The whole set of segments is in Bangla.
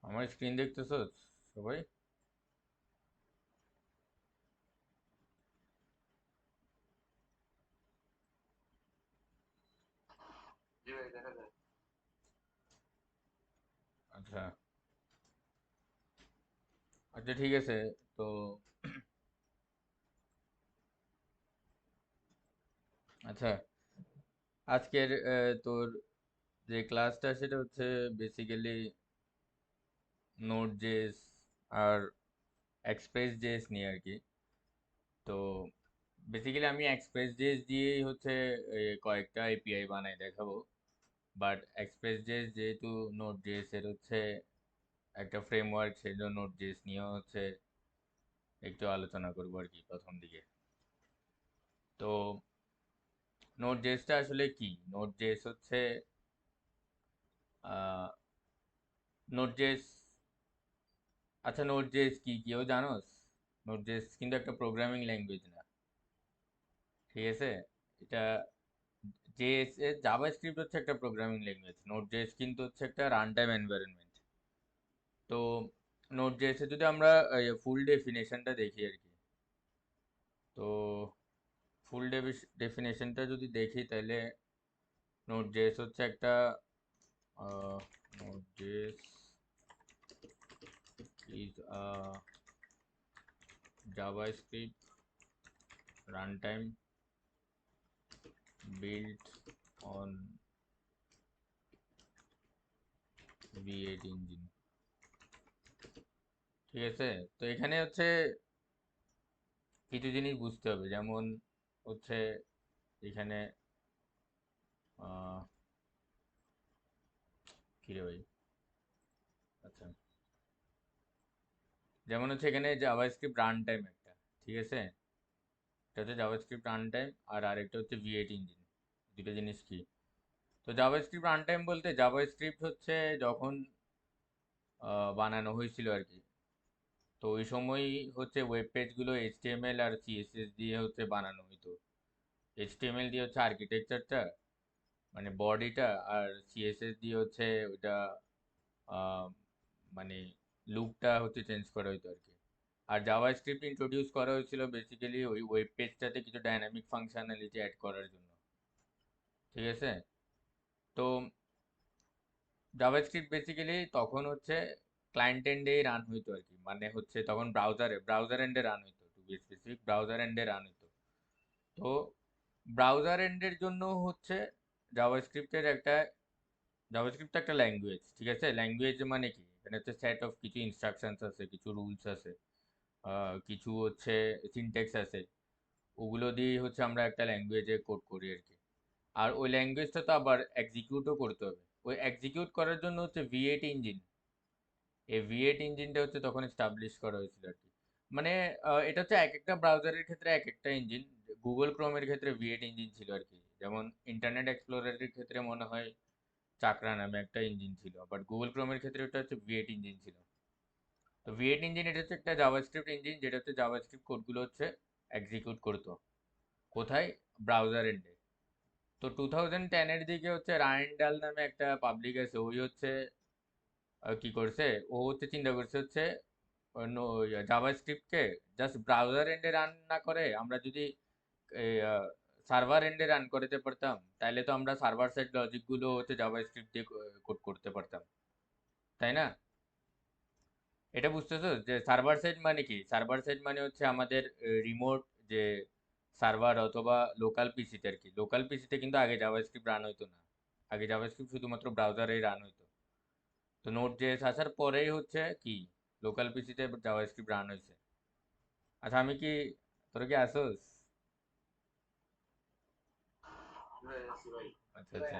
আমার স্ক্রিন দেখতেছো সবাই? জি ভাই দেখা যায়। আচ্ছা, আচ্ছা, ঠিক আছে। তো আচ্ছা, আজকের তোর যে ক্লাসটা সেটা হচ্ছে বেসিক্যালি নোড জেএস আর এক্সপ্রেস জেএস নিয়ে আর কি। তো বেসিক্যালি আমি এক্সপ্রেস জেএস দিয়েই হচ্ছে কয়েকটা এপিআই বানাই দেখাবো। বাট এক্সপ্রেস জেএস যেহেতু নোড জেএস এর হচ্ছে একটা ফ্রেমওয়ার্ক, সেই জন্য নোড জেএস নিয়েও হচ্ছে একটু আলোচনা করবো আর কি প্রথম দিকে। তো নোড জেএসটা আসলে কি? নোড জেএস হচ্ছে নোড জেএস। আচ্ছা, নোড জেএস কি কেউ জানোস? নোড জেএস কিন্তু একটা প্রোগ্রামিং ল্যাঙ্গুয়েজ না, ঠিক আছে? এটা জেএস এর জাভাস্ক্রিপ্ট হচ্ছে একটা প্রোগ্রামিং ল্যাঙ্গুয়েজ, নোড জেএস কিন্তু হচ্ছে একটা রান টাইম এনভায়রনমেন্ট। তো নোড জেএস এর যদি আমরা ফুল ডেফিনেশনটা দেখি আর কি, তো ফুল ডেফিনেশনটা যদি দেখি তাহলে নোড জেএস হচ্ছে একটা node JS is JavaScript runtime built on V8 engine, ঠিক আছে? তো এখানে হচ্ছে কিছু জিনিস বুঝতে হবে, যেমন হচ্ছে এখানে আহ কি রে ভাই, আচ্ছা, যেমন হচ্ছে এখানে জাভাস্ক্রিপ্ট রান টাইম একটা, ঠিক আছে? এটা হচ্ছে জাভাস্ক্রিপ্ট রান টাইম, আর আরেকটা হচ্ছে V8 ইঞ্জিন। দুটো জিনিস কি? তো জাভাস্ক্রিপ্ট রান টাইম বলতে জাভাস্ক্রিপ্ট হচ্ছে যখন বানানো হয়েছিল আর কি, তো ওই সময় হচ্ছে ওয়েব পেজগুলো এইচটিএমএল আর সিএসএস দিয়ে হচ্ছে বানানো হইতো। এইচটিএমএল দিয়ে হচ্ছে আর্কিটেকচারটা, মানে বডিটা, আর সিএসএস দিয়ে হচ্ছে ওইটা আহ, মানে লুকটা হচ্ছে চেঞ্জ করা হইতো আর কি। আর জাভাস্ক্রিপ্ট ইন্ট্রোডিউস করা হয়েছিল বেসিক্যালি ওই ওয়েব পেজটাতে কিছু ডাইনামিক ফাংশনালিটি অ্যাড করার জন্য, ঠিক আছে? তো জাভাস্ক্রিপ্ট বেসিক্যালি তখন হচ্ছে ক্লায়েন্ট এন্ডেই রান হইতো আর কি, মানে হচ্ছে তখন ব্রাউজার এন্ডে রান হইতো, টু বি স্পেসিফিক ব্রাউজার এন্ডে রান হইতো। তো ব্রাউজার এন্ডের জন্য হচ্ছে জাভাস্ক্রিপ্টের একটা জাভাস্ক্রিপ্ট একটা ল্যাঙ্গুয়েজ, ঠিক আছে? ল্যাঙ্গুয়েজ মানে কি? এখানে হচ্ছে সেট অফ কিছু ইনস্ট্রাকশনস আছে, কিছু রুলস আছে, কিছু হচ্ছে সিনট্যাক্স আছে। ওগুলো দিয়েই হচ্ছে আমরা একটা ল্যাঙ্গুয়েজে কোড করি আর কি। আর ওই ল্যাঙ্গুয়েজটা তো আবার এক্সিকিউটও করতে হবে। ওই এক্সিকিউট করার জন্য হচ্ছে V8 ইঞ্জিন, এই V8 ইঞ্জিনটা হচ্ছে তখন এস্টাবলিশ করা হয়েছিল আর কি। মানে এটা হচ্ছে এক একটা ব্রাউজারের ক্ষেত্রে এক একটা ইঞ্জিন। গুগল ক্রোমের ক্ষেত্রে V8 ইঞ্জিন ছিল আর কি, যেমন ইন্টারনেট এক্সপ্লোরারের ক্ষেত্রে মনে হয় চাকরা নামে একটা ইঞ্জিন ছিল, বাট গুগল ক্রোমের ক্ষেত্রে ওটা হচ্ছে V8 ইঞ্জিন ছিল। তো V8 ইঞ্জিন এটা হচ্ছে একটা জাভাস্ক্রিপ্ট ইঞ্জিন, যেটা হচ্ছে জাভাস্ক্রিপ্ট কোডগুলো হচ্ছে এক্সিকিউট করতো। কোথায়? ব্রাউজার এন্ডে। তো 2010-এর দিকে হচ্ছে রায়ান ডাল নামে একটা পাবলিক আছে, ওই হচ্ছে কি করছে, ও হচ্ছে চিন্তা করছে হচ্ছে জাভাস্ক্রিপ্টকে জাস্ট ব্রাউজার এন্ডে রান না করে আমরা যদি সার্ভার এন্ডে রান করতে পারতাম, তাহলে তো আমরা সার্ভার সাইড লজিক গুলো হচ্ছে জাভাস্ক্রিপ্ট দিয়ে কোড করতে পারতাম, তাই না? এটা বুঝতেছো যে সার্ভার সাইড মানে কি? সার্ভার সাইড মানে হচ্ছে আমাদের রিমোট যে সার্ভার অথবা লোকাল পিসিতে আর কি। লোকাল পিসিতে কিন্তু আগে জাভাস্ক্রিপ্ট রান হইতো না, আগে জাভাস্ক্রিপ্ট শুধুমাত্র ব্রাউজারেই রান হইতো। তো নোড জেএস আসার পরেই হচ্ছে কি লোকাল পিসিতে জাভাস্ক্রিপ্ট রান হয়েছে। আচ্ছা, আমি কি, তোরা কি আসোস? ভাই আছি ভাই। আচ্ছা, আচ্ছা।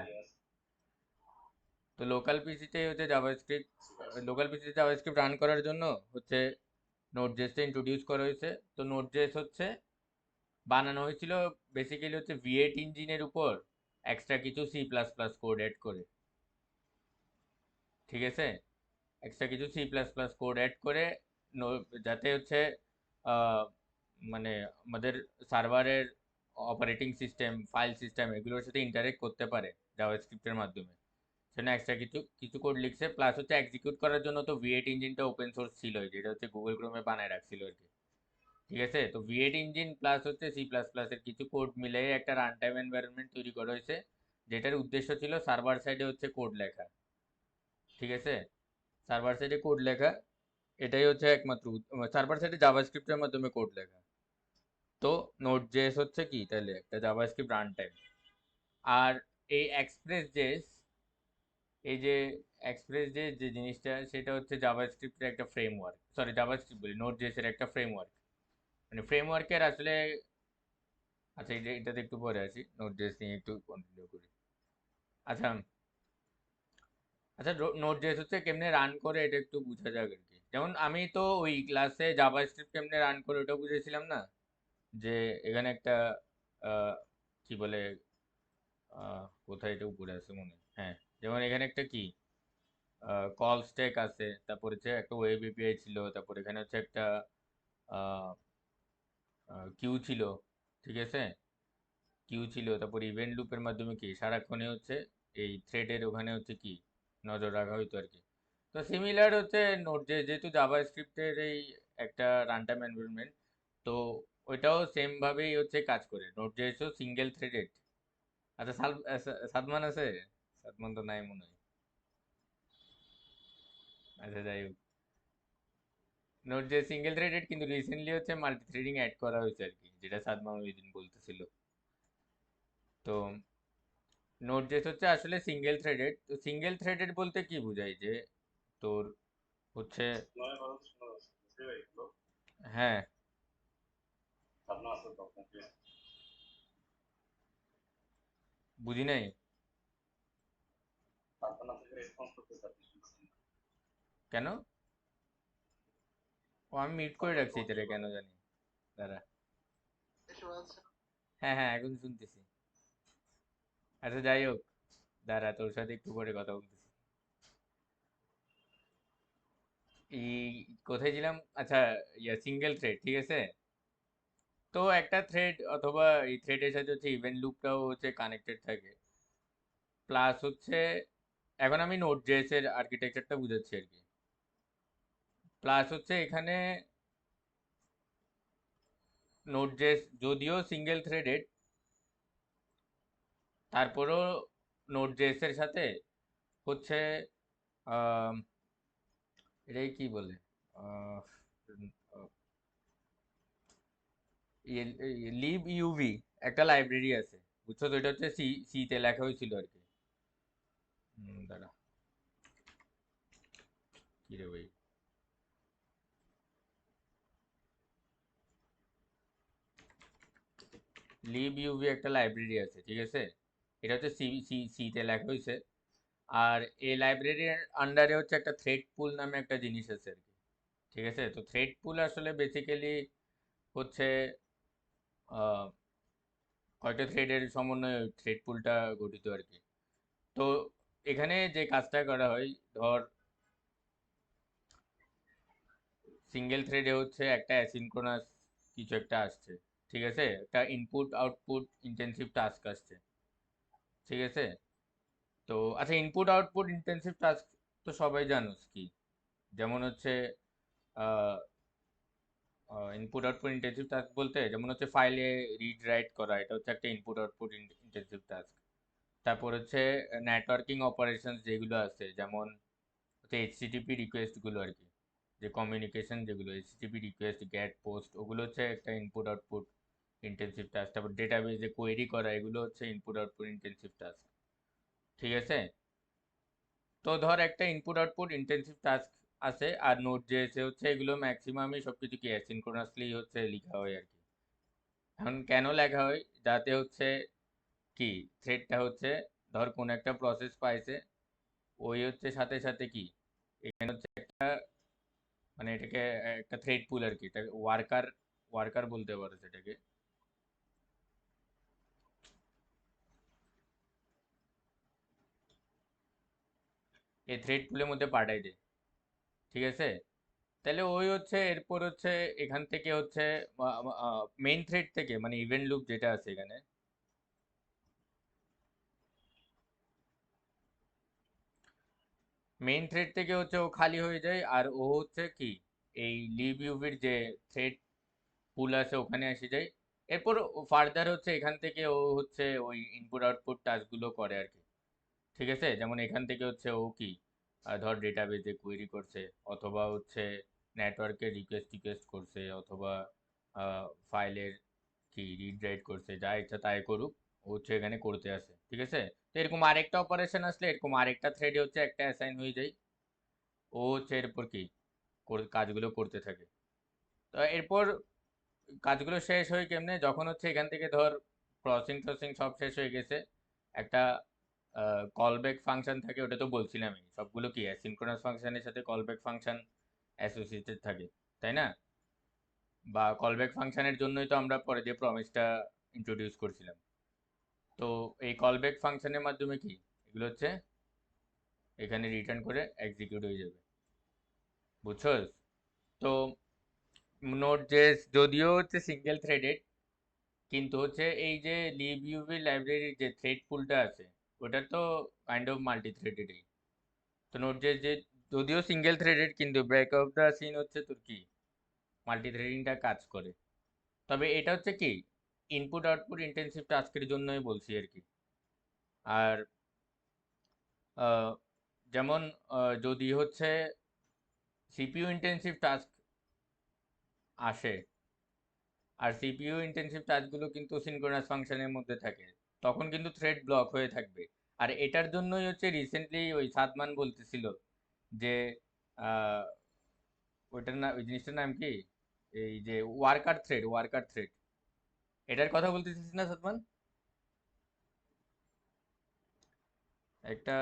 তো লোকাল পিসিতে হচ্ছে জাভাস্ক্রিপ্ট, লোকাল পিসিতে জাভাস্ক্রিপ্ট রান করার জন্য হচ্ছে নোড জেএসটা ইন্ট্রোডিউস করা হয়েছে। তো নোড জেএস হচ্ছে বানানো হয়েছিল বেসিক্যালি হচ্ছে V8 ইঞ্জিনের উপর এক্সট্রা কিছু C plus plus code add করে, ঠিক আছে? এক্সট্রা কিছু C plus plus code add করে যাতে হচ্ছে আহ, মানে আমাদের সার্ভারের অপারেটিং সিস্টেম, ফাইল সিস্টেম এগুলোর সাথে ইন্টারেক্ট করতে পারে জাভাস্ক্রিপ্টের মাধ্যমে, জন্য এক্সট্রা কিছু কিছু কোড লিখছে, প্লাস হচ্ছে এক্সিকিউট করার জন্য তো V8 ইঞ্জিনটা ওপেন সোর্স ছিল, যেটা হচ্ছে গুগল ক্রোমে বানায় রাখছিল আর কি। ঠিক আছে, তো V8 ইঞ্জিন প্লাস হচ্ছে C++ এর কিছু কোড মিলে একটা রান টাইম এনভায়রনমেন্ট তৈরি করা হয়েছে, যেটার উদ্দেশ্য ছিল সার্ভার সাইডে হচ্ছে কোড লেখা। ঠিক আছে, সার্ভার সাইডে কোড লেখা, এটাই হচ্ছে একমাত্র সার্ভার সাইডে জাভাস্ক্রিপ্টের মাধ্যমে কোড লেখা। তো নোড জেএস হচ্ছে কি তাহলে একটা জাভাস্ক্রিপ্ট রান টাইম। আর এই এক্সপ্রেস জেএস, এই যে এক্সপ্রেস যে জিনিসটা, সেটা হচ্ছে জাভাস্ক্রিপ্টের একটা ফ্রেমওয়ার্ক, সরি জাভাস্ক্রিপ্ট বলি, নোড জেএস এর একটা ফ্রেমওয়ার্ক। মানে ফ্রেমওয়ার্কের আসলে, আচ্ছা এটাতে একটু পরে আসি, নোড জেএস নিয়ে একটু কন্টিনিউ করি। আচ্ছা আচ্ছা, নোড জেএস হচ্ছে কেমনে রান করে এটা একটু বোঝা যাক আর কি। যেমন আমি তো ওই ক্লাসে জাভাস্ক্রিপ্ট কেমনে রান করে ওটা বুঝেছিলাম না, যে এখানে একটা আহ, কি বলে, কোথায় এটা উপরে আছে মনে হয়। হ্যাঁ, যেমন এখানে একটা কি কল স্ট্যাক আছে, তারপর হচ্ছে একটা ওয়েব এপিআই ছিল, তারপর এখানে হচ্ছে একটা কিউ ছিল। ঠিক আছে, কিউ ছিল, তারপর ইভেন্ট লুপের মাধ্যমে কি সারাক্ষণে হচ্ছে এই থ্রেডের ওখানে হচ্ছে কি নজর রাখা হইতো আর কি। তো সিমিলার হচ্ছে নোট, যেহেতু জাভা স্ক্রিপ্টের এই একটা রান টাইম এনভায়রনমেন্ট, তো ওইটাও সেম ভাবেই হচ্ছে কাজ করে। নোট যেহেতু সিঙ্গেল থ্রেডেড। আচ্ছা সাদমান আছে? সাদমান তো নাই মনে হয়। আচ্ছা যাই হোক, নোট যে সিঙ্গেল থ্রেডেড, কিন্তু রিসেন্টলি হচ্ছে মাল্টি থ্রেডিং অ্যাড করা হয়েছে আর কি, যেটা সাদমান ওই দিন বলতেছিল। তো নোট জেস হচ্ছে আসলে সিঙ্গেল থ্রেডেড। তো সিঙ্গেল থ্রেডেড বলতে কি বোঝায়, যে তোর হচ্ছে, নয় ভারত শোনা যাচ্ছে বুঝতে পারি তো। হ্যাঁ ভাবনা আছে তো আপনাকে। বুঝি নাই। ভাবনা থেকে রেসপন্স করতে চাচ্ছি। কেন? ও আমি মিউট করে আপনার রাখছি টোন এটারে, কেন যেভাবে জানি। দাঁড়া, শোনা যাচ্ছে না। হ্যাঁ হ্যাঁ এখন শুনতেছি। আচ্ছা যাই হোক, দাঁড়া তোর সাথে একটু পরে কথা বলতেছি। এই কোথায় ছিলাম? আচ্ছা, সিঙ্গেল থ্রেড, ঠিক আছে। তো একটা থ্রেড অথবা এই থ্রেডের সাথে হচ্ছে ইভেন্ট লুপটাও হচ্ছে কানেক্টেড থাকে। প্লাস হচ্ছে, এখন আমি নোড জেএস এর আর্কিটেকচারটা বুঝাচ্ছি আর কি। প্লাস হচ্ছে এখানে নোড জেএস যদিও সিঙ্গেল থ্রেডেড, তারপরও নোড জেএস এর সাথে হচ্ছে আম, এটাই কি বলে, লিভ ইউভি একটা লাইব্রেরি আছে, বুঝছো তো? এটা হচ্ছে সি তে লেখা হয়েছিল আর কি। দাঁড়া, কি রে ভাই, লিভ ইউভি একটা লাইব্রেরি আছে, ঠিক আছে। এটা হচ্ছে সি তে লেখা হয়েছে। আর এই লাইব্রেরির আন্ডারে হচ্ছে একটা থ্রেড পুল নামে একটা জিনিস আছে আর কি। ঠিক আছে, তো থ্রেড পুল আসলে বেসিক্যালি হচ্ছে আহ, কয়েকটা থ্রেডের সমন্বয়ে থ্রেড পুলটা গঠিত আর কি। তো এখানে যে কাজটা করা হয়, ধর সিঙ্গেল থ্রেডে হচ্ছে একটা অ্যাসিনক্রোনাস কিছু একটা আসছে, ঠিক আছে, একটা ইনপুট আউটপুট ইন্টেন্সিভ টাস্ক আসছে। ঠিক আছে, তো আচ্ছা ইনপুট আউটপুট ইন্টেন্সিভ টাস্ক তো সবাই জানোস কি, যেমন হচ্ছে ইনপুট আউটপুট ইন্টেন্সিভ টাস্ক বলতে যেমন হচ্ছে ফাইলে রিড রাইট করা, এটা হচ্ছে একটা ইনপুট আউটপুট ইন্টেন্সিভ টাস্ক। তারপর হচ্ছে নেটওয়ার্কিং অপারেশনস যেগুলো আছে, যেমন হচ্ছে এইচটিটিপি রিকোয়েস্টগুলো আর কি, যে কমিউনিকেশন যেগুলো এইচটিটিপি রিকোয়েস্ট গেট পোস্ট, ওগুলো হচ্ছে একটা ইনপুট আউটপুট ইন্টেন্সিভ টাস্ক। তারপর ডেটাবেজে কোয়েরি করা, এগুলো হচ্ছে ইনপুট আউটপুট ইন্টেন্সিভ টাস্ক। ঠিক আছে, তো ধর একটা ইনপুট আউটপুট ইন্টেন্সিভ টাস্ক আছে, আর নোড জেএসে হচ্ছে এগুলো ম্যাক্সিমামই সব কিছু কি অ্যাসিনক্রোনাসলি হচ্ছে লেখা হয় আর কি। এখন কেন লেখা হয়, যাতে হচ্ছে কি থ্রেডটা হচ্ছে, ধর কোন একটা প্রসেস পাইছে, ওই হচ্ছে সাথে সাথে কি এখানে হচ্ছে একটা, মানে এটাকে একটা থ্রেড পুল আর কি, এটাকে ওয়ার্কার ওয়ার্কার বলতে পারো সেটাকে। এই থ্রেড পুলের মধ্যে পাঠাই দেয়। ঠিক আছে, তাহলে ওই হচ্ছে এরপর হচ্ছে এখান থেকে হচ্ছে মেইন থ্রেড থেকে, মানে ইভেন্ট লুপ যেটা আছে এখানে, মেইন থ্রেড থেকে হচ্ছে ও খালি হয়ে যায়, আর ও হচ্ছে কি এই লিভ ইউভির যে থ্রেড পুল আছে ওখানে এসে যায়। এরপর ফার্দার হচ্ছে এখান থেকে ও হচ্ছে ওই ইনপুট আউটপুট টাস্কগুলো করে আর কি। ঠিক আছে, যেমন এখান থেকে হচ্ছে ও কি ধর ডেটাবেজে কোয়েরি করছে, অথবা হচ্ছে নেটওয়ার্কে রিকোয়েস্ট করছে, অথবা ফাইলের কি রিড রাইট করছে, যা ইচ্ছা তাই করুক, ও হচ্ছে এখানে করতে আসে। ঠিক আছে, তো এরকম আরেকটা অপারেশন আসলে এরকম আরেকটা থ্রেডে হচ্ছে একটা অ্যাসাইন হয়ে যায়, ও হচ্ছে এরপর কি কাজগুলো করতে থাকে। তো এরপর কাজগুলো শেষ হয় কেমনে, যখন হচ্ছে এখান থেকে ধর প্রসেসিং সব শেষ হয়ে গেছে, একটা কলব্যাক ফাংশন থাকে, ওটা তো বলছিলামই, সবগুলো কি অ্যাসিনক্রোনাস ফাংশনের সাথে কলব্যাক ফাংশন অ্যাসোসিয়েটেড থাকে, তাই না? বা কলব্যাক ফাংশনের জন্যই তো আমরা পরে যে প্রমিসটা ইন্ট্রোডিউস করছিলাম। তো এই কলব্যাক ফাংশনের মাধ্যমে কি এগুলো হচ্ছে এখানে রিটার্ন করে এক্সিকিউট হয়ে যাবে, বুঝছস? তো নোড জেএস যদিও হচ্ছে সিঙ্গেল থ্রেডেড, কিন্তু হচ্ছে এই যে লিব ইউভি লাইব্রেরির যে থ্রেড পুলটা আছে, ওটা তো কাইন্ড অফ মাল্টি থ্রেডেডই। তো নোট যে যদিও সিঙ্গেল থ্রেডেড, কিন্তু ব্রেক অফ দ্য সিন হচ্ছে তোর কি মাল্টি থ্রেডিংটা কাজ করে। তবে এটা হচ্ছে কি ইনপুট আউটপুট ইন্টেন্সিভ টাস্কের জন্যই বলছি আর কি। আর আহ, যেমন যদি হচ্ছে সিপিইউ ইন্টেন্সিভ টাস্ক আসে, আর সিপিইউ ইন্টেন্সিভ টাস্কগুলো কিন্তু সিনক্রোনাস ফাংশনের মধ্যে থাকে, তখন কিন্তু থ্রেড ব্লক হয়ে থাকবে। আর এটার জন্যই হচ্ছে রিসেন্টলি ওই সাদমান বলতেছিল যে আহ, ওইটার নাম, ওই জিনিসটার নাম কি, এই যে ওয়ার্কার থ্রেড এটার কথা বলতেছিস না সাদমান? একটা,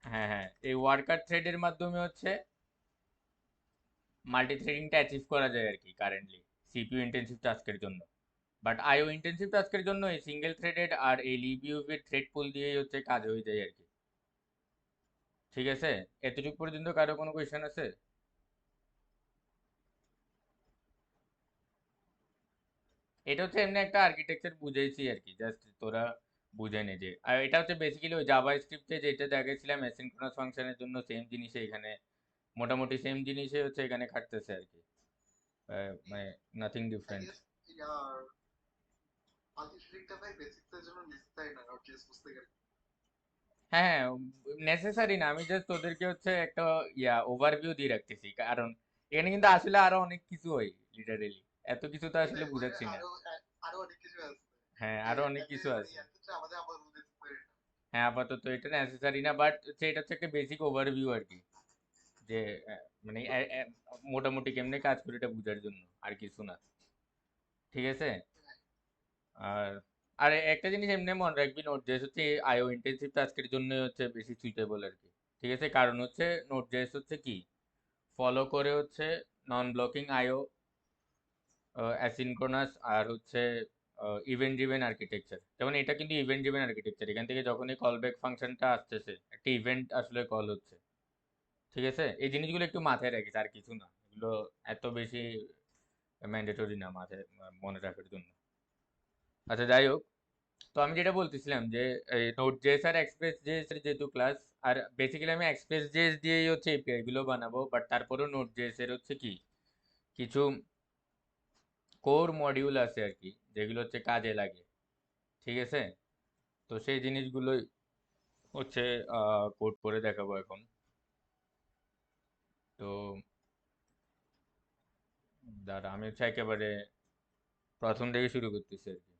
হ্যাঁ হ্যাঁ, এই ওয়ার্কার থ্রেডের মাধ্যমে হচ্ছে মাল্টি থ্রেডিংটা অ্যাচিভ করা যায় আর কি কারেন্টলি, সিপিইউ ইন্টেন্সিভ টাস্কের জন্য। বাট আইও ইন্টেন্সিভ টাস্কের জন্য এই সিঙ্গেল থ্রেডেড আর এই লিবিউভের থ্রেড পুল দিয়েই হচ্ছে কাজ হয়ে যায় আর কি। ঠিক আছে, এতটুকু পর্যন্ত কারো কোনো কোয়েশ্চেন আছে? এটা হচ্ছে এমনি একটা আর্কিটেকচার বুঝাইছি আর কি, জাস্ট তোরা বুঝে নে যে, আর এটা হচ্ছে বেসিক্যালি ওই জাভা স্ক্রিপ্টে যেটা দেখাইছিলাম অ্যাসিনক্রোনাস ফাংশনের জন্য সেম জিনিসে এখানে, মোটামুটি সেম জিনিসে হচ্ছে এখানে খাটতেছে আর কি। মানে নাথিং আই ডিফারেন্ট। গেস ইয়ার মাল্টি-থ্রেডিংটা ভাই বেসিক্সের জন্য নেসেসারি না নট.জেএস বুঝতে গেলে। হ্যাঁ হ্যাঁ, নেসেসারি না, আমি জাস্ট ওদেরকে হচ্ছে একটা ওভারভিউ দিয়ে রাখতেছি, কারণ এখানে কিন্তু আসলে আরো অনেক কিছু হয় লিটারেলি, এত কিছু তো আসলে এটাই মানে বুঝাচ্ছি না। আরো অনেক কিছু আছে হ্যাঁ, যে আরো অনেক এতে কিছু মানে আছে। ইয়ার ক্ষেত্রে আমাদের আপাতত নেসেসারি না। হ্যাঁ, আপাতত এটা নেসেসারি না, বাট হচ্ছে এটা হচ্ছে একটা বেসিক ওভারভিউ আর কি, যে মানে মোটামুটি কেমনে কাজ করে এটা বোঝার জন্য, আর কিছু না। ঠিক আছে। আর আর একটা জিনিস এমনি মনে রাখবি, নোট জেএস হচ্ছে আইও ইন্টেন্সিভ টাস্কের জন্য হচ্ছে বেশি সুইটেবল আর কি। ঠিক আছে, কারণ হচ্ছে নোট জেএস হচ্ছে কি ফলো করে হচ্ছে নন ব্লকিং আইও, অ্যাসিনক্রোনাস, আর হচ্ছে ইভেন্ট ড্রিভেন আর্কিটেকচার। যেমন এটা কিন্তু ইভেন্ট ড্রিভেন আর্কিটেকচার, এখান থেকে যখনই কল ব্যাক ফাংশনটা আসতেছে একটা ইভেন্ট আসলে কল হচ্ছে। ঠিক আছে, এই জিনিসগুলো একটু মাথায় রাখিস, আর কিছু না, এগুলো এত বেশি ম্যান্ডেটরি না মাথায় মনে রাখার জন্য। আচ্ছা যাই হোক, তো আমি যেটা বলতেছিলাম যে এই নোট জেএস আর এক্সপ্রেস জেএস এর যেহেতু ক্লাস, আর বেসিক্যালি আমি এক্সপ্রেস জেএস দিয়েই হচ্ছে এপিআই গুলো বানাবো, বাট তারপরেও নোট জেএস এর হচ্ছে কি কিছু কোর মডিউল আছে আর কি, যেগুলো হচ্ছে কাজে লাগে। ঠিক আছে, তো সেই জিনিসগুলোই হচ্ছে কোড করে দেখাবো এখন। তো দাঁড়া, আমি হচ্ছে একেবারে প্রথম থেকে শুরু করতেছি আর কি।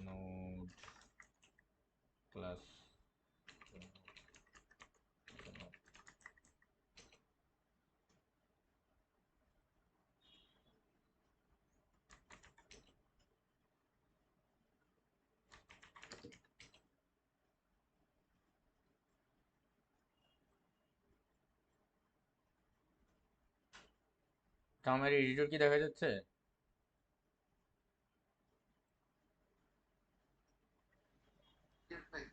নোড ক্লাস, তো আমার এডিটর কি দেখা যাচ্ছে? ভাই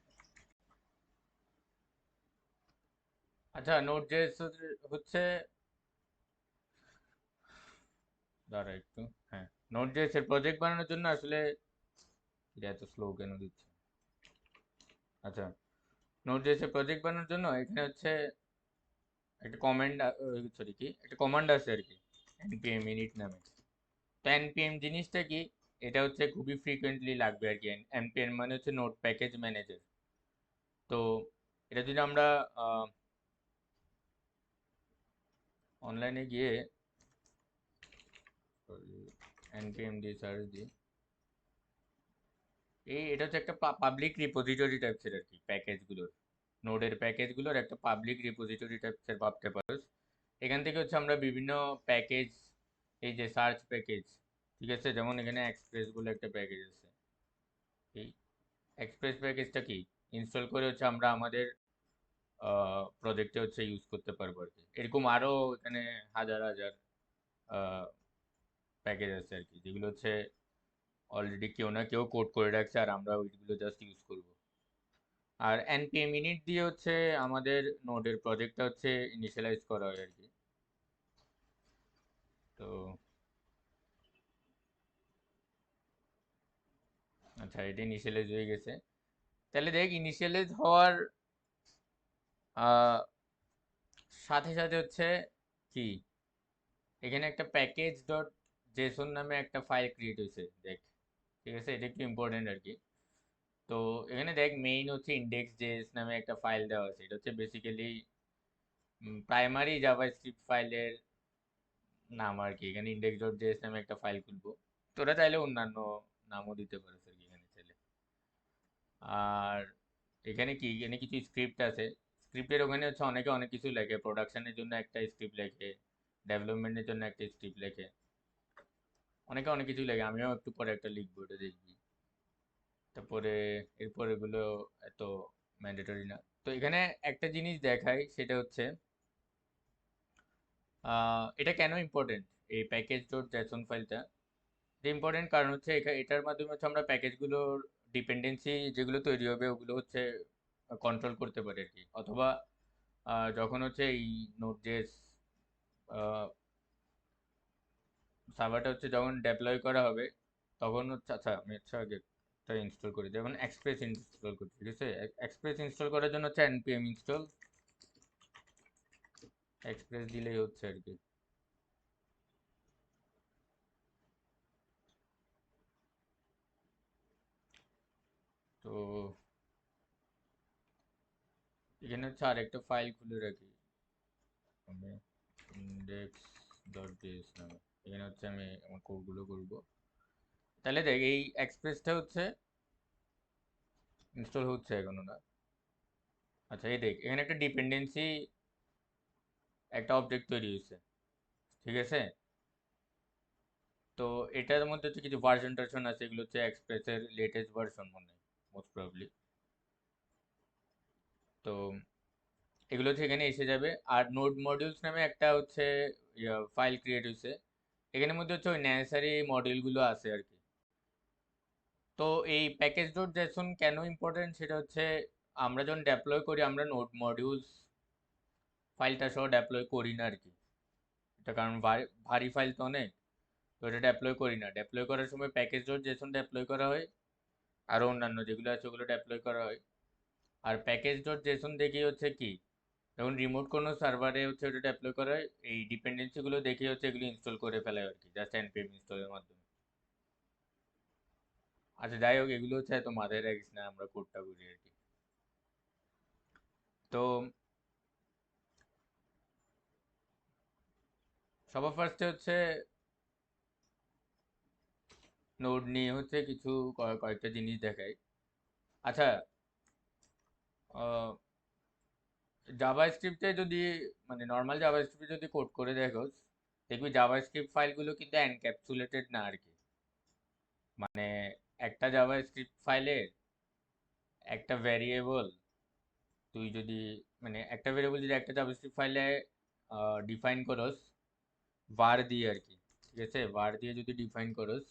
আচ্ছা, নোড জেএস হচ্ছে, দাঁড়া একটু, হ্যাঁ, নোড জেএস এর প্রজেক্ট বানানোর জন্য আসলে এটা এত স্লো কেন দিচ্ছে? আচ্ছা, নোট জেএস প্রজেক্ট বানানোর জন্য এখানে হচ্ছে একটা কমান্ড, সরি কি একটা কমান্ড আছে আর কি, npm init নামে। তো npm জিনিসটা কি, এটা হচ্ছে খুবই ফ্রিকোয়েন্টলি লাগবে আর কি। npm মানে হচ্ছে নোট প্যাকেজ ম্যানেজার। তো এটা যদি আমরা অনলাইনে গিয়ে npm দিয়ে সার্চ দিই, এটা হচ্ছে একটা পাবলিক রিপোজিটরি টাইপসের আর কি, প্যাকেজগুলোর, নোডের প্যাকেজগুলোর একটা পাবলিক রিপোজিটরি টাইপসের ভাবতে পারো। এখান থেকে হচ্ছে আমরা বিভিন্ন প্যাকেজ, এই যে সার্চ প্যাকেজ, ঠিক আছে, যেমন এখানে এক্সপ্রেস বলে একটা প্যাকেজ আছে, এই এক্সপ্রেস প্যাকেজটা কি ইনস্টল করে হচ্ছে আমরা আমাদের প্রজেক্টে হচ্ছে ইউজ করতে পারবো আর কি। এরকম আরও এখানে হাজার হাজার প্যাকেজ আছে আর কি, যেগুলো হচ্ছে অলরেডি কেউ না কেউ কোড করে রাখছে, আর আমরা ওইগুলো জাস্ট ইউজ করব। আর npm init দিয়ে হচ্ছে আমাদের নোডের প্রজেক্টটা হচ্ছে ইনিশিয়ালাইজ করা হয় আর কি। তো আচ্ছা, এটা ইনিশিয়ালাইজ হয়ে গেছে। তাহলে দেখ, ইনিশিয়ালাইজ হওয়ার আহ, সাথে সাথে হচ্ছে কি, এখানে একটা প্যাকেজ ডট জেসন নামে একটা ফাইল ক্রিয়েট হয়েছে দেখ, ঠিক আছে, এটা একটু ইম্পর্টেন্ট আর কি। তো এখানে দেখ, মেইন হচ্ছে ইন্ডেক্স জেএস নামে একটা ফাইল দেওয়া আছে, এটা হচ্ছে বেসিক্যালি প্রাইমারি জাভাস্ক্রিপ্ট ফাইলের নাম আর কি। এখানে ইন্ডেক্স ডট জেএস নামে একটা ফাইল খুলবো, তোরা চাইলে অন্যান্য নামও দিতে পারিস আর কি এখানে চাইলে। আর এখানে কি, এখানে কিছু স্ক্রিপ্ট আছে, স্ক্রিপ্টের ওখানে হচ্ছে অনেকে অনেক কিছু লেখে, প্রোডাকশনের জন্য একটা স্ক্রিপ্ট লেখে, ডেভেলপমেন্টের জন্য একটা স্ক্রিপ্ট লেখে, অনেকে অনেক কিছু লেখে, আমিও একটু পরে একটা লিখবো, এটা দেখবি। তারপরে এরপর এগুলো এত ম্যান্ডেটরি না। তো এখানে একটা জিনিস দেখাই, সেটা হচ্ছে এটা কেন ইম্পর্টেন্ট, এই প্যাকেজ ডট জেসন ফাইলটা যে ইম্পর্টেন্ট কারণ হচ্ছে এটার মাধ্যমে হচ্ছে আমরা প্যাকেজগুলোর ডিপেন্ডেন্সি যেগুলো তৈরি হবে ওগুলো হচ্ছে কন্ট্রোল করতে পারি আর কি। অথবা যখন হচ্ছে এই নোড জেস সার্ভারটা হচ্ছে যখন ডেপ্লয় করা হবে, তখন হচ্ছে, আচ্ছা আমি হচ্ছে আগে একটা ইনস্টল করি, যেমন এক্সপ্রেস ইনস্টল করছি, ঠিক আছে। এক্সপ্রেস ইনস্টল করার জন্য হচ্ছে npm ইনস্টল এক্সপ্রেস দিলেই হচ্ছে আর কি। তো এখানে হচ্ছে আরেকটা ফাইল খুলে রাখি আমি, ইন্ডেক্স ডট জেএস নামে। এখানে হচ্ছে আমি আমার কোডগুলো করবো। তাহলে দেখ, এই এক্সপ্রেসটা হচ্ছে ইনস্টল হচ্ছে এখনো না। আচ্ছা, এই দেখ, এখানে একটা ডিপেন্ডেন্সি, একটা অবজেক্ট তৈরি হয়েছে, ঠিক আছে। তো এটার মধ্যে হচ্ছে কিছু ভার্সন টার্সন আছে, এগুলো হচ্ছে এক্সপ্রেসের লেটেস্ট ভার্সন মনে হয়, মোস্ট প্রবাবলি। তো এগুলো হচ্ছে এখানে এসে যাবে। আর নোড মডিউলস নামে একটা হচ্ছে ফাইল ক্রিয়েট হয়েছে, এখানের মধ্যে হচ্ছে ওই নেসেসারি মডিউলগুলো আছে আর কি। তো এই প্যাকেজ ডট জেসন কেন ইম্পর্টেন্ট, সেটা হচ্ছে আমরা যখন ডেপ্লয় করি, আমরা নোড মডিউলস ফাইলটা সহ ডেপ্লয় করি না আর কি। এটা কারণ ভারী ফাইল তো অনেক, তো এটা ডেপ্লয় করি না। ডেপ্লয় করার সময় প্যাকেজ ডট জেসন ডেপ্লয় করা হয়, আরও অন্যান্য যেগুলো আছে ওগুলো ডেপ্লয় করা হয়। আর প্যাকেজ ডট জেসন দেখেই হচ্ছে কি, যখন রিমোট কোনো সার্ভারে হচ্ছে ওটা ডেপ্লয় করা হয়, এই ডিপেন্ডেন্সিগুলো দেখেই হচ্ছে এগুলো ইনস্টল করে ফেলায় আর কি, জাস্ট npm ইনস্টলের মাধ্যমে। আচ্ছা যাই হোক, এগুলো হচ্ছে এত মাথায় রাখিস না, আমরা কোডটা করি আর কি। তো সবার ফার্স্টে হচ্ছে নোড নিয়ে হচ্ছে কিছু কয়েকটা জিনিস দেখাই। আচ্ছা, জাভা স্ক্রিপ্টে যদি, মানে নর্মাল জাভা স্ক্রিপ্টে যদি কোড করে দেখো, দেখবি জাভা স্ক্রিপ্ট ফাইলগুলো কিন্তু এনক্যাপসুলেটেড না আর কি। মানে একটা জাভা স্ক্রিপ্ট ফাইলের একটা ভ্যারিয়েবল, তুই যদি, মানে একটা ভ্যারিয়েবল যদি একটা জাভা স্ক্রিপ্ট ফাইলে ডিফাইন করস var দিয়ে আর কি, ঠিক আছে, var দিয়ে যদি ডিফাইন করস,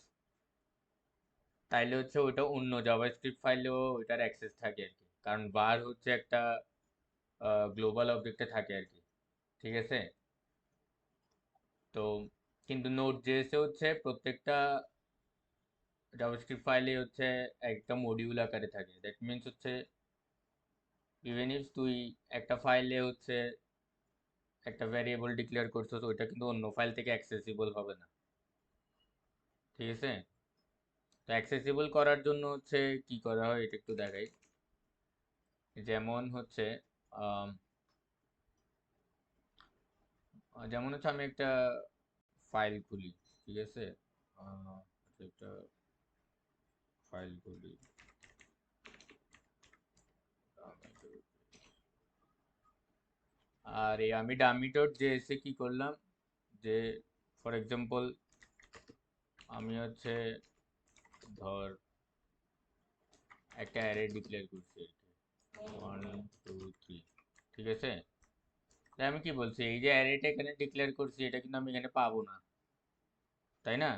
তাইলে হচ্ছে ওইটা অন্য জাভা স্ক্রিপ্ট ফাইলেও ওইটার অ্যাক্সেস থাকে আর কি, কারণ var হচ্ছে একটা গ্লোবাল অবজেক্টে থাকে আর কি, ঠিক আছে। তো কিন্তু নোড জেএসে হচ্ছে প্রত্যেকটা জাভাস্ক্রিপ্ট ফাইলে হচ্ছে একটা মডিউল আকারে থাকে। দ্যাট মিনস হচ্ছে ইভেন ইফ তুই একটা ফাইলে হচ্ছে একটা ভ্যারিয়েবল ডিক্লেয়ার করছিস, ওইটা কিন্তু অন্য ফাইল থেকে অ্যাক্সেসিবল হবে না। ঠিক আছে? তো অ্যাক্সেসিবল করার জন্য হচ্ছে কি করা হয় এটা একটু দেখাই। যেমন হচ্ছে আম, যেমন হচ্ছে আমি একটা ফাইল খুলি। ঠিক আছে? একটা ফাইল খুলি। আর এই আমি ডামি ডট জেএসএ কি করলাম, যে ফর এক্সাম্পল আমি হচ্ছে ধর একটা অ্যারে ডিক্লেয়ার করছি আর কি, 1 2 3। ঠিক আছে? তাই আমি কি বলছি, এই যে অ্যারেটা এখানে ডিক্লেয়ার করছি এটা কিন্তু আমি এখানে পাবো না, তাই না?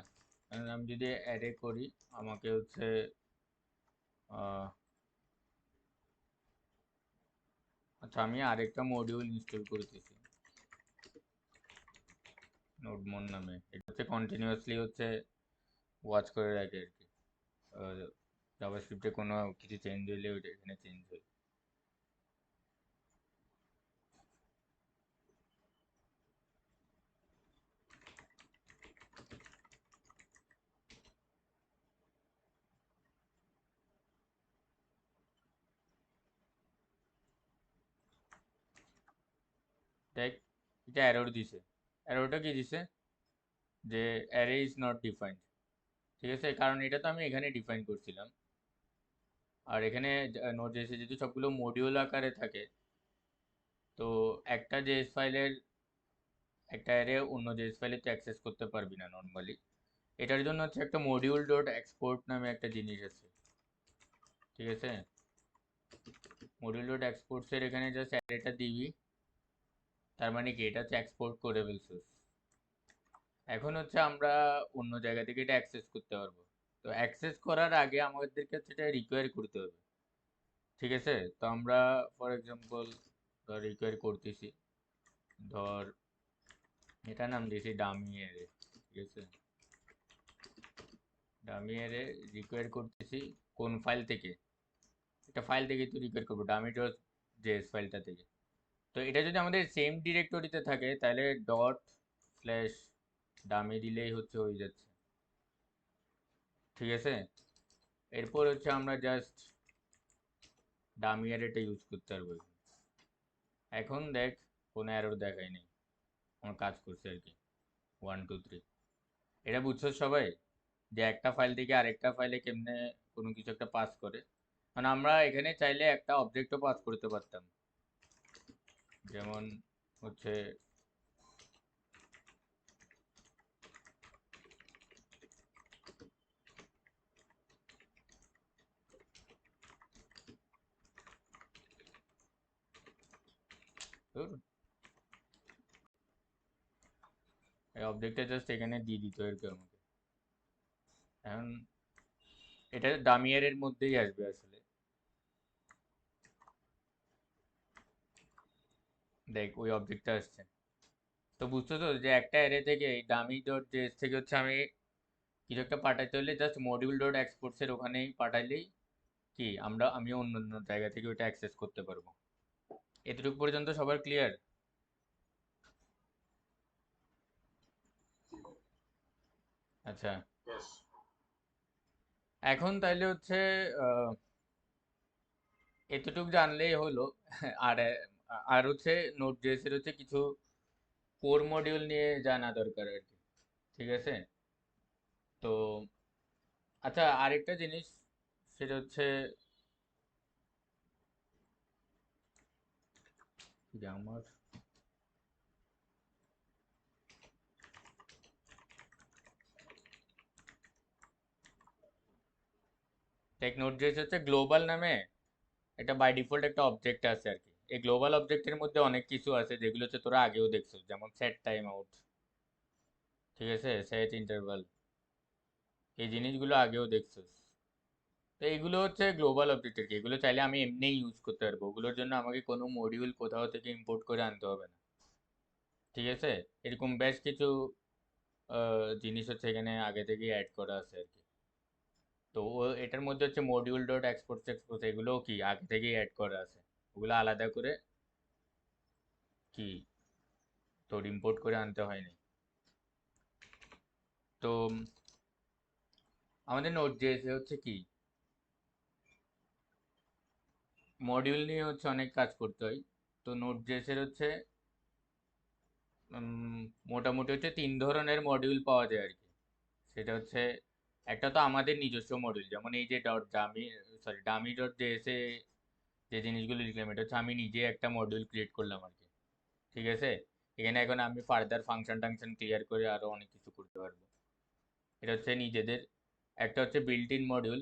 কারণ আমি যদি অ্যারে করি আমাকে হচ্ছে আহ, আচ্ছা আমি আরেকটা মডিউল ইনস্টল করতেছি নোডমন নামে। এটা হচ্ছে কন্টিনিউয়াসলি হচ্ছে ওয়াচ করে রাখে আর কি। জাভাস্ক্রিপ্টে কোনো কিছু চেঞ্জ হইলে ওইটা এখানে চেঞ্জ হয়। দেখ, এটা এরর দিছে। এররটা কি দিছে, যে অ্যারে ইজ নট ডিফাইন্ড। ঠিক আছে? কারণ এটা তো আমি এখানে ডিফাইন করছিলাম। আর এখানে নোড জেএসে যদি সবগুলো মডিউল আকারে থাকে, তো একটা জেএস ফাইলের একটা অ্যারে অন্য জেএস ফাইলে তো অ্যাক্সেস করতে পারবি না নর্মালি। এটার জন্য হচ্ছে একটা মডিউল ডট এক্সপোর্ট নামে একটা জিনিস আছে। ঠিক আছে? মডিউল ডট এক্সপোর্টস এর এখানে জাস্ট অ্যারেটা দিবি, তার মানে কি এটা হচ্ছে এক্সপোর্ট করে ফেলছিস। এখন হচ্ছে আমরা অন্য জায়গা থেকে এটা অ্যাক্সেস করতে পারবো। তো অ্যাক্সেস করার আগে আমাদেরকে হচ্ছে এটা রিকোয়ার করতে হবে। ঠিক আছে? তো আমরা ফর এক্সাম্পল ধর রিকোয়ার করতেছি, ধর এটা নাম দিয়েছি ডামি অ্যারে। ঠিক আছে? ডামি অ্যারে রিকোয়ার করতেছি কোন ফাইল থেকে, একটা ফাইল থেকে তো রিকোয়ার করবো ডামি ডট জেএস ফাইলটা থেকে। তো এটা যদি আমাদের সেম ডিরেক্টরিতে থাকে তাহলে ডট স্ল্যাশ ডামি দিলেই হচ্ছে হয়ে যাচ্ছে। ঠিক আছে? এরপর হচ্ছে আমরা জাস্ট ডামি অ্যারেটা ইউজ করতে পারবো। এখন দেখ, কোনো এরর দেখাই নেই, আমার কাজ করছে আর কি। 1 2 3, এটা বুঝছো সবাই, যে একটা ফাইল থেকে আরেকটা ফাইলে কেমনে কোনো কিছু একটা পাস করে। মানে আমরা এখানে চাইলে একটা অবজেক্টও পাস করতে পারতাম, যেমন হচ্ছে ধুর, এই অবজেক্টটা জাস্ট এখানে দিয়ে দিত আর কি আমাকে। এখন এটা ডামি অ্যারের মধ্যেই আসবে আসলে। দেখ ওই অবজেক্টটা আসছে। তো বুঝছো তো যে একটা অ্যারে থেকে ডামি ডট জেএস থেকে হচ্ছে আমি কিছু একটা পাঠাইতে হলে জাস্ট মডিউল ডট এক্সপোর্টস এর ওখানেই পাঠাইলেই কি আমি অন্য অন্য জায়গা থেকে ওটা অ্যাক্সেস করতে পারবো। এতটুকু পর্যন্ত সবার ক্লিয়ার? আচ্ছা, Yes. এখন তাইলে হচ্ছে আহ, এতটুকু জানলেই হলো। আর আর হচ্ছে নোট জেএস এর হচ্ছে কিছু কোর মডিউল নিয়ে জানা দরকার আর কি। ঠিক আছে? তো আচ্ছা আরেকটা জিনিস, সেটা হচ্ছে যে আমার টেক নোট জেএস হচ্ছে গ্লোবাল নামে এটা বাই ডিফল্ট একটা অবজেক্ট আছে আর কি। এই গ্লোবাল অবজেক্টের মধ্যে অনেক কিছু আছে যেগুলো হচ্ছে তোরা আগেও দেখছো, যেমন সেট টাইম আউট। ঠিক আছে? সেট ইন্টারভাল, এই জিনিসগুলো আগেও দেখছো। তো এগুলো হচ্ছে গ্লোবাল অবজেক্ট আর কি, এগুলো চাইলে আমি এমনিই ইউজ করতে পারবো, ওগুলোর জন্য আমাকে কোনো মডিউল কোথাও থেকে ইম্পোর্ট করে আনতে হবে না। ঠিক আছে? এরকম বেশ কিছু জিনিস হচ্ছে এখানে আগে থেকেই অ্যাড করা আছে আর কি। তো এটার মধ্যে হচ্ছে মডিউল ডট এক্সপোর্ট এক্সপোর্ট এগুলোও কি আগে থেকেই অ্যাড করা আছে। ওগুলো আলাদা করে কি তোর ইম্পোর্ট করে আনতে হয়নি। তো আমাদের নোট জেএসে হচ্ছে কি মডিউল নিয়ে হচ্ছে অনেক কাজ করতে হয়। তো নোট জেএসের হচ্ছে মোটামুটি হচ্ছে 3 ধরনের মডিউল পাওয়া যায় আর কি। সেটা হচ্ছে একটা তো আমাদের নিজস্ব মডিউল, যেমন এই যে dot dummy, sorry dummy dot জেএসে যে জিনিসগুলো লিখলাম, এটা হচ্ছে আমি নিজে একটা মডিউল ক্রিয়েট করলাম আর কি। ঠিক আছে, এখানে এখন আমি ফার্দার ফাংশন টাংশন ক্লিয়ার করে আরো অনেক কিছু করতে পারবো। এটা হচ্ছে নিজেদের। একটা হচ্ছে বিল্ট ইন মডিউল,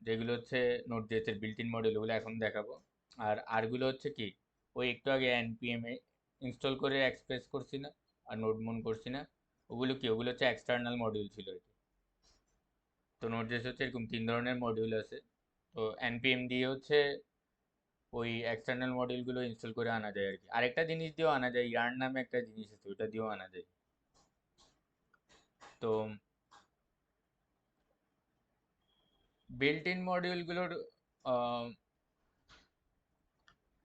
যেগুলো হচ্ছে নোট জেএসের বিল্ট ইন মডিউল, ওগুলো এখন দেখাবো। আরগুলো হচ্ছে কি ওই একটু আগে npm এ ইনস্টল করে এক্সপ্রেস করছি না, আর নোট মন করছি না, ওগুলো কি ওগুলো হচ্ছে এক্সটার্নাল মডিউল ছিল আর কি। তো নোট জেএস হচ্ছে এরকম 3 ধরনের মডিউল আছে। তো npm দিয়ে হচ্ছে ওই এক্সটার্নাল মডিউলগুলো ইনস্টল করে আনা যায় আর কি। আরেকটা জিনিস দিয়েও আনা যায়, ইয়ার্ন নামে একটা জিনিস আছে, ওটা দিয়েও আনা যায়। তো বিল্ট ইন মডিউলগুলোর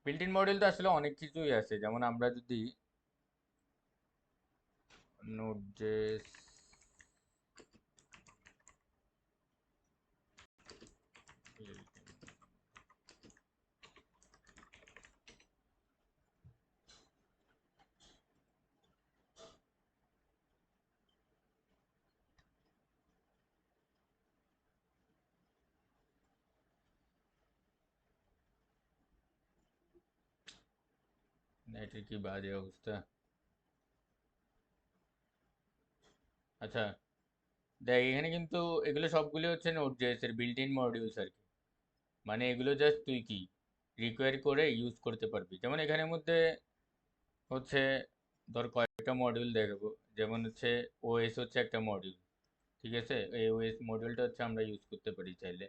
বিল্ট ইন মডিউল তো আসলে অনেক কিছুই আছে, যেমন আমরা যদি নোট জেএস নেটের কি বাজে অবস্থা। আচ্ছা, দেখ এখানে কিন্তু এগুলো সবগুলো হচ্ছে নোট জেএস এর বিল্ট ইন মডিউলস আর কি। মানে এগুলো জাস্ট তুই কি রিকোয়ার করে ইউজ করতে পারবি। যেমন এখানের মধ্যে হচ্ছে ধর কয়েকটা মডিউল দেখাবো, যেমন হচ্ছে ওএস হচ্ছে একটা মডিউল। ঠিক আছে, এই ওএস মডিউলটা হচ্ছে আমরা ইউজ করতে পারি চাইলে।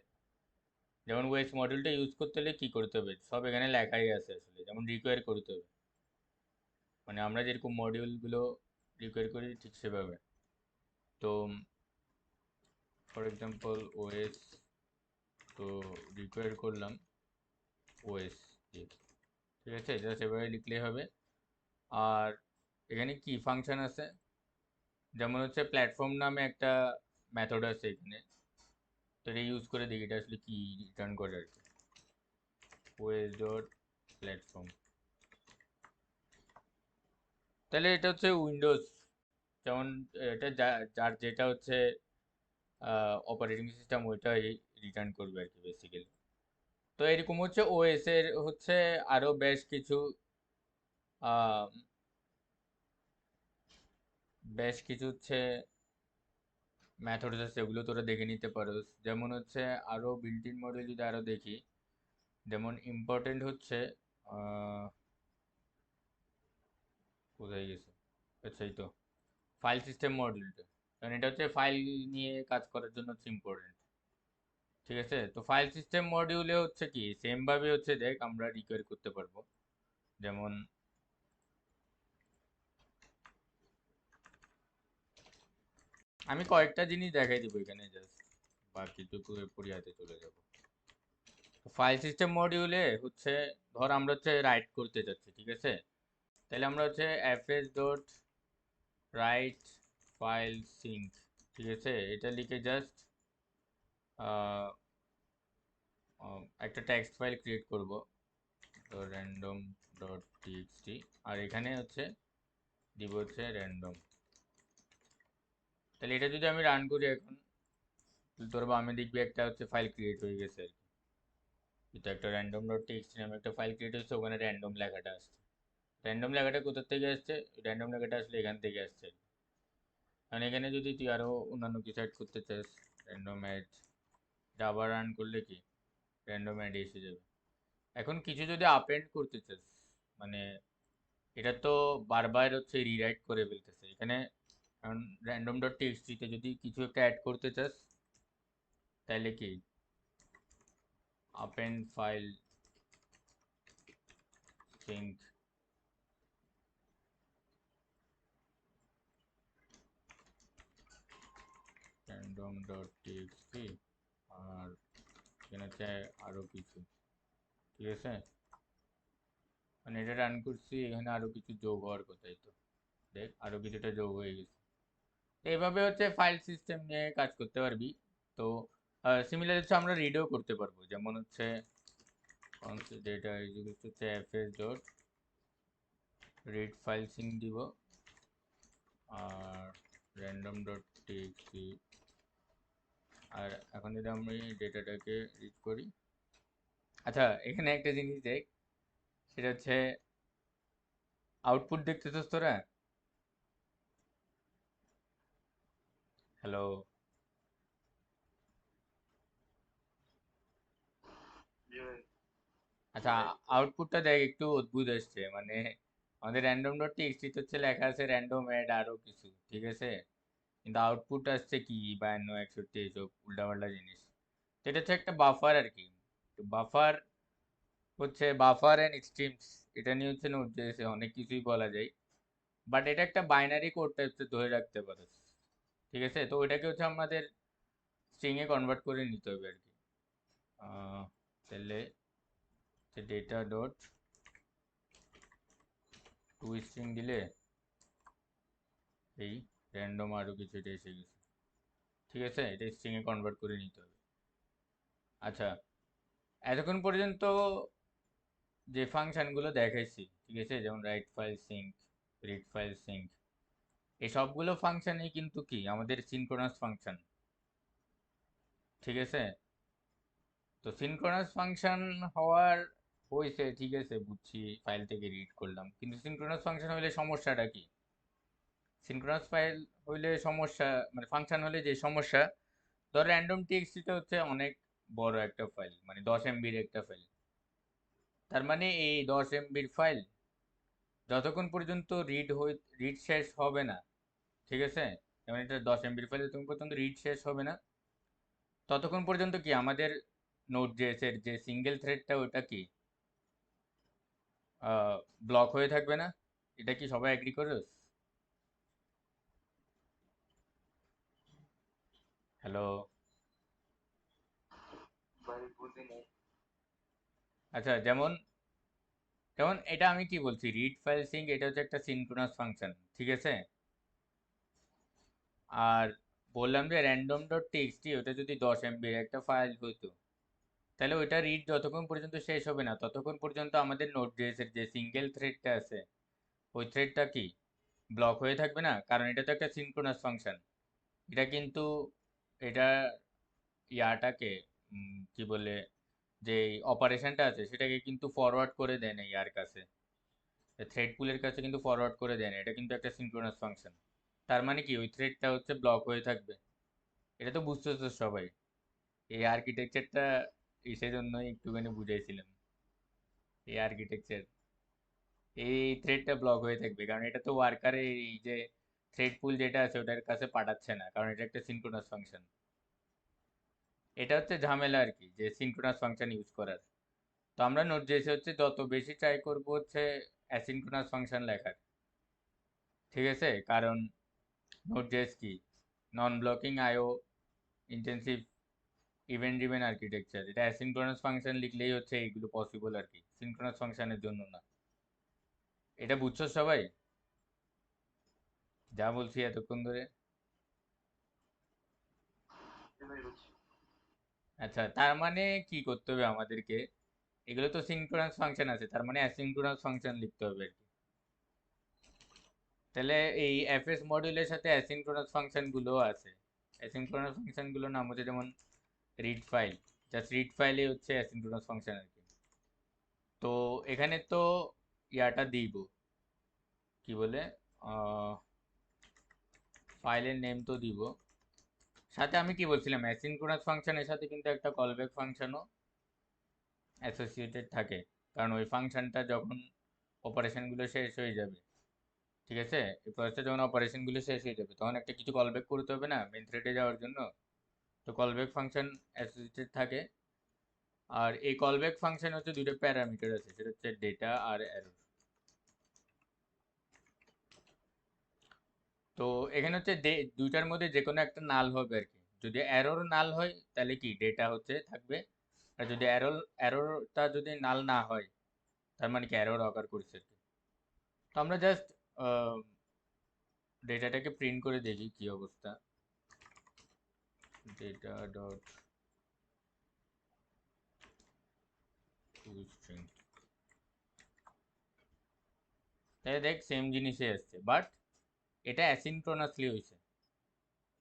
যেমন ওএস মডিউলটা ইউজ করতে হলে কি করতে হবে, সব এখানে লেখাই আছে আসলে, যেমন রিকোয়ার করতে হবে, মানে আমরা যেরকম মডিউলগুলো রিকোয়ার করি ঠিক সেভাবে। তো ফর এক্সাম্পল ওএস, তো রিকোয়ার করলাম ওএস দিয়ে, ঠিক আছে, এটা সেভাবে লিখলেই হবে। আর এখানে কি ফাংশন আছে, যেমন হচ্ছে প্ল্যাটফর্ম নামে একটা মেথড আছে এখানে। তো এটা ইউজ করে দেখি এটা আসলে কি রিটার্ন করে আর কি। ওএস ডট প্ল্যাটফর্ম, তাহলে এটা হচ্ছে উইন্ডোজ, যেমন এটা যার যেটা হচ্ছে অপারেটিং সিস্টেম ওইটাই রিটার্ন করবে আর কি বেসিক্যালি। তো এরকম হচ্ছে ওএস এর হচ্ছে আরো আহ, বেশ কিছু হচ্ছে মেথডস আছে, ওগুলো তোরা দেখে নিতে পারোস। যেমন হচ্ছে আরো বিল্ট ইন মডেল যদি আরো দেখি, যেমন ইম্পর্টেন্ট হচ্ছে আহ, কোথায় গেছে, আচ্ছা এই তো ফাইল সিস্টেম মডিউলটা, কারণ এটা হচ্ছে ফাইল নিয়ে কাজ করার জন্য হচ্ছে ইম্পর্টেন্ট। ঠিক আছে, তো ফাইল সিস্টেম মডিউলে হচ্ছে কি সেম ভাবে হচ্ছে দেখ আমরা রিকোয়ার করতে পারবো। যেমন আমি কয়েকটা জিনিস দেখাই দিব এখানে জাস্ট, বাকিটুকু পরিহাতে চলে যাব। ফাইল সিস্টেম মডিউলে হচ্ছে ধর আমরা হচ্ছে রাইট করতে চাচ্ছি, ঠিক আছে, তাহলে আমরা হচ্ছে fs dot write file sync, ঠিক আছে, এটা লিখে জাস্ট একটা টেক্সট ফাইল ক্রিয়েট করব, তো র্যান্ডম ডট টিএক্সটি, আর এখানে হচ্ছে দিব হচ্ছে র্যান্ডম। তাহলে এটা যদি আমি রান করি এখন, তাহলে তোর বামে দেখবি একটা হচ্ছে ফাইল ক্রিয়েট হয়ে গেছে আর কি। এটা একটা র্যান্ডম ডট টিএক্সটি নামে একটা ফাইল ক্রিয়েট হয়েছে, ওখানে র্যান্ডম লেখাটা আসছে। র্যান্ডম লেখাটা কোথা থেকে আসছে, র্যান্ডম লেখাটা আসলে এখান থেকে আসছে। কারণ এখানে যদি তুই আরো অন্যান্য কিছু অ্যাড করতে চাস, র্যান্ডম অ্যাড, এটা আবার রান করলে কি র্যান্ডম অ্যাড এসে যাবে। এখন কিছু যদি আপেন্ড করতে চাস, মানে এটা তো বারবার হচ্ছে রিরাইট করে ফেলতেছে এখানে। কারণ র্যান্ডম ডট টিএক্সটিতে যদি কিছু একটা অ্যাড করতে চাস, তাহলে কি append file sync random dot TXT, আর এখানে হচ্ছে আরো কিছু, ঠিক আছে। মানে এটা রান করছি, এখানে আরো কিছু যোগ হওয়ার কথাই তো। দেখ আরো কিছুটা যোগ হয়ে গেছে। তো এইভাবে হচ্ছে ফাইল সিস্টেম নিয়ে কাজ করতে পারবি। তো সিমিলার হচ্ছে আমরা রিডও করতে পারবো, যেমন হচ্ছে ডেটা হচ্ছে fs dot read file sync দিব, আর র্যান্ডম ডট টিএক্সটি। আর এখন যদি আমি ডেটাটাকে রিড করি, আচ্ছা এখানে একটা জিনিস দেখ, সেটা হচ্ছে আউটপুট দেখতেছিস তোরা? হ্যালো? জি ভাই। আচ্ছা, আউটপুটটা দেখ একটু অদ্ভুত আসছে, মানে আমাদের র্যান্ডম ডট টিএক্সটি হচ্ছে লেখা আছে র্যান্ডম অ্যাড আরো কিছু, ঠিক আছে, কিন্তু আউটপুট আসছে কি 52 61 এইসব উল্টাপাল্টা জিনিস। তো এটা হচ্ছে একটা বাফার আর কি। তো বাফার হচ্ছে বাফার এন্ড স্ট্রিমস, এটা নিয়ে হচ্ছে নোড.জেএস অনেক কিছুই বলা যায়, বাট এটা একটা বাইনারি কোড টাইপস ধরে রাখতে পারো, ঠিক আছে। তো ওইটাকে হচ্ছে আমাদের স্ট্রিং এ কনভার্ট করে নিতে হবে আর কি। তাহলে ডেটা ডট টু স্ট্রিং দিলে এই র্যান্ডম আরো কিছু এটা এসে গেছে, ঠিক আছে, এটা স্ট্রিং এ কনভার্ট করে নিতে হবে। আচ্ছা, এতক্ষণ পর্যন্ত যে ফাংশনগুলো দেখাইছি, ঠিক আছে, যেমন write file sync, read file sync, এই সবগুলো ফাংশনই কিন্তু কি আমাদের সিনক্রোনাস ফাংশন, ঠিক আছে। তো সিনক্রোনাস ফাংশন হওয়ার হয়েছে, ঠিক আছে, বুঝছি, ফাইল থেকে রিড করলাম, কিন্তু সিনক্রোনাস ফাংশন হইলে সমস্যাটা কি? সিনক্রোনাস ফাইল হইলে সমস্যা, মানে ফাংশন হলে যে সমস্যা, ধর র্যান্ডম টিএক্সটিটা হচ্ছে অনেক বড় একটা ফাইল, মানে 10 MB একটা ফাইল। তার মানে এই 10 MB ফাইল যতক্ষণ পর্যন্ত রিড শেষ হবে না, ঠিক আছে, যেমন এটা 10 MB ফাইল যতক্ষণ পর্যন্ত রিড শেষ হবে না, ততক্ষণ পর্যন্ত কি আমাদের নোড.জেএস এর যে সিঙ্গেল থ্রেডটা ওটা কি ব্লক হয়ে থাকবে না? এটা কি সবাই এগ্রি করো? হ্যালো? ভাই বুঝি নাই। আচ্ছা, যেমন যেমন এটা আমি কি বলছি, রিড ফাইল সিঙ্ক এটা হচ্ছে একটা সিনক্রোনাস ফাংশন, ঠিক আছে। আর বললাম যে র্যান্ডম ডট টিএক্সটি ওটা যদি 10 MB একটা ফাইল হইতো, তাহলে ওইটা রিড যতক্ষণ পর্যন্ত শেষ হবে না ততক্ষণ পর্যন্ত আমাদের নোড.জেএস এর যে সিঙ্গেল থ্রেডটা আছে ওই থ্রেডটা কি ব্লক হয়ে থাকবে না, কারণ এটা তো একটা সিনক্রোনাস ফাংশন। এটা কিন্তু এটা ইয়াটাকে কি বলে, যে অপারেশনটা আছে সেটাকে কিন্তু ফরওয়ার্ড করে দেয় না ইয়ার কাছে, থ্রেড পুলের কাছে কিন্তু ফরওয়ার্ড করে দেয় না, এটা কিন্তু একটা সিনক্রোনাস ফাংশন। তার মানে কি ওই থ্রেডটা হচ্ছে ব্লক হয়ে থাকবে। এটা তো বুঝতে তো সবাই, এই আর্কিটেকচারটা সেই জন্যই একটুখানি বুঝাইছিলাম। এই আর্কিটেকচার, এই থ্রেডটা ব্লক হয়ে থাকবে কারণ এটা তো ওয়ার্কারে এই যে থ্রেড পুল যেটা আছে ওটার কাছে পাঠাচ্ছে না, কারণ এটা একটা সিনক্রোনাস ফাংশন। এটা হচ্ছে ঝামেলা আর কি, যে সিনক্রোনাস ফাংশন ইউজ করার। তো আমরা নোড.জেএস হচ্ছে যত বেশি ট্রাই করব হচ্ছে অ্যাসিনক্রোনাস ফাংশন লেখার, ঠিক আছে, কারণ নোড.জেএস কি নন ব্লকিং আইও ইন্টেন্সিভ ইভেন্ট ড্রিভেন আর্কিটেকচার, এটা অ্যাসিনক্রোনাস ফাংশন লিখলেই হচ্ছে এইগুলো পসিবল আর কি, সিনক্রোনাস ফাংশনের জন্য না। এটা বুঝছো সবাই যা বলছি এতক্ষণ ধরে? জি ভাই বুঝছি। আচ্ছা, তার মানে কি করতে হবে আমাদেরকে, এগুলো তো সিনক্রোনাস ফাংশন আছে, তার মানে অ্যাসিনক্রোনাস ফাংশন লিখতে হবে আর কি। তাহলে এই এফএস মডিউলের সাথে অ্যাসিনক্রোনাস ফাংশন গুলোও আছে। অ্যাসিনক্রোনাস ফাংশন গুলোর নাম হচ্ছে যেমন রিড ফাইল, জাস্ট রিড ফাইলে হচ্ছে অ্যাসিনক্রোনাস ফাংশন আর কি। তো এখানে তো ইয়াটা দিব, কি বলে, ফাইলের নেম তো দিব, সাথে আমি কি বলছিলাম অ্যাসিনক্রোনাস ফাংশনের সাথে কিন্তু একটা কলব্যাক ফাংশনও অ্যাসোসিয়েটেড থাকে, কারণ ওই ফাংশনটা যখন অপারেশনগুলো শেষ হয়ে যাবে, ঠিক আছে, এই প্রসেসটা যখন অপারেশনগুলো শেষ হয়ে যাবে তখন একটা কিছু কলব্যাক করতে হবে না মেন থ্রেডে যাওয়ার জন্য। তো কলব্যাক ফাংশন অ্যাসোসিয়েটেড থাকে। আর এই কলব্যাক ফাংশন হচ্ছে দুটো প্যারামিটার আছে, সেটা হচ্ছে ডেটা আর এরর। তো এখানে হচ্ছে দুইটার মধ্যে যে কোনো একটা নাল হবে আর কি, যদি এরর নাল হয় তাহলে কি ডেটা হচ্ছে থাকবে, আর যদি এররটা যদি নাল না হয় তার মানে কি এরর অকার করছে আর কি। তো আমরা জাস্ট ডেটাটাকে প্রিন্ট করে দেখি কি অবস্থা। ডেটা ডট টুস্ট্রিং, তাহলে দেখ সেম জিনিসই আসছে, বাট এটা অ্যাসিনক্রোনাসলি হয়েছে।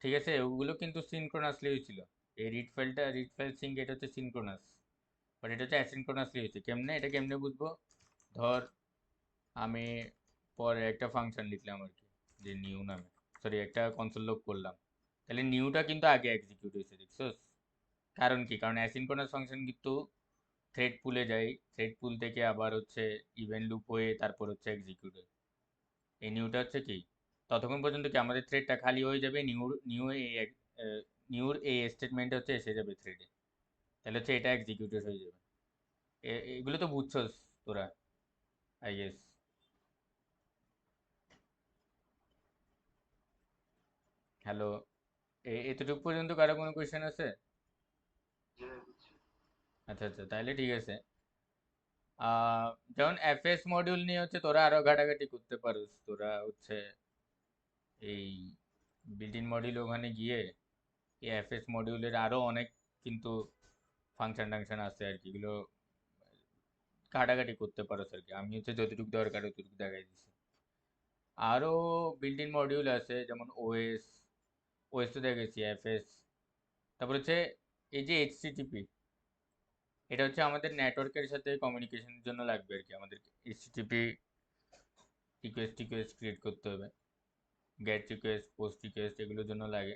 ঠিক আছে, ওগুলো কিন্তু সিনক্রোনাসলি হয়েছিল। এই রিড ফাইল সিঙ্ক এটা হচ্ছে সিনক্রোনাস, বাট এটা হচ্ছে অ্যাসিনক্রোনাসলি হয়েছে। কেমনে এটা কেমনে বুঝবো? ধর আমি পরে একটা ফাংশন লিখলাম আর কি, যে নিউ নামে, সরি একটা কনসোল লগ করলাম, তাহলে নিউটা কিন্তু আগে এক্সিকিউট হয়েছে, দেখছস? কারণ কি? কারণ অ্যাসিনক্রোনাস ফাংশন কিন্তু থ্রেড পুলে যায়, থ্রেড পুল থেকে আবার হচ্ছে ইভেন্ট লুপ হয়ে তারপর হচ্ছে এক্সিকিউট হয়। এই নিউটা হচ্ছে কি, ততক্ষণ পর্যন্ত কি আমাদের থ্রেডটা খালি হয়ে যাবে, নিউর এই স্টেটমেন্ট হচ্ছে এসে যাবে থ্রেডে, তাহলে হচ্ছে এটা এক্সিকিউটেড হয়ে যাবে। এগুলো তো বুঝছস তোরা, আই গেস। হ্যালো, এতটুকু পর্যন্ত কারো কোনো কোয়েশ্চেন আছে? জি ভাই, বুঝছি। আচ্ছা আচ্ছা, তাহলে ঠিক আছে। আহ, যেমন এফএস মডিউল নিয়ে হচ্ছে তোরা আরো ঘাটাঘাটি করতে পারোস, তোরা হচ্ছে এই বিল্ট ইন মডিউল ওখানে গিয়ে এই এফএস মডিউলের আরো অনেক কিন্তু ফাংশন টাংশন আছে আর কি, এগুলো ঘাটাঘাটি করতে পারোস আর কি। আমি হচ্ছে যতটুকু দরকার ততটুকু দেখাই দিচ্ছি। আরো বিল্ট ইন মডিউল আছে, যেমন ওএস, ওএস তো দেখেছি, এফএস, তারপর হচ্ছে এই যে এইচটিটিপি, এটা হচ্ছে আমাদের নেটওয়ার্কের সাথে কমিউনিকেশনের জন্য লাগবে আর কি। আমাদের এইচটিটিপি রিকোয়েস্ট ক্রিয়েট করতে হবে, গেট রিকোয়েস্ট, পোস্ট রিকোয়েস্ট, এগুলোর জন্য লাগে।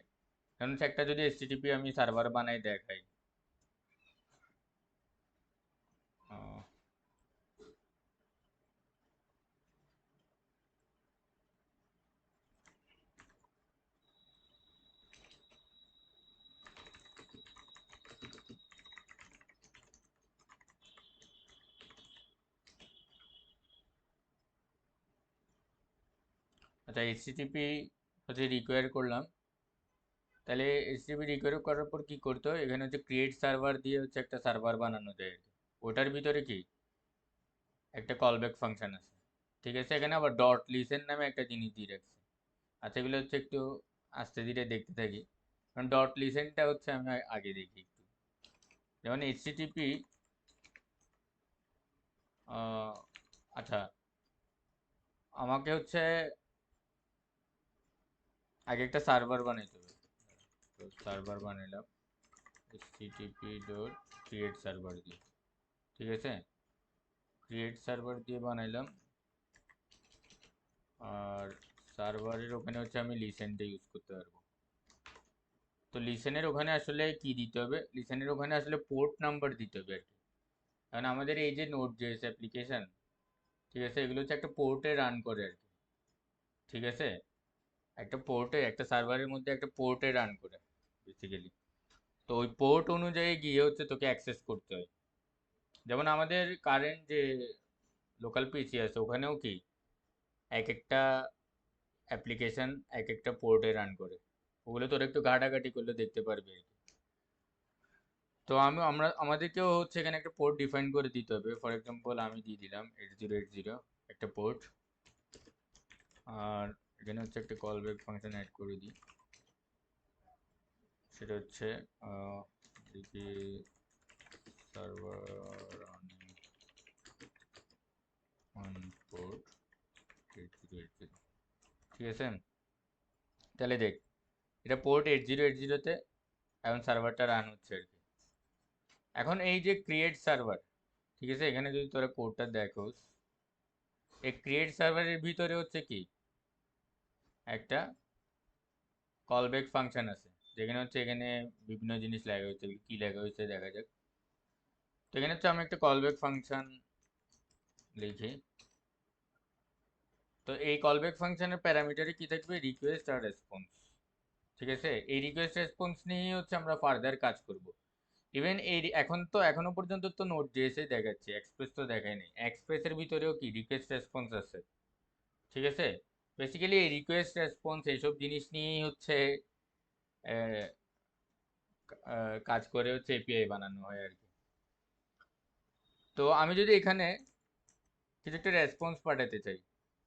কারণ হচ্ছে একটা যদি এইচটিটিপি আমি সার্ভার বানাই দেখাই, আহ, আচ্ছা এইচটিটিপি হচ্ছে রিকোয়ার করলাম, তাহলে এইচটিটিপি রিকোয়ার করার পর কি করতে হয়? এখানে হচ্ছে ক্রিয়েট সার্ভার দিয়ে হচ্ছে একটা সার্ভার বানানো যায় আর কি। ওটার ভিতরে কি একটা কলব্যাক ফাংশন আছে, ঠিক আছে? এখানে আবার ডট লিসেন নামে একটা জিনিস দিয়ে রাখছে। আচ্ছা এগুলো হচ্ছে একটু আস্তে ধীরে দেখতে থাকি, কারণ ডট লিসেনটা হচ্ছে আমি আগে দেখি একটু। যেমন এইচটিটিপি, আচ্ছা আমাকে হচ্ছে আগে একটা সার্ভার বানাইতে হবে। তো সার্ভার বানাইলাম http ডট ক্রিয়েট সার্ভার দিয়ে, ঠিক আছে? ক্রিয়েট সার্ভার দিয়ে বানাইলাম, আর সার্ভারের ওখানে হচ্ছে আমি লিসেনটা ইউজ করতে পারবো। তো লিসেনের ওখানে আসলে কি দিতে হবে? লিসেনের ওখানে আসলে পোর্ট নাম্বার দিতে হবে আর কি। কারণ আমাদের এই যে নোড জেএস অ্যাপ্লিকেশন, ঠিক আছে, এগুলো হচ্ছে একটা পোর্টে রান করে আর কি, ঠিক আছে? একটা পোর্টে, একটা সার্ভারের মধ্যে একটা পোর্টে রান করে বেসিক্যালি। তো ওই পোর্ট অনুযায়ী গিয়ে হচ্ছে তোকে অ্যাক্সেস করতে হয়। যেমন আমাদের কারেন্ট যে লোকাল পিসি আছে ওখানেও কি এক একটা অ্যাপ্লিকেশন এক একটা পোর্টে রান করে, ওগুলো তোর একটু ঘাটাঘাটি করলে দেখতে পারবি আর কি। তো আমাদেরকেও হচ্ছে এখানে একটা পোর্ট ডিফাইন করে দিতে হবে। ফর এক্সাম্পল আমি দিয়ে দিলাম 8080 একটা পোর্ট, আর এখানে হচ্ছে একটা কল ব্যাক ফাংশন অ্যাড করে দিই, সেটা হচ্ছে দেখি সার্ভার রানিং অন পোর্ট 8080, ঠিক আছে? তাহলে দেখ, এটা পোর্ট 8080-তে এখন সার্ভারটা রান হচ্ছে আর কি। এখন এই যে ক্রিয়েট সার্ভার, ঠিক আছে, এখানে যদি তোরা কোডটা দেখোস, এই ক্রিয়েট সার্ভারের ভিতরে হচ্ছে কি একটা কল ব্যাক ফাংশন আছে, যেখানে হচ্ছে এখানে বিভিন্ন জিনিস লেখা হয়েছে, কি লেখা হয়েছে দেখা যাক। তো এখানে হচ্ছে আমি একটা কল ব্যাক ফাংশন লিখি। তো এই কল ব্যাক ফাংশনের প্যারামিটারে কি থাকবে? রিকোয়েস্ট আর রেসপন্স, ঠিক আছে? এই রিকোয়েস্ট রেসপন্স নিয়েই হচ্ছে আমরা ফার্দার কাজ করব। ইভেন এই এখন তো এখনো পর্যন্ত তো নোট জেএসএ দেখাচ্ছে, এক্সপ্রেস তো দেখায় নাই। এক্সপ্রেসের ভিতরেও কি রিকোয়েস্ট রেসপন্স আছে, ঠিক আছে? বেসিক্যালি এই রিকোয়েস্ট রেসপন্স এইসব জিনিস নিয়েই হচ্ছে আহ, কাজ করে হচ্ছে এপিআই বানানো হয় আর কি। তো আমি যদি এখানে কিছু একটা রেসপন্স পাঠাতে চাই।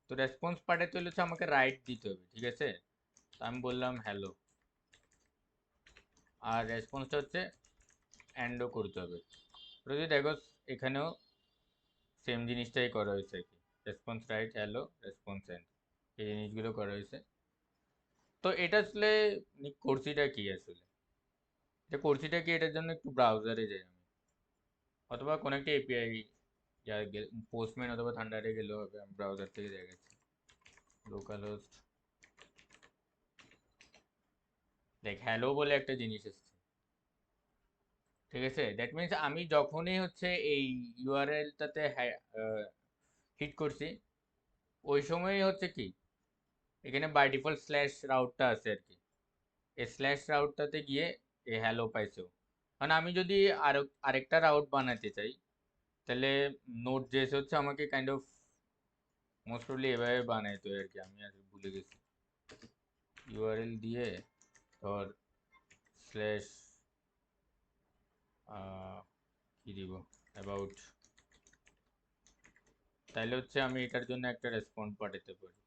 তো রেসপন্স পাঠাতে হলে হচ্ছে আমাকে রাইট দিতে হবে, ঠিক আছে? তো আমি বললাম হ্যালো, আর রেসপন্সটা হচ্ছে অ্যান্ডও করতে হবে। তো যদি দেখো এখানেও সেম জিনিসটাই করা হয়েছে আর কি, response write, hello, response end, এই জিনিসগুলো করা হয়েছে। তো এটা আসলে করছিটা কি আসলে, এটা করছিটা কি, এটার জন্য একটু ব্রাউজারে যাই আমি, অথবা কোনো একটা এপিআই, যা পোস্টম্যান অথবা থান্ডারে গেলেও হবে, আমি ব্রাউজার থেকে দেখাচ্ছি। লোকাল হোস্ট, দেখ হ্যালো বলে একটা জিনিস এসছে, ঠিক আছে? দ্যাট মিনস আমি যখনই হচ্ছে এই ইউআরএলটাতে হিট করছি, ওই সময়ই হচ্ছে কি, এখানে বাই ডিফল্ট স্ল্যাশ রাউটটা আছে আর কি, এই স্ল্যাশ রাউটটাতে গিয়ে এই হ্যালো পাইছো। কারণ আমি যদি আরেকটা রাউট বানাতে চাই, তাহলে নোট জেস হচ্ছে আমাকে কাইন্ড অফ মোস্ট প্রবলি এভাবে বানাইতো আর কি, আমি আর ভুলে গেছি। ইউআরএল দিয়ে ধর স্ল্যাশ কি দিব, অ্যাবাউট, তাইলে হচ্ছে আমি এটার জন্য একটা রেসপন্স পাঠাতে পারি,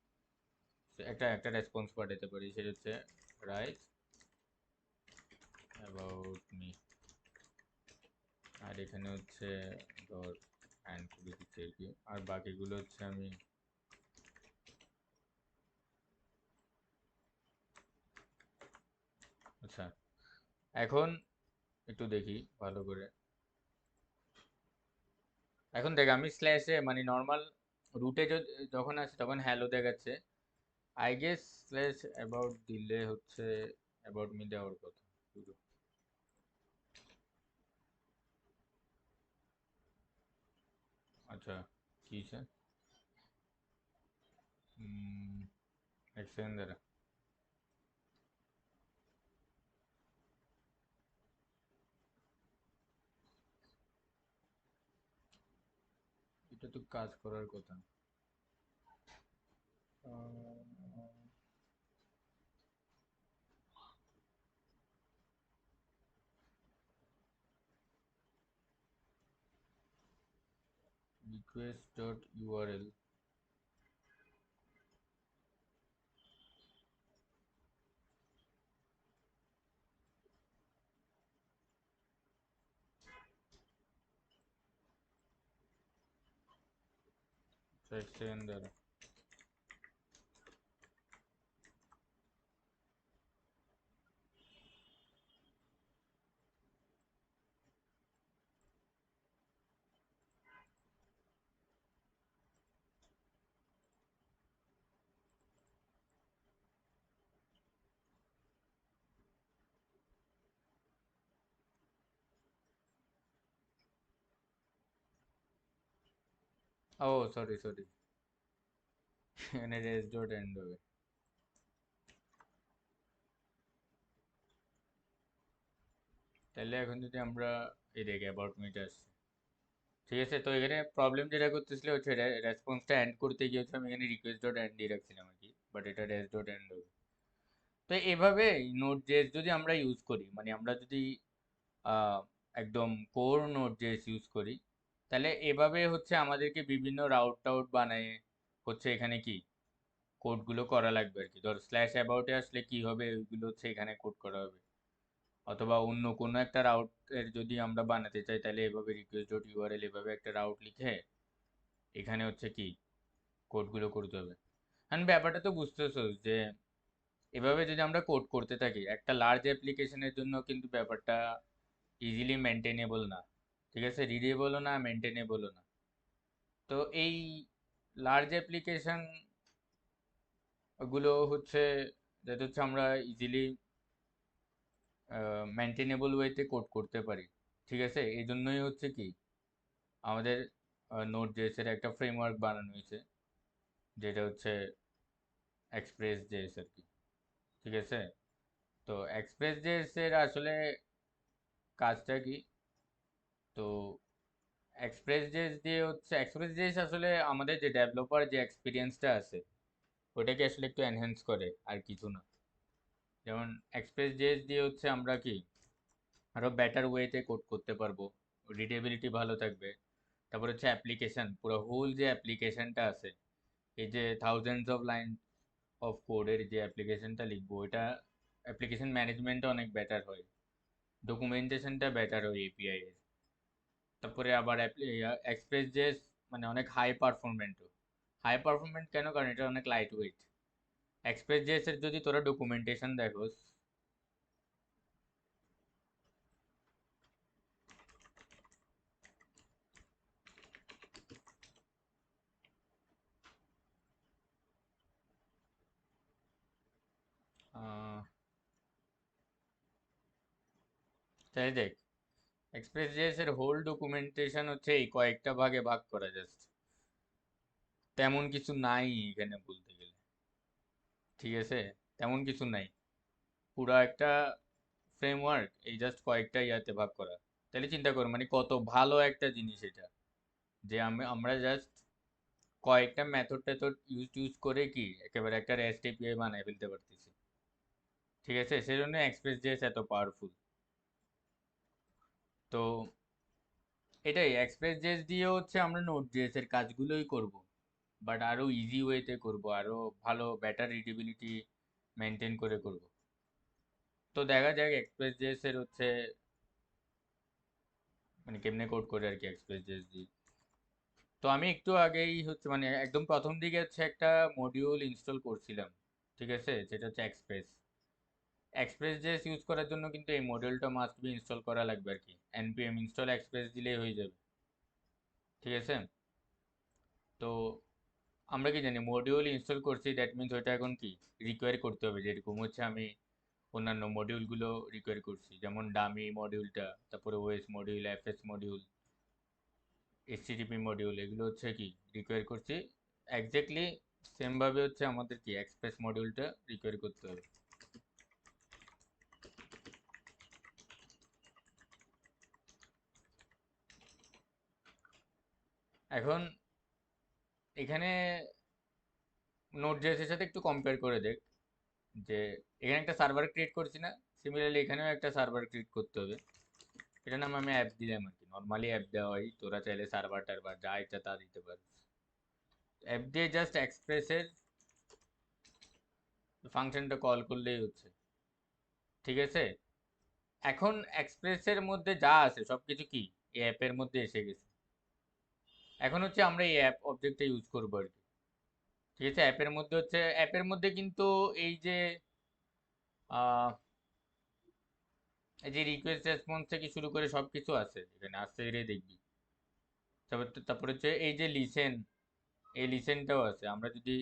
একটা রেসপন্স পাঠাতে পারি, সেটা হচ্ছে রাইট অ্যাবাউট মি। আর এখানে হচ্ছে ধর অ্যান্ড করে দিচ্ছি আর কি, আর বাকিগুলো হচ্ছে আমি, আচ্ছা এখন একটু দেখি ভালো করে। এখন দেখ আমি স্ল্যাশে মানে নর্মাল রুটে যখন আছে তখন হ্যালো দেখাচ্ছে, আই গেস স্ল্যাশ অ্যাবাউট দিলে হচ্ছে অ্যাবাউট মি দেওয়ার কথা শুধু। আচ্ছা কি স্যার, এক সেকেন্ড দাঁড়া, এটা তো কাজ করার কথা। রিকোয়েস্ট ডট ইউআরএল, এক সেকেন্ড দাঁড়া। ও সরি সরি, এখানে রেস ডট এন্ড হবে। তাহলে এখন যদি আমরা এই দেখি অ্যাবাউট মিটা আসছে, ঠিক আছে? তো এখানে প্রবলেম যেটা করতেছিল হচ্ছে রেসপন্সটা এন্ড করতে গিয়ে হচ্ছে আমি এখানে রিকোয়েস্ট ডট এন্ড দিয়ে রাখছিলাম আর কি, বাট এটা রেস ডট এন্ড হবে। তো এভাবে নোট জেএস যদি আমরা ইউজ করি, মানে আমরা যদি আহ, একদম কোর নোট জেএস ইউজ করি, তাহলে এভাবে হচ্ছে আমাদেরকে বিভিন্ন রাউট টাউট বানায় হচ্ছে এখানে কি কোডগুলো করা লাগবে আর কি। ধর স্ল্যাশ অ্যাবাউটে আসলে কি হবে, ওইগুলো হচ্ছে এখানে কোড করা হবে। অথবা অন্য কোনো একটা রাউটের যদি আমরা বানাতে চাই, তাহলে এভাবে রিকোয়েস্ট ডট ইউআরএল এভাবে একটা রাউট লিখে এখানে হচ্ছে কি কোডগুলো করতে হবে। কারণ ব্যাপারটা তো বুঝতেছো যে এভাবে যদি আমরা কোড করতে থাকি একটা লার্জ অ্যাপ্লিকেশনের জন্য, কিন্তু ব্যাপারটা ইজিলি মেনটেনেবল না, ঠিক আছে? রিডেবলও না, মেনটেনেবলও না। তো এই লার্জ অ্যাপ্লিকেশন গুলো হচ্ছে যাতে হচ্ছে আমরা ইজিলি মেনটেনেবল ওয়েতে কোড করতে পারি, ঠিক আছে? এই জন্যই হচ্ছে কি আমাদের নোট জেএস এর একটা ফ্রেমওয়ার্ক বানানো হয়েছে, যেটা হচ্ছে এক্সপ্রেস জেএস আর কি, ঠিক আছে? তো এক্সপ্রেস জেএস এর আসলে কাজটা কি, তো এক্সপ্রেস জেএস দিয়ে হচ্ছে, এক্সপ্রেস জেএস আসলে আমাদের যে ডেভেলপার যে এক্সপিরিয়েন্সটা আছে ওটাকে আসলে একটু এনহ্যান্স করে, আর কিছু না। যেমন এক্সপ্রেস জেএস দিয়ে হচ্ছে আমরা কি আরো বেটার ওয়েতে কোড করতে পারবো, রিডেবিলিটি ভালো থাকবে, তারপর হচ্ছে অ্যাপ্লিকেশন, পুরো হোল যে অ্যাপ্লিকেশনটা আছে, এই যে থাউজেন্ডস অফ লাইন অফ কোডের যে অ্যাপ্লিকেশনটা লিখবো, ওইটা অ্যাপ্লিকেশন ম্যানেজমেন্টটা অনেক বেটার হয়, ডকুমেন্টেশনটা বেটার হয় এপিআই এর। তারপরে আবার এক্সপ্রেস জেএস মানে অনেক হাই পারফরমেন্ট। হাই পারফরমেন্ট কেন? কারণ এটা অনেক লাইট ওয়েট। এক্সপ্রেস জেএস এর যদি তোরা ডকুমেন্টেশন দেখোস, তাই দেখ, এক্সপ্রেস জেএস এর হোল ডকুমেন্টেশন হচ্ছে এই কয়েকটা ভাগে ভাগ করা, জাস্ট তেমন কিছু নাই এখানে বলতে গেলে। ঠিক আছে, তেমন কিছু নাই, পুরো একটা ফ্রেমওয়ার্ক এই জাস্ট কয়েকটা ইয়াতে ভাগ করা। তাহলে চিন্তা কর মানে কত ভালো একটা জিনিস এটা, যে আমরা জাস্ট কয়েকটা মেথড টেথড ইউজ করে কি একেবারে একটা রেস্ট এপিআই বানায় ফেলতে পারতেছি। ঠিক আছে, সেজন্য এক্সপ্রেস জেএস এত পাওয়ারফুল। তো এটাই, এক্সপ্রেস জেএস দিয়ে হচ্ছে আমরা নোড জেএস এর কাজগুলোই করব, বাট আরো ইজি ওয়েতে করব, আরো ভালো বেটার রিডেবিলিটি মেনটেন করে করব। তো দেখা যাক এক্সপ্রেস জেএস এর হচ্ছে মানে কেমনে কোড করে আর কি এক্সপ্রেস জেএস দিয়ে। তো আমি একটু আগেই হচ্ছে মানে একদম প্রথম দিকে হচ্ছে একটা মডিউল ইনস্টল করছিলাম, ঠিক আছে, যেটা হচ্ছে এক্সপ্রেস। এক্সপ্রেস জেএস ইউজ করার জন্য কিন্তু এই মডিউলটা মাস্ট বি ইনস্টল করা লাগবে আর কি, npm ইনস্টল এক্সপ্রেস দিলেই হয়ে যাবে। ঠিক আছে, তো আমরা কি জানি মডিউল ইনস্টল করছি, দ্যাট মিনস ওইটা এখন কি রিকোয়ার করতে হবে, যেরকম হচ্ছে আমি অন্যান্য মডিউলগুলো রিকোয়ার করছি, যেমন ডামি মডিউলটা, তারপরে OS module, FS module, HTTP module, এগুলো হচ্ছে কি রিকোয়ার করছি। এক্স্যাক্টলি সেম ভাবে হচ্ছে আমাদের কি এক্সপ্রেস মডিউলটা রিকোয়ার করতে হবে। এখন এখানে নোট জেএস এর সাথে একটু কম্পেয়ার করে দেখ, যে এখানে একটা সার্ভার ক্রিয়েট করছি না, সিমিলারলি এখানেও একটা সার্ভার ক্রিয়েট করতে হবে। এটা নাম আমি অ্যাপ দিলাম আর কি, নর্মালি অ্যাপ দেওয়া হয়, তোরা চাইলে সার্ভার টার্ভার যা ইচ্ছা তা দিতে পারিস। অ্যাপ দিয়ে জাস্ট এক্সপ্রেসের ফাংশনটা কল করলেই হচ্ছে। ঠিক আছে, এখন এক্সপ্রেসের মধ্যে যা আছে সবকিছু কি এই অ্যাপের মধ্যে এসে গেছে। এখন হচ্ছে আমরা এই অ্যাপ অবজেক্টটা ইউজ করবো আর কি। ঠিক আছে, অ্যাপের মধ্যে হচ্ছে, অ্যাপের মধ্যে কিন্তু এই যে আহ, এই যে রিকোয়েস্ট রেসপন্স থেকে শুরু করে সবকিছু আছে এখানে, আস্তে ধীরে দেখবি। তারপর হচ্ছে এই যে লিসেন, এই লিসেনটাও আছে। আমরা যদি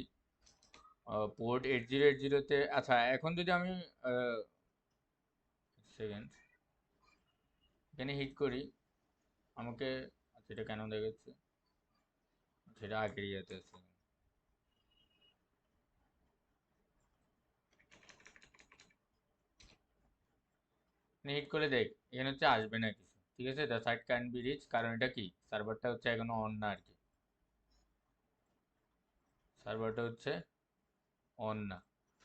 পোর্ট 8080-তে, আচ্ছা এখন যদি আমি সেকেন্ড এখানে হিট করি, আমাকে, আচ্ছা এটা কেন দেখাচ্ছে, সেটা আগের ইয়েতে আছে। হিট করে দেখ, এখানে হচ্ছে আসবে না কিছু। ঠিক আছে, the site can be reach, কারণ এটা কি সার্ভারটা হচ্ছে এখনো অন না আর কি, সার্ভারটা হচ্ছে অন না।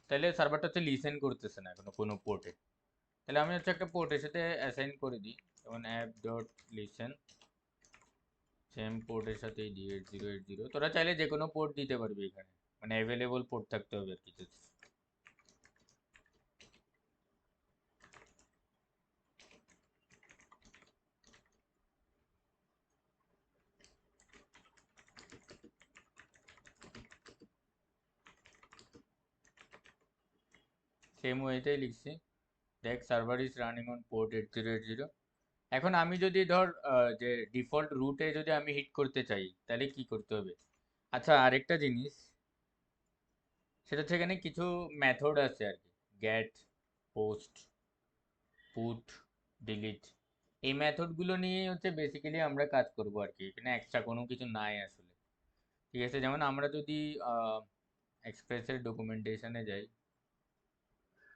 তাহলে সার্ভারটা হচ্ছে লিসেন করতেছে না এখনো কোনো পোর্টে। তাহলে আমি হচ্ছে একটা পোর্টের সাথে অ্যাসাইন করে দিই, যেমন অ্যাপ ডট লিসেন সেম পোর্টের সাথেই দিই 8080। তোরা চাইলে যে কোনো পোর্ট দিতে পারবি এখানে, মানে অ্যাভেলেবল পোর্ট থাকতে হবে আর কি। সেম ওয়েতেই লিখছি, দেখ server is running on port 8080। এখন আমি যদি ধর যে ডিফল্ট রুটে যদি আমি হিট করতে চাই, তাহলে কি করতে হবে? আচ্ছা আরেকটা জিনিস, সেটা হচ্ছে এখানে কিছু মেথড আছে আর কি, গেট, পোস্ট, পুট, ডিলিট, এই মেথডগুলো নিয়ে হচ্ছে বেসিক্যালি আমরা কাজ করব আর কি, এখানে এক্সট্রা কোনো কিছু নাই আসলে। ঠিক আছে, যেমন আমরা যদি এক্সপ্রেসের ডকুমেন্টেশনে যাই,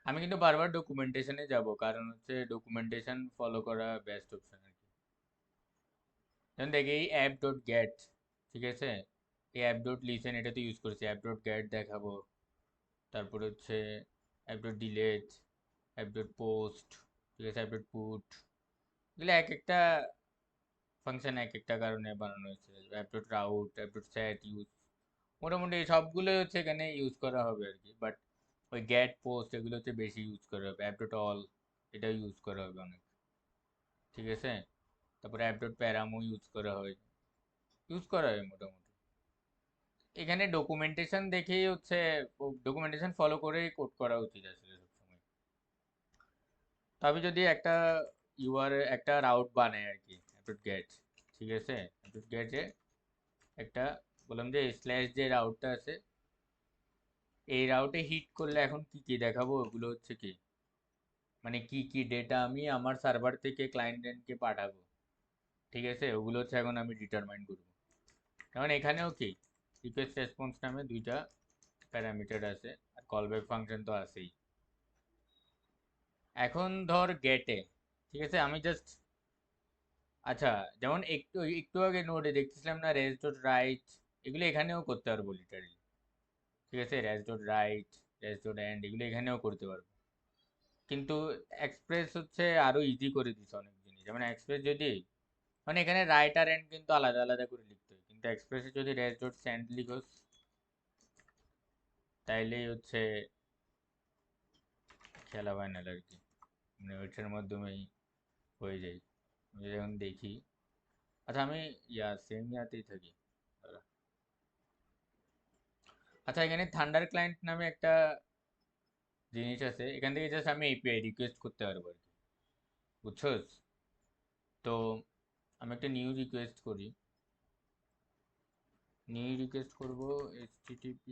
আমি কিন্তু বারবার ডকুমেন্টেশনে যাব, কারণ হচ্ছে ডকুমেন্টেশন ফলো করা বেস্ট অপশন আর কি। যেমন দেখি এই অ্যাপ ডট গেট, ঠিক আছে, এই অ্যাপ ডট লিসেন এটা তো ইউজ করছি, অ্যাপ ডট গেট দেখাবো, তারপর হচ্ছে app dot delete, app dot post, ঠিক আছে, অ্যাপ ডট পুট, এগুলো এক একটা ফাংশন এক একটা কারণে বানানো হয়েছে। App dot route, app dot set use, মোটামুটি সবগুলোই হচ্ছে এখানে ইউজ করা হবে আর কি। বাট ওই গেট পোস্ট এগুলো হচ্ছে বেশি ইউজ করা হবে। অ্যাপ ডট অল এটা ইউজ করা হবে অনেক, ঠিক আছে। তারপরে অ্যাপ ডট প্যারামো ইউজ করা হয় মোটামুটি। এখানে ডকুমেন্টেশন দেখেই হচ্ছে, ডকুমেন্টেশন ফলো করেই কোড করা উচিত আসলে সবসময়। তবে যদি একটা একটা রাউট বানায় আর কি, অ্যাপ ডট গেট, ঠিক আছে, অ্যাপ ডট গেটে একটা বললাম যে স্ল্যাশ যে রাউটটা আছে, এই রাউটে হিট করলে এখন কি কি দেখাবো, ওগুলো হচ্ছে কি, মানে কি কি ডেটা আমি আমার সার্ভার থেকে ক্লায়েন্ট এন্ডকে পাঠাবো, ঠিক আছে, ওগুলো হচ্ছে এখন আমি ডিটারমাইন করবো। কারণ এখানেও কি রিকোয়েস্ট রেসপন্স নামে দুইটা প্যারামিটার আছে, আর কলব্যাক ফাংশন তো আছেই। এখন ধর গেটে, ঠিক আছে, আমি জাস্ট, আচ্ছা, যেমন একটু একটু আগে নোটে দেখতেছিলাম না রেজ ডট রাইট, এগুলো এখানেও করতে পারবো লিটারালি, ঠিক আছে, res dot write, res dot end এগুলো এখানেও করতে পারবো। কিন্তু এক্সপ্রেস হচ্ছে আরো ইজি করে দিছে অনেক জিনিস। যেমন এক্সপ্রেস যদি, মানে এখানে রাইট আর এন্ড কিন্তু আলাদা আলাদা করে লিখতে হয়, কিন্তু এক্সপ্রেসে যদি রেজ ডট সেন্ড লিখোস তাইলেই হচ্ছে খেলা ফাইনাল আর কি, মানে ওইটার মাধ্যমেই হয়ে যায়। আমি যখন দেখি, আচ্ছা আমি সেম ইয়াতেই থাকি, দাঁড়া। আচ্ছা, এখানে থান্ডার ক্লায়েন্ট নামে একটা জিনিস আছে, এখান থেকে জাস্ট আমি এপিআই রিকোয়েস্ট করতে পারবো আর কি, বুঝছোস? তো আমি একটা নিউ রিকোয়েস্ট করবো http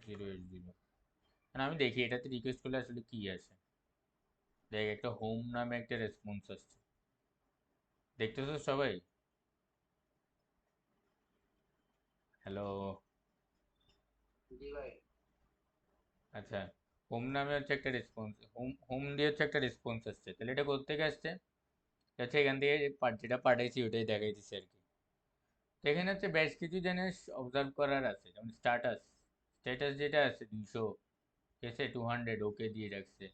080, মানে আমি দেখি এটাতে রিকোয়েস্ট করলে আসলে কি আছে। দেখ, একটা হোম নামে একটা রেসপন্স আসছে, দেখতেছো সবাই? হ্যালো? জি ভাই। আচ্ছা, হোম নামে হচ্ছে একটা রেসপন্স, হোম হোম দিয়ে হচ্ছে একটা রেসপন্স আসছে, তাহলে এটা কোত্থেকে আসছে? এটা হচ্ছে এখান থেকে যেটা পাঠাইছি ওটাই দেখাই দিচ্ছে আর কি। তো এখানে হচ্ছে বেশ কিছু জিনিস অবজার্ভ করার আছে, যেমন স্ট্যাটাস যেটা আছে 200, ঠিক আছে, 200 ওকে দিয়ে রাখছে,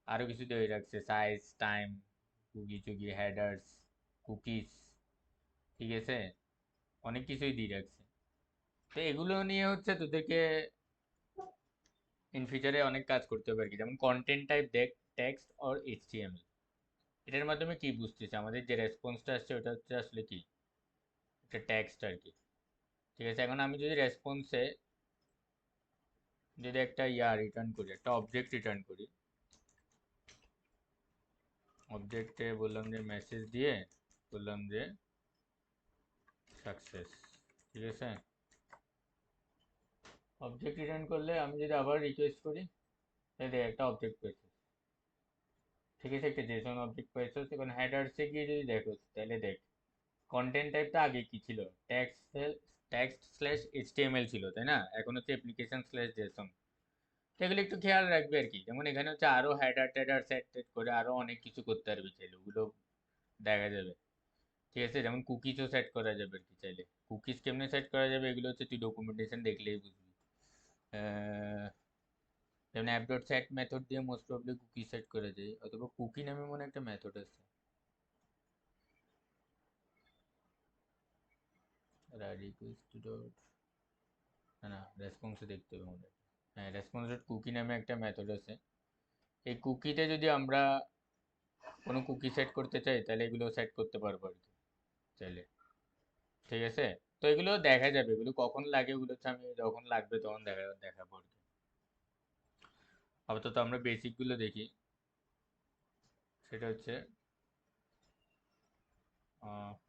আরো কিছু দিয়ে রাখছে, সাইজ, টাইম, কুকি চুকি, হেডার্স, কুকিজ, ঠিক আছে, অনেক কিছুই দিয়ে রাখছে। তো এগুলো নিয়ে হচ্ছে তোদেরকে ইন ফিউচারে অনেক কাজ করতে হবে আর কি। যেমন কন্টেন্ট টাইপ দেখ, টেক্সট অর এইচটিএমএল, এটার মাধ্যমে কি বুঝতেছে আমাদের যে রেসপন্সটা আসছে ওটা হচ্ছে আসলে কি, একটা টেক্সট আর কি, ঠিক আছে। এখন আমি যদি রেসপন্সে যদি একটা রিটার্ন করি, একটা অবজেক্ট রিটার্ন করি, অবজেক্টে বললাম যে মেসেজ দিয়ে বললাম যে সাকসেস, ঠিক আছে। অবজেক্ট রিটার্ন করলে আমি যদি আবার রিকোয়েস্ট করি, তাহলে একটা অবজেক্ট পেয়েছি, ঠিক আছে, একটা জেসন অবজেক্ট পেয়েছে। এখন হেডার্সে গিয়ে যদি দেখো, তাহলে দেখ কন্টেন্ট টাইপটা আগে কি ছিল, টেক্সট টেক্সট স্ল্যাশ এইচটিএমএল ছিল, তাই না? এখন হচ্ছে অ্যাপ্লিকেশন স্ল্যাশ জেসন। এগুলো একটু খেয়াল রাখবে আর কি। যেমন এখানে হচ্ছে আরো হেডার টেডার সেট টেট করে আরো অনেক কিছু করতে পারবি চাইলে, ওগুলো দেখা যাবে, ঠিক আছে। যেমন কুকিজও সেট করা যাবে আর কি চাইলে। কুকিজ কেমনে সেট করা যাবে এগুলো হচ্ছে তুই ডকুমেন্টেশন দেখলেই বুঝবি। যেমন অ্যাপ ডট সেট মেথড দিয়ে মোস্ট প্রবলি কুকি সেট করা যায়, অথবা কুকি নামে মনে একটা মেথড আছে। রিকোয়েস্ট ডট, না না, রেসপন্সে দেখতে হবে মনে হয়। হ্যাঁ, রেসপন্স ডট কুকি নামে একটা মেথড আছে। এই কুকিতে যদি আমরা কোনো কুকি সেট করতে চাই তাহলে এগুলো সেট করতে পারবো আর কি চাইলে, ঠিক আছে। তো এগুলো দেখা যাবে, এগুলো কখন লাগে ওগুলো হচ্ছে আমি যখন লাগবে তখন দেখাবো আর কি। আপাতত আমরা বেসিক গুলো দেখি। সেটা হচ্ছে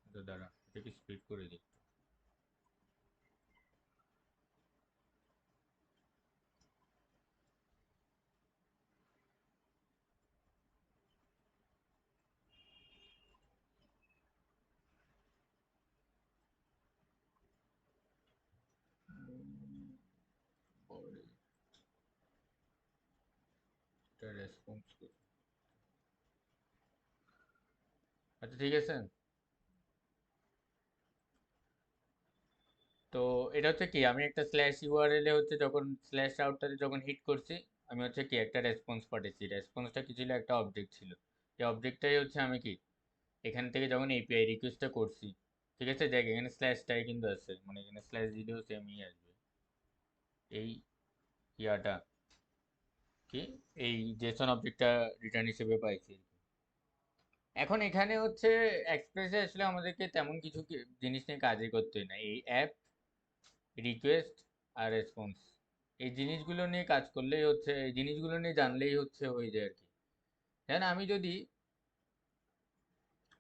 এটা দ্বারা এটাকে স্প্লিট করে দিই। body, এটা রেসপন্স করি। আচ্ছা, ঠিক আছে। তো এটা হচ্ছে কি, আমি একটা স্ল্যাশ ইউআরএল এ হচ্ছে যখন স্ল্যাশ রাউটারে যখন হিট করছি, আমি হচ্ছে কি একটা রেসপন্স পাঠিয়েছি। রেসপন্সটা কি ছিল, একটা অবজেক্ট ছিল। এই অবজেক্টটাই হচ্ছে আমি কি এখান থেকে যখন এপিআই রিকোয়েস্টটা করছি, ঠিক আছে, দেখ এখানে স্ল্যাশটাই কিন্তু আছে, মানে এখানে স্ল্যাশ দিলেও সেমই আসবে। এই ইয়াটা কি, এই জেসন অবজেক্টটা রিটার্ন হিসেবে পাইছি। এখন এখানে হচ্ছে এক্সপ্রেসে আসলে আমাদেরকে তেমন কিছু জিনিস নিয়ে কাজই করতে হয় না। এই অ্যাপ, রিকোয়েস্ট আর রেসপন্স, এই জিনিসগুলো নিয়ে কাজ করলেই হচ্ছে, এই জিনিসগুলো নিয়ে জানলেই হচ্ছে হয়ে যায় আর কি। দেখেন আমি যদি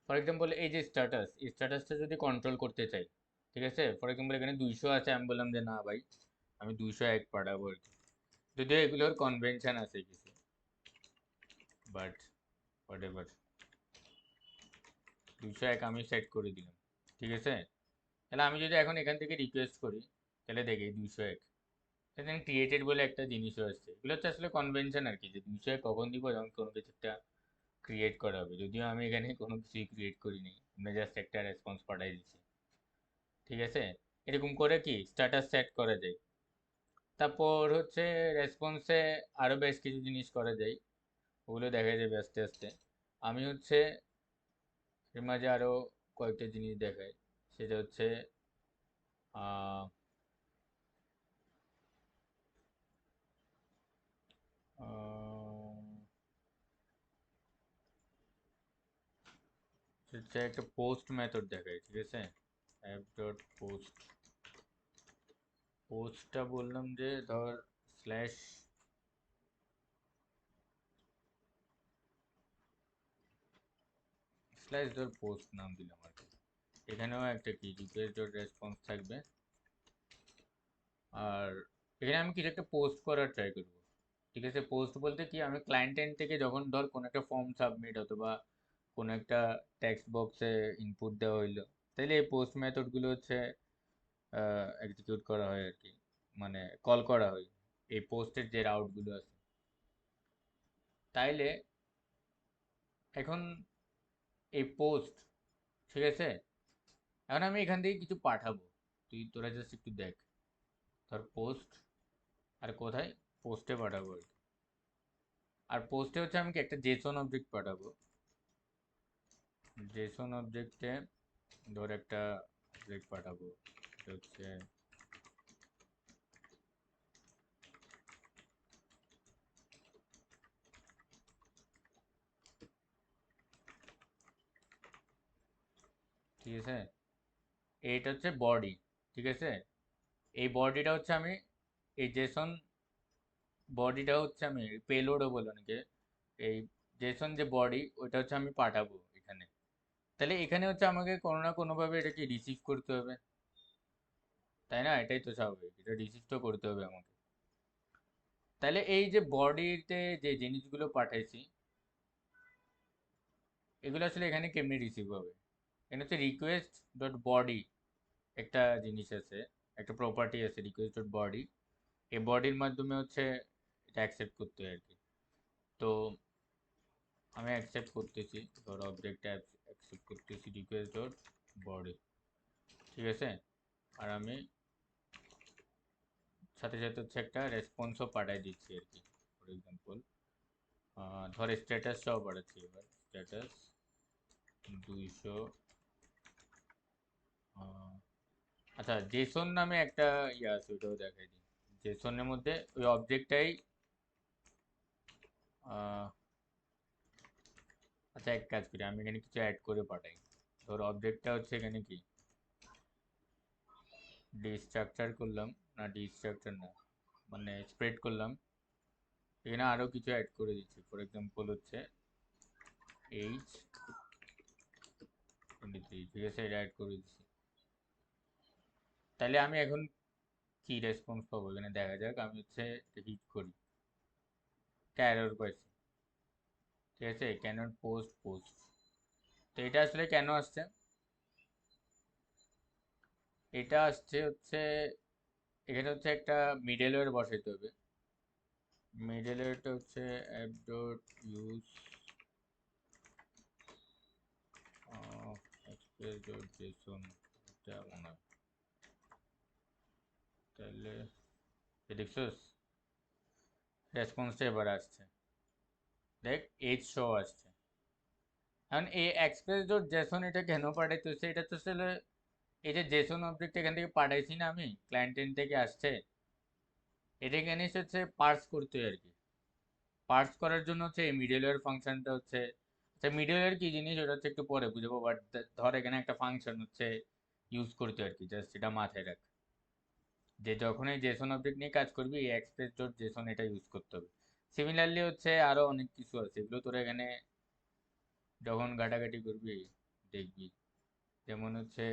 ফর এক্সাম্পল এই যে স্ট্যাটাস, এই স্ট্যাটাসটা যদি কন্ট্রোল করতে চাই, ঠিক আছে, ফর এক্সাম্পল এখানে 200 আছে, আমি বললাম যে না ভাই আমি 201 পাঠাবো আর কি। যদিও এগুলোর কনভেনশন আছে কিছু, বাট হোয়াট এভার, 201 আমি সেট করে দিলাম, ঠিক আছে। তাহলে আমি যদি এখন এখান থেকে রিকোয়েস্ট করি, তাহলে দেখি 201 এখানে ক্রিয়েটেড বলে একটা জিনিসও আসছে। এগুলো হচ্ছে আসলে কনভেনশন আর কি, যে 201 কখন দিব, যখন কোনো কিছু একটা ক্রিয়েট করা হবে। যদিও আমি এখানে কোনো কিছুই ক্রিয়েট করিনি, আমরা জাস্ট একটা রেসপন্স পাঠাই দিচ্ছি, ঠিক আছে। এরকম করে কি স্ট্যাটাস সেট করা যায়। তারপর হচ্ছে রেসপন্সে আরো বেশ কিছু জিনিস করা যায়, ওগুলো দেখা যাবে আস্তে আস্তে। আমি হচ্ছে এর মাঝে আরো কয়েকটা জিনিস দেখাই, সেটা হচ্ছে আহ আহ, হচ্ছে একটা পোস্ট মেথড দেখাই, ঠিক আছে। অ্যাপ ডট পোস্ট, পোস্টটা বললাম যে ধর স্ল্যাশ স্ল্যাশ ধর পোস্ট নাম দিলাম আর কি। এখানেও একটা কি রিকোয়েস্ট ডট রেসপন্স থাকবে। আর এখানে আমি কিছু একটা পোস্ট করার ট্রাই করব, ঠিক আছে। পোস্ট বলতে কি, আমি ক্লায়েন্ট এন্ড থেকে যখন ধর কোনো একটা ফর্ম সাবমিট অথবা কোনো একটা টেক্সট বক্সে ইনপুট দেওয়া হইলো, তাহলে এই পোস্ট মেথডগুলো হচ্ছে এক্সিকিউট করা হয় আর কি, মানে কল করা হয় এই পোস্টের যে রাউটগুলো আছে। তাইলে এখন এই পোস্ট, ঠিক আছে, এখন আমি এখান থেকে কিছু পাঠাবো, তোরা জাস্ট একটু দেখ। ধর পোস্ট, আর কোথায়, পোস্টে পাঠাবো আর কি। আর পোস্টে হচ্ছে আমি কি একটা জেসন অবজেক্ট পাঠাবো। জেসন অবজেক্টে ধর একটা অবজেক্ট পাঠাবো, এটা হচ্ছে ঠিক আছে, এইটা হচ্ছে বডি, ঠিক আছে। এই বডিটা হচ্ছে আমি, এই জেসন বডিটা হচ্ছে আমি পেলোডও বলে অনেকে, এই জেসন যে বডি ওইটা হচ্ছে আমি পাঠাবো এখানে। তাহলে এখানে হচ্ছে আমাকে কোনো না কোনোভাবে এটাকে রিসিভ করতে হবে, তাই না? এটাই তো স্বাভাবিক, এটা রিসিভ তো করতে হবে আমাকে। তাহলে এই যে বডিতে যে জিনিসগুলো পাঠাইছি, এগুলো আসলে এখানে কেমনি রিসিভ হবে? এখানে হচ্ছে রিকোয়েস্ট ডট বডি একটা জিনিস আছে, একটা প্রপার্টি আছে রিকোয়েস্ট ডট বডি। এই বডির মাধ্যমে হচ্ছে এটা অ্যাকসেপ্ট করতে হয় আর কি। তো আমি অ্যাকসেপ্ট করতেছি, ধর অবজেক্ট অ্যাকসেপ্ট করতেছি রিকোয়েস্ট ডট বডি, ঠিক আছে। আর আমি সাথে সাথে হচ্ছে একটা রেসপন্সও পাঠাই দিচ্ছি আর কি। ফর এক্সাম্পল ধর স্ট্যাটাসটাও পাঠাচ্ছি এবার, স্ট্যাটাস 200। আচ্ছা, জেসন নামে একটা ইয়ে আছে, ওটাও দেখাই দিই। জেসনের মধ্যে ওই অবজেক্টটাই, আচ্ছা এক কাজ করি, আমি এখানে কিছু অ্যাড করে পাঠাই। ধর অবজেক্টটা হচ্ছে এখানে কি ডিস্ট্রাকচার করলাম, না ডিস্ট্রাকচার না, মানে স্প্রেড করলাম। এখানে আরো কিছু অ্যাড করে দিচ্ছি, ফর এক্সাম্পল হচ্ছে H23, ঠিক আছে, এটা অ্যাড করে দিচ্ছি। তাহলে আমি এখন কি রেসপন্স পাবো এখানে দেখা যাক। আমি হচ্ছে হিট করি, একটা এরর পাইছি, ঠিক আছে, ক্যানট পোস্ট পোস্ট। তো এটা আসলে কেন আসছে, এটা আসছে হচ্ছে এখানে হচ্ছে একটা মিডলওয়্যার বসাইতে হবে। মিডলওয়্যারটা হচ্ছে app dot use express dot Jason, এটা মনে হয়। তাহলে দেখছোস রেসপন্সটা এবার আসছে, দেখ এজ শো আসছে। এখন এই এক্সপ্রেস ডট জেসন এটা কেন পাঠাইতেছে, এটা তো আসলে এই যে জেসন অবজেক্ট এখান থেকে পাঠাইছি না আমি, ক্লায়েন্ট এন্ড থেকে আসছে, এটা এখানে হচ্ছে পার্স করতে হয় আর কি। পার্স করার জন্য হচ্ছে এই মিডলওয়্যার ফাংশনটা হচ্ছে, আচ্ছা মিডলওয়্যার কি জিনিস ওটা হচ্ছে একটু পরে বুঝবো, বাট ধর এখানে একটা ফাংশন হচ্ছে ইউজ করতে হয় আর কি, জাস্ট এটা মাথায় রাখ যে যখন এই জেসন অবজেক্ট নিয়ে কাজ করবি এই এক্সপ্রেস ডট জেসন এটা ইউজ করতে হবে। সিমিলারলি হচ্ছে আরো অনেক কিছু আছে, এগুলো তোরা এখানে যখন ঘাটাঘাটি করবি দেখবি। যেমন হচ্ছে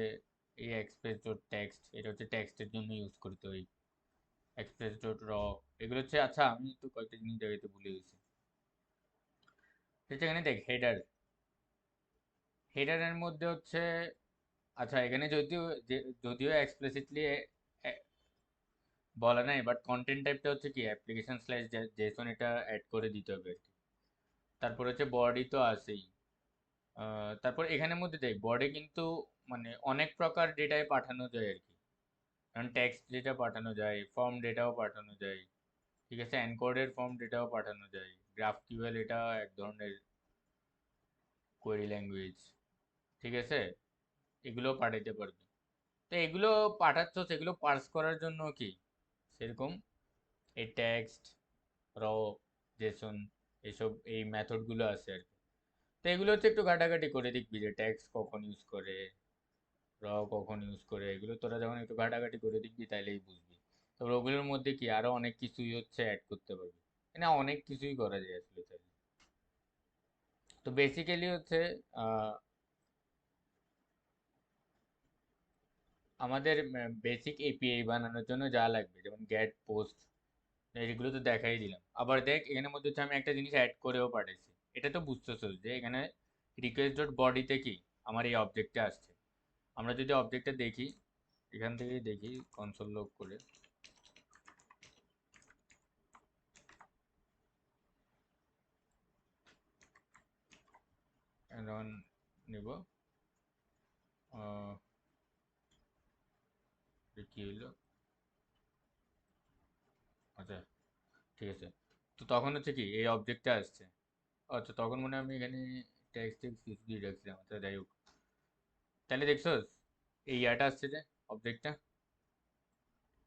এই এক্সপ্রেস ডট টেক্সট, এটা হচ্ছে টেক্সটের জন্য ইউজ করতে হয়। এক্সপ্রেস ডট র, এগুলো হচ্ছে, আচ্ছা আমি তো কয়েকটা জিনিস জায়গাতে ভুলে গেছি। সেখানে দেখ হেডার, হেডারের মধ্যে হচ্ছে, আচ্ছা এখানে যদিও যদিও এক্সপ্লিসিটলি বলা নাই, বাট কন্টেন্ট টাইপটা হচ্ছে কি অ্যাপ্লিকেশন স্ল্যাশ জেসন, এটা অ্যাড করে দিতে হবে আর কি। তারপর হচ্ছে বডি তো আছেই। তারপর এখানের মধ্যে দেখ বডি কিন্তু মানে অনেক প্রকার ডেটায় পাঠানো যায় আর কি। কারণ টেক্সট ডেটা পাঠানো যায়, ফর্ম ডেটাও পাঠানো যায়, ঠিক আছে, এনকোডেড ফর্ম ডেটাও পাঠানো যায়, গ্রাফকিউএল এটা এক ধরনের কোয়েরি ল্যাঙ্গুয়েজ, ঠিক আছে, এগুলো পাঠাইতে পারবে। তো এগুলো পাঠাচ্ছ, সেগুলো পার্স করার জন্য কি সেরকম এই টেক্সট, র, জেসন, এসব এই মেথডগুলো আছে আর কি। তো এগুলো হচ্ছে একটু ঘাটাঘাটি করে দেখবি যে টেক্সট কখন ইউজ করে, র কখন ইউজ করে, এগুলো তোরা যখন একটু ঘাটাঘাটি করে দেখবি তাইলেই বুঝবি। তবে ওগুলোর মধ্যে কি আরো অনেক কিছুই হচ্ছে অ্যাড করতে পারবি, না অনেক কিছুই করা যায় আসলে চাইলে। তো বেসিক্যালি হচ্ছে আহ, আমাদের বেসিক এপিআই বানানোর জন্য যা লাগবে, যেমন গেট, পোস্ট, এগুলো তো দেখাই দিলাম। আবার দেখ এখানের মধ্যে হচ্ছে আমি একটা জিনিস অ্যাড করেও পাঠাইছি, এটা তো বুঝতেছো যে এখানে রিকোয়েস্ট ডট বডিতে কি আমার এই অবজেক্টটা আসছে। আমরা যদি অবজেক্টটা দেখি, এখান থেকেই দেখি কনসোল লগ করে, এখন নিব কি হইলো, আচ্ছা ঠিক আছে। তো তখন হচ্ছে কি এই অবজেক্টটা আসছে, আচ্ছা তখন মনে হয় আমি এখানে টেক্সট টেক্সট কিছু দিয়ে রাখছিলাম, আচ্ছা যাই হোক। তাহলে দেখছোস এই ইয়াটা আসছে যে অবজেক্টটা,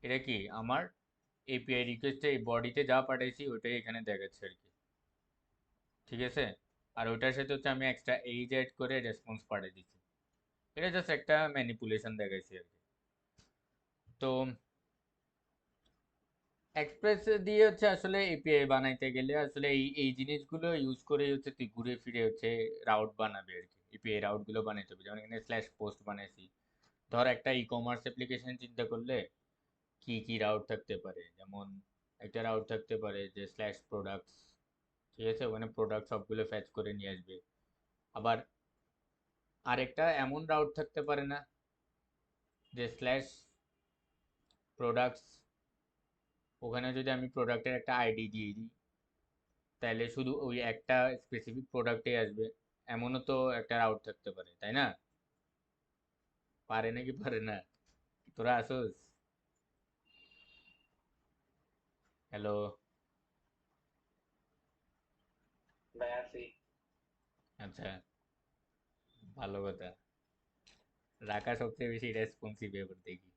এটা কি আমার এপিআই রিকোয়েস্টে এই বডিতে যা পাঠাইছি ওটাই এখানে দেখাচ্ছে আর কি, ঠিক আছে। আর ওটার সাথে হচ্ছে আমি এক্সট্রা এইজ অ্যাড করে রেসপন্স পাঠিয়ে দিচ্ছি, এটা জাস্ট একটা ম্যানিপুলেশন দেখাইছি আর কি। তো এক্সপ্রেস দিয়ে হচ্ছে আসলে এপিআই বানাইতে গেলে আসলে এই জিনিসগুলো ইউজ করে হচ্ছে তুই ঘুরে ফিরে হচ্ছে রাউট বানাবে আর কি, এপিআই রাউট গুলো বানাইতে হবে। যেমন এখানে স্ল্যাশ পোস্ট বানাইছি, ধর একটা ই কমার্স অ্যাপ্লিকেশন চিন্তা করলে কি কি রাউট থাকতে পারে, যেমন একটা রাউট থাকতে পারে যে স্ল্যাশ প্রোডাক্টস, ঠিক আছে, ওখানে প্রোডাক্ট সবগুলো ফ্যাচ করে নিয়ে আসবে। আবার আরেকটা এমন রাউট থাকতে পারে না, যে স্ল্যাশ প্রোডাক্টস, ওখানে যদি আমি প্রোডাক্টের একটা আইডি দিয়ে দিই তাহলে শুধু ওই একটা স্পেসিফিক প্রোডাক্টে আসবে, এমনও তো একটা রাউট থাকতে পারে, তাই না? পারে নাকি পারে না? তোরা আসোস? হ্যালো? আচ্ছা, ভালো কথা। রাকা সবচেয়ে বেশি রেসপন্সিভ এবার দেখি।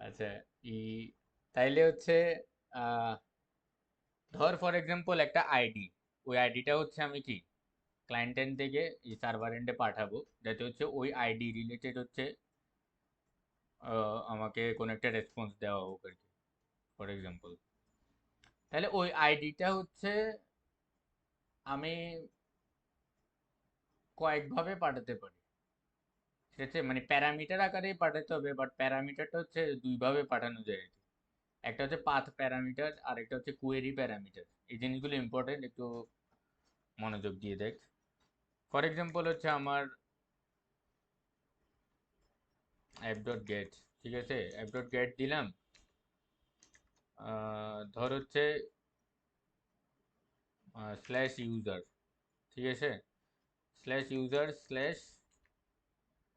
আচ্ছা, ই তাইলে হচ্ছে আহ ধর ফর এক্সাম্পল একটা আইডি, ওই আইডিটা হচ্ছে আমি কি ক্লায়েন্ট এন্ড থেকে এই সার্ভার এন্ডে পাঠাবো, যাতে হচ্ছে ওই আইডি রিলেটেড হচ্ছে আমাকে কোনো একটা রেসপন্স দেওয়া হোক আর কি, ফর এক্সাম্পল। তাহলে ওই আইডিটা হচ্ছে আমি কয়েকভাবে পাঠাতে পারি, ঠিক আছে, মানে প্যারামিটার আকারেই পাঠাতে হবে, বাট প্যারামিটারটা হচ্ছে দুইভাবে পাঠানো যায় আর কি। একটা হচ্ছে পাথ প্যারামিটার আর একটা হচ্ছে কোয়েরি প্যারামিটার। এই জিনিসগুলো ইম্পর্টেন্ট, একটু মনোযোগ দিয়ে দেখ। ফর এক্সাম্পল হচ্ছে আমার অ্যাপ ডট গেট, ঠিক আছে, অ্যাপ ডট গেট দিলাম, ধর হচ্ছে স্ল্যাশ ইউজার, ঠিক আছে, স্ল্যাশ ইউজার স্ল্যাশ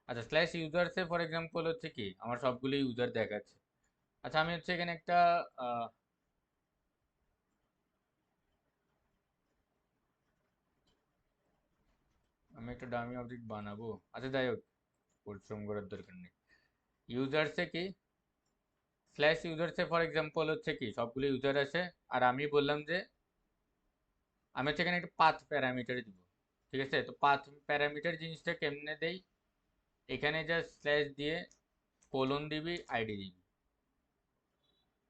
আচ্ছা, স্ল্যাশ ইউজার্সে ফর এক্সাম্পল হচ্ছে কি আমার সবগুলো ইউজার দেখাচ্ছে। আচ্ছা, আমি হচ্ছে এখানে একটা আহ, আমি একটা ডামি অবজেক্ট বানাবো। আচ্ছা, যাই হোক, পরিশ্রম করার দরকার নেই। ইউজার্সে কি স্ল্যাশ ইউজার্সে ফর এক্সাম্পল হচ্ছে কি সবগুলো ইউজার আসে, আর আমি বললাম যে আমি হচ্ছে এখানে একটা পাথ প্যারামিটার দিব। ঠিক আছে, তো পাথ প্যারামিটার জিনিসটা কেমনে দেই, এখানে জাস্ট স্ল্যাশ দিয়ে কোলন দিবি, আইডি দিবি।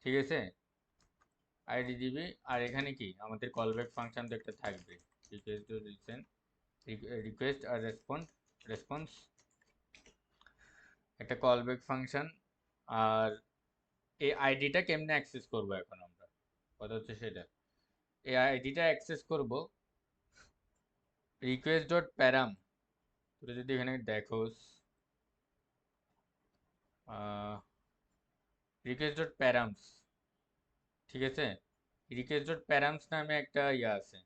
ঠিক আছে, আইডি দিবি, আর এখানে কি আমাদের কলব্যাক ফাংশন তো একটা থাকবে, রিকোয়েস্ট রিসেন্ট, রিকোয়েস্ট আর রেসপন্স, একটা কলব্যাক ফাংশন। আর এই আইডিটা কেমনে অ্যাক্সেস করব এখন আমরা, কথা হচ্ছে সেটা। এই আইডিটা অ্যাক্সেস করব রিকোয়েস্ট ডট প্যারাম। তুই যদি এখানে দেখোস রিকোয়েস্ট ডট প্যারামস, ঠিক আছে, রিকোয়েস্ট ডট প্যারামস নামে একটা ইয়ে আছে,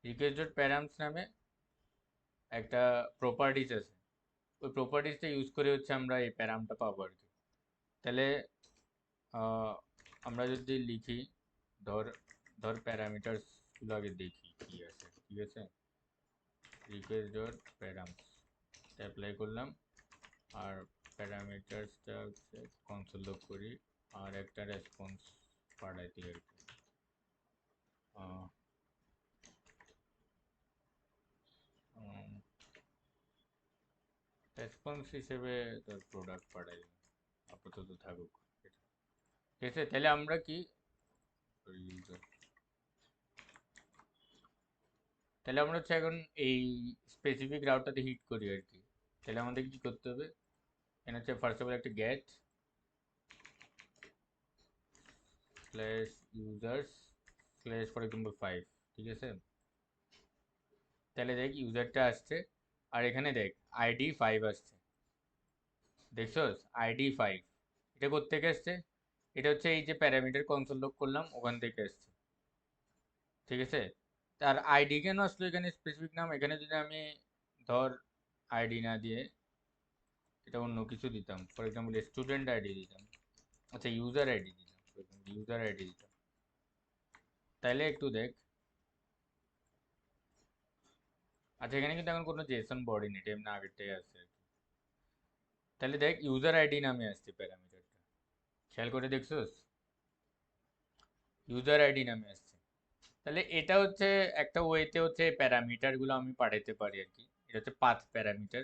রিকোয়েস্ট ডট প্যারামস নামে একটা প্রপার্টিজ আছে। ওই প্রপার্টিজটা ইউজ করে হচ্ছে আমরা এই প্যারামটা পাবো আর কি। তাহলে আহ, আমরা যদি লিখি, ধর ধর প্যারামিটারস গুলো আগে দেখি কি আছে। ঠিক আছে, রিকোয়েস্ট ডট প্যারামস অ্যাপ্লাই করলাম, আর প্যারামিটারসটা হচ্ছে কনসোল লগ করি, আর একটা রেসপন্স পাঠাই দিই আর কি। রেসপন্স হিসেবে তোর প্রোডাক্ট পাঠাই দিই, আপাতত থাকুক এটা। ঠিক আছে, তাহলে আমরা কি user, তাহলে আমরা হচ্ছে এখন এই স্পেসিফিক রাউটারতে হিট করি আর কি। তাহলে আমাদের কি করতে হবে, এখানে হচ্ছে ফার্স্ট অফ অল একটা get slash users slash for example 5। ঠিক আছে, তাহলে দেখ ইউজারটা আসছে, আর এখানে দেখ আইডি 5 আসছে। দেখছোস, আইডি 5, এটা কোত্থেকে আসছে, এটা হচ্ছে এই যে প্যারামিটার কনসোল লগ করলাম ওখান থেকে আসছে। ঠিক আছে, তার আইডি কেন আসলো এখানে স্পেসিফিক নাম, এখানে যদি আমি ধর আইডি না দিয়ে এটা অন্য কিছু দিতাম, ফর এক্সাম্পল স্টুডেন্ট আইডি দিতাম, আচ্ছা ইউজার আইডি দিতাম, ইউজার আইডি দিতাম, তাইলে একটু দেখ। আচ্ছা, এখানে কিন্তু এখন কোনো জেসন বডি নেই, এমনি আগেরটাই আছে আর কি। তাহলে দেখ ইউজার আইডি নামে আসছে প্যারামিটারটা, খেয়াল করে দেখছোস, ইউজার আইডি নামে আসছে। তাহলে এটা হচ্ছে একটা ওয়েতে হচ্ছে প্যারামিটার গুলো আমি পাঠাতে পারি আর কি, এটা হচ্ছে পাথ প্যারামিটার।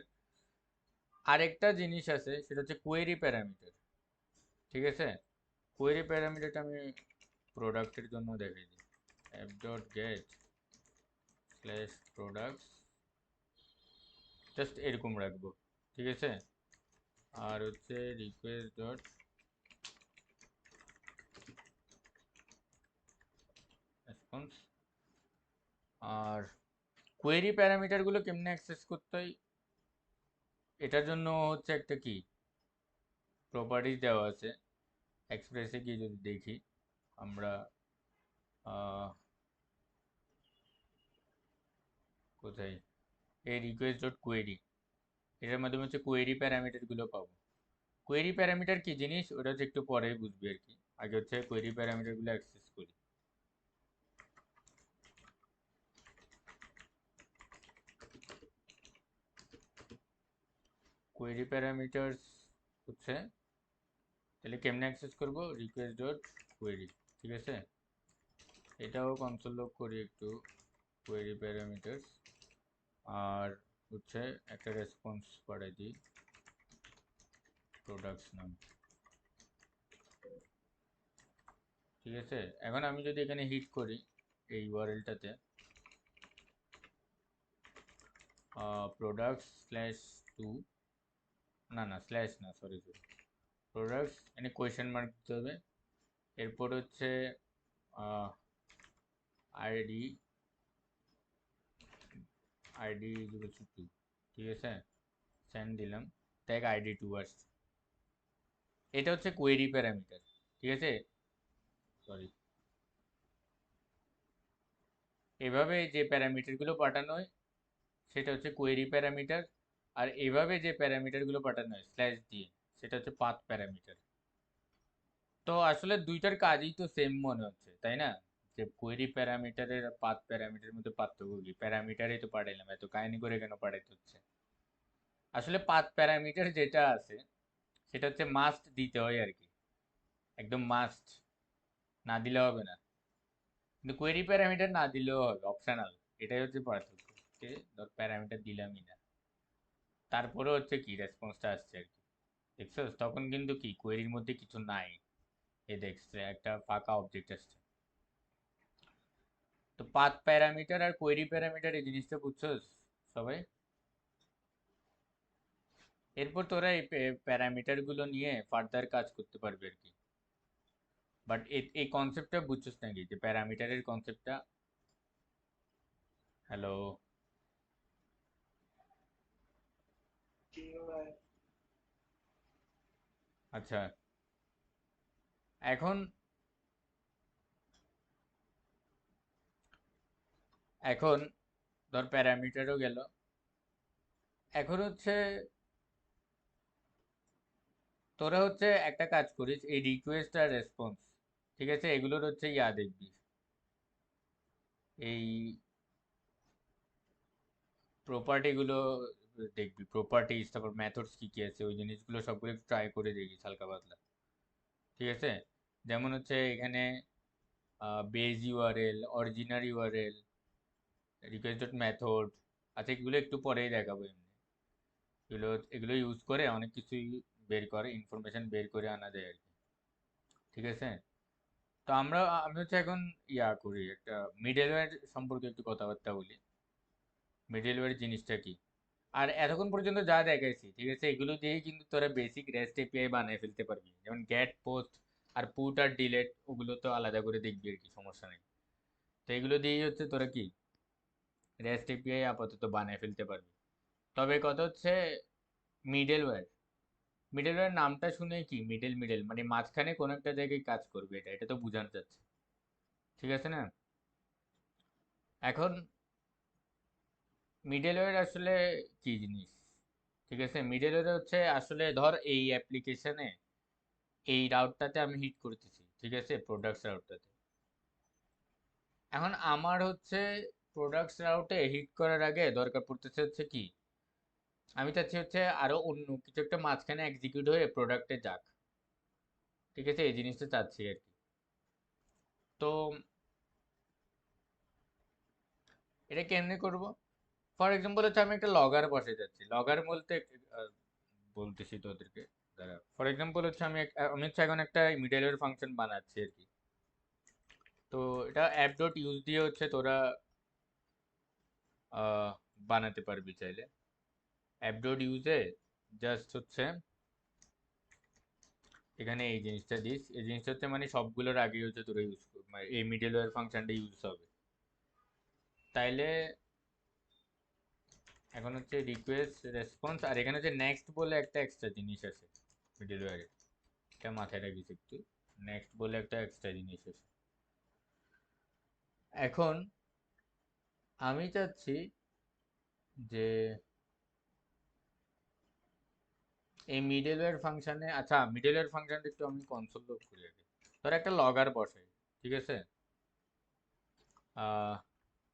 আরেকটা জিনিস আছে সেটা হচ্ছে কোয়েরি প্যারামিটার। ঠিক আছে, কোয়েরি প্যারামিটারটা আমি প্রোডাক্টের জন্য দেখাই দিই, app dot get slash products, just এরকম রাখবো। ঠিক আছে, আর হচ্ছে রিকোয়েস্ট ডট রেসপন্স। আর কোয়েরি প্যারামিটারগুলো কেমনে অ্যাক্সেস করতে হয়, এটার জন্য হচ্ছে একটা কি প্রপার্টিজ দেওয়া আছে। এক্সপ্রেসে গিয়ে যদি দেখি আমরা, আহ, কোথায়, এই রিকোয়েস্ট ডট কোয়েরি, এটার মাধ্যমে হচ্ছে কোয়েরি প্যারামিটারগুলো পাবো। কোয়েরি প্যারামিটার কি জিনিস ওটা হচ্ছে একটু পরেই বুঝবি আর কি, আগে হচ্ছে কোয়েরি প্যারামিটারগুলো অ্যাক্সেস করি। কোয়েরি প্যারামিটারস হচ্ছে, তাহলে কেমনে অ্যাক্সেস করব, রিকোয়েস্ট ডট কোয়েরি। ঠিক আছে, এটাও কনসোল লগ করি একটু, কোয়েরি প্যারামিটারস, আর হচ্ছে একটা রেসপন্স পাঠাই দিই প্রোডাক্টস নাম। ঠিক আছে, এখন আমি যদি এখানে হিট করি এই ইউআরএলটাতে, প্রোডাক্টস স্ল্যাশ 2, না না স্ল্যাশ না, সরি সরি, প্রোডাক্টস এখানে কোয়েশ্চেন মার্ক দিতে হবে, এরপর হচ্ছে আইডি, আইডি ইকুয়াল টু 2। ঠিক আছে, সেন্ড দিলাম, ট্যাগ আইডি 2 আসছে। এটা হচ্ছে কোয়েরি প্যারামিটার। ঠিক আছে, সরি, এভাবে যে প্যারামিটারগুলো পাঠানো হয় সেটা হচ্ছে কোয়েরি প্যারামিটার। আর এভাবে যে প্যারামিটারগুলো পাঠানো হয় স্ল্যাশ দিয়ে, সেটা হচ্ছে পাথ প্যারামিটার। তো আসলে দুইটার কাজই তো সেম মনে হচ্ছে, তাই না? যে কোয়েরি প্যারামিটারের আর পাথ প্যারামিটারের মধ্যে পার্থক্য কি? প্যারামিটারই তো পাঠাইলাম, এত কাহিনী করে কেন পাঠাইতে হচ্ছে? আসলে পাথ প্যারামিটার যেটা আছে সেটা হচ্ছে মাস্ট দিতে হয় আর কি, একদম মাস্ট, না দিলে হবে না। কিন্তু কোয়েরি প্যারামিটার না দিলেও হবে, অপশনাল। এটাই হচ্ছে পার্থক্য। যে ধর প্যারামিটার দিলামই না, তারপরে হচ্ছে কি রেসপন্সটা আসছে আর কি, দেখছস? তখন কিন্তু কি কোয়েরির মধ্যে কিছু নাই, এ দেখছে একটা ফাঁকা অবজেক্ট আসছে। তো পাথ প্যারামিটার আর কোয়েরি প্যারামিটার এই জিনিসটা বুঝছস সবাই? এরপর তোরা এই প্যারামিটার গুলো নিয়ে ফার্দার কাজ করতে পারবি আর কি। বাট এই কনসেপ্টটা বুঝছস নাকি, যে প্যারামিটারের কনসেপ্টটা? হ্যালো? আচ্ছা, এখন এখন ধর প্যারামিটারও গেল, এখন হচ্ছে তোরা হচ্ছে একটা কাজ করিস, এই রিকোয়েস্ট আর রেসপন্স, ঠিক আছে, এগুলোর হচ্ছে ইয়া দেখবি, এই প্রপার্টি গুলো দেখবি, প্রপার্টিজ, তারপর মেথডস কি কি আছে, ওই জিনিসগুলো সবগুলো ট্রাই করে দেখিস হালকা পাতলা, ঠিক আছে? যেমন হচ্ছে এখানে base URL, original URL, request dot method, আচ্ছা এগুলো একটু পরেই দেখাবো। এমনি এগুলো এগুলো ইউজ করে অনেক কিছুই বের করে, ইনফরমেশন বের করে আনা যায় আর কি, ঠিক আছে? তো আমি হচ্ছে এখন ইয়া করি একটা মিডলওয়্যার সম্পর্কে একটু কথাবার্তা বলি। মিডলওয়্যার জিনিসটা কি? আর এতক্ষণ পর্যন্ত যা দেখাইছি, ঠিক আছে, এগুলো দিয়েই কিন্তু তোরা বেসিক রেস্ট এপিআই বানিয়ে ফেলতে পারবি, যেমন গেট, পোস্ট আর পুট আর ডিলেট, ওগুলো তো আলাদা করে দেখবি আর কি, সমস্যা নেই। তো এগুলো দিয়েই হচ্ছে তোরা কি রেস্ট এপিআই আপাতত বানিয়ে ফেলতে পারবি। তবে কথা হচ্ছে মিডলওয়্যার, মিডলওয়্যার নামটা শুনে কি, মিডল মিডল মানে মাঝখানে কোনো একটা জায়গায় কাজ করবে, এটা এটা তো বোঝানো যাচ্ছে, ঠিক আছে না? এখন মিডলওয়্যার আসলে কি জিনিস, ঠিক আছে? মিডলওয়্যার হচ্ছে আসলে ধর এই অ্যাপ্লিকেশনে এই রাউটটাতে আমি হিট করতেছি, ঠিক আছে, প্রোডাক্টস রাউটটাতে। এখন আমার হচ্ছে প্রোডাক্টস রাউটে হিট করার আগে দরকার পড়তেছে হচ্ছে কি, আমি চাচ্ছি হচ্ছে আরো অন্য কিছু একটা মাঝখানে এক্সিকিউট হয়ে প্রোডাক্টে যাক, ঠিক আছে, এই জিনিসটা চাচ্ছি আর কি। তো এটা কেমনে করব? ফর এক্সাম্পল হচ্ছে আমি একটা লগার বসে যাচ্ছি, লগআর বলতে আহ, বলতেছি তোদেরকে, দাঁড়া। ফর এক্সাম্পল হচ্ছে আমি হচ্ছে এখন একটা মিডলওয়্যার ফাংশন বানাচ্ছি আর কি। তো এটা অ্যাপ ডট ইউজ দিয়ে হচ্ছে তোরা আহ, বানাতে পারবি চাইলে। অ্যাপ ডট ইউজে জাস্ট হচ্ছে এখানে এই জিনিসটা দিস, এই জিনিসটা হচ্ছে মানে সবগুলোর আগে হচ্ছে তোরা ইউজ মানে এই মিডলওয়্যার ফাংশনটা ইউজ হবে। তাইলে এখন হচ্ছে রিকোয়েস্ট রেসপন্স, আর এখানে হচ্ছে নেক্সট বলে একটা এক্সট্রা জিনিস আছে মিডলওয়্যারে, এটা মাথায় রাখিস একটু। নেক্সট বলে একটা এক্সট্রা জিনিস আছে। এখন আমি চাচ্ছি যে এই মিডলওয়্যার ফাংশনে, আচ্ছা মিডলওয়্যার ফাংশনটা একটু আমি কনসোল লোড করি আগে। ধর একটা লগার বসাই, ঠিক আছে? আহ,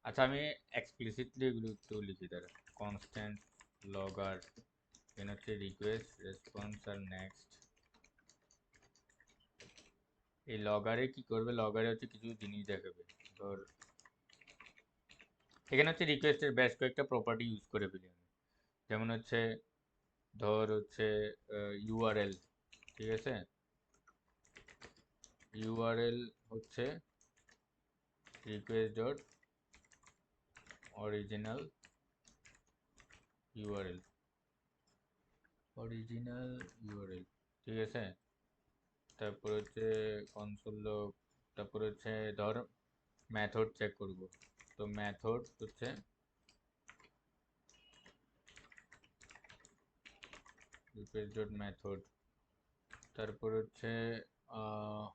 আচ্ছা আমি এক্সপ্লিসিটলি এগুলো একটু লিখি, দাঁড়া। কনস্ট্যান্ট লগার, দেন হচ্ছে রিকোয়েস্ট রেসপন্স আর নেক্সট। এই লগারে কি করবে, লগারে হচ্ছে কিছু জিনিস দেখাবে। ধর এখানে হচ্ছে রিকোয়েস্টের বেশ কয়েকটা প্রপার্টি ইউজ করে ফেলি আমি, যেমন হচ্ছে ধর হচ্ছে ইউআরএল, ঠিক আছে? ইউআরএল হচ্ছে request dot original URL, original URL, ঠিক আছে? তারপর হচ্ছে কনসোল, তারপর হচ্ছে ধর মেথড চেক করব, তো মেথড হচ্ছে রিকোয়েস্ট ডট মেথড। তারপর হচ্ছে আহ,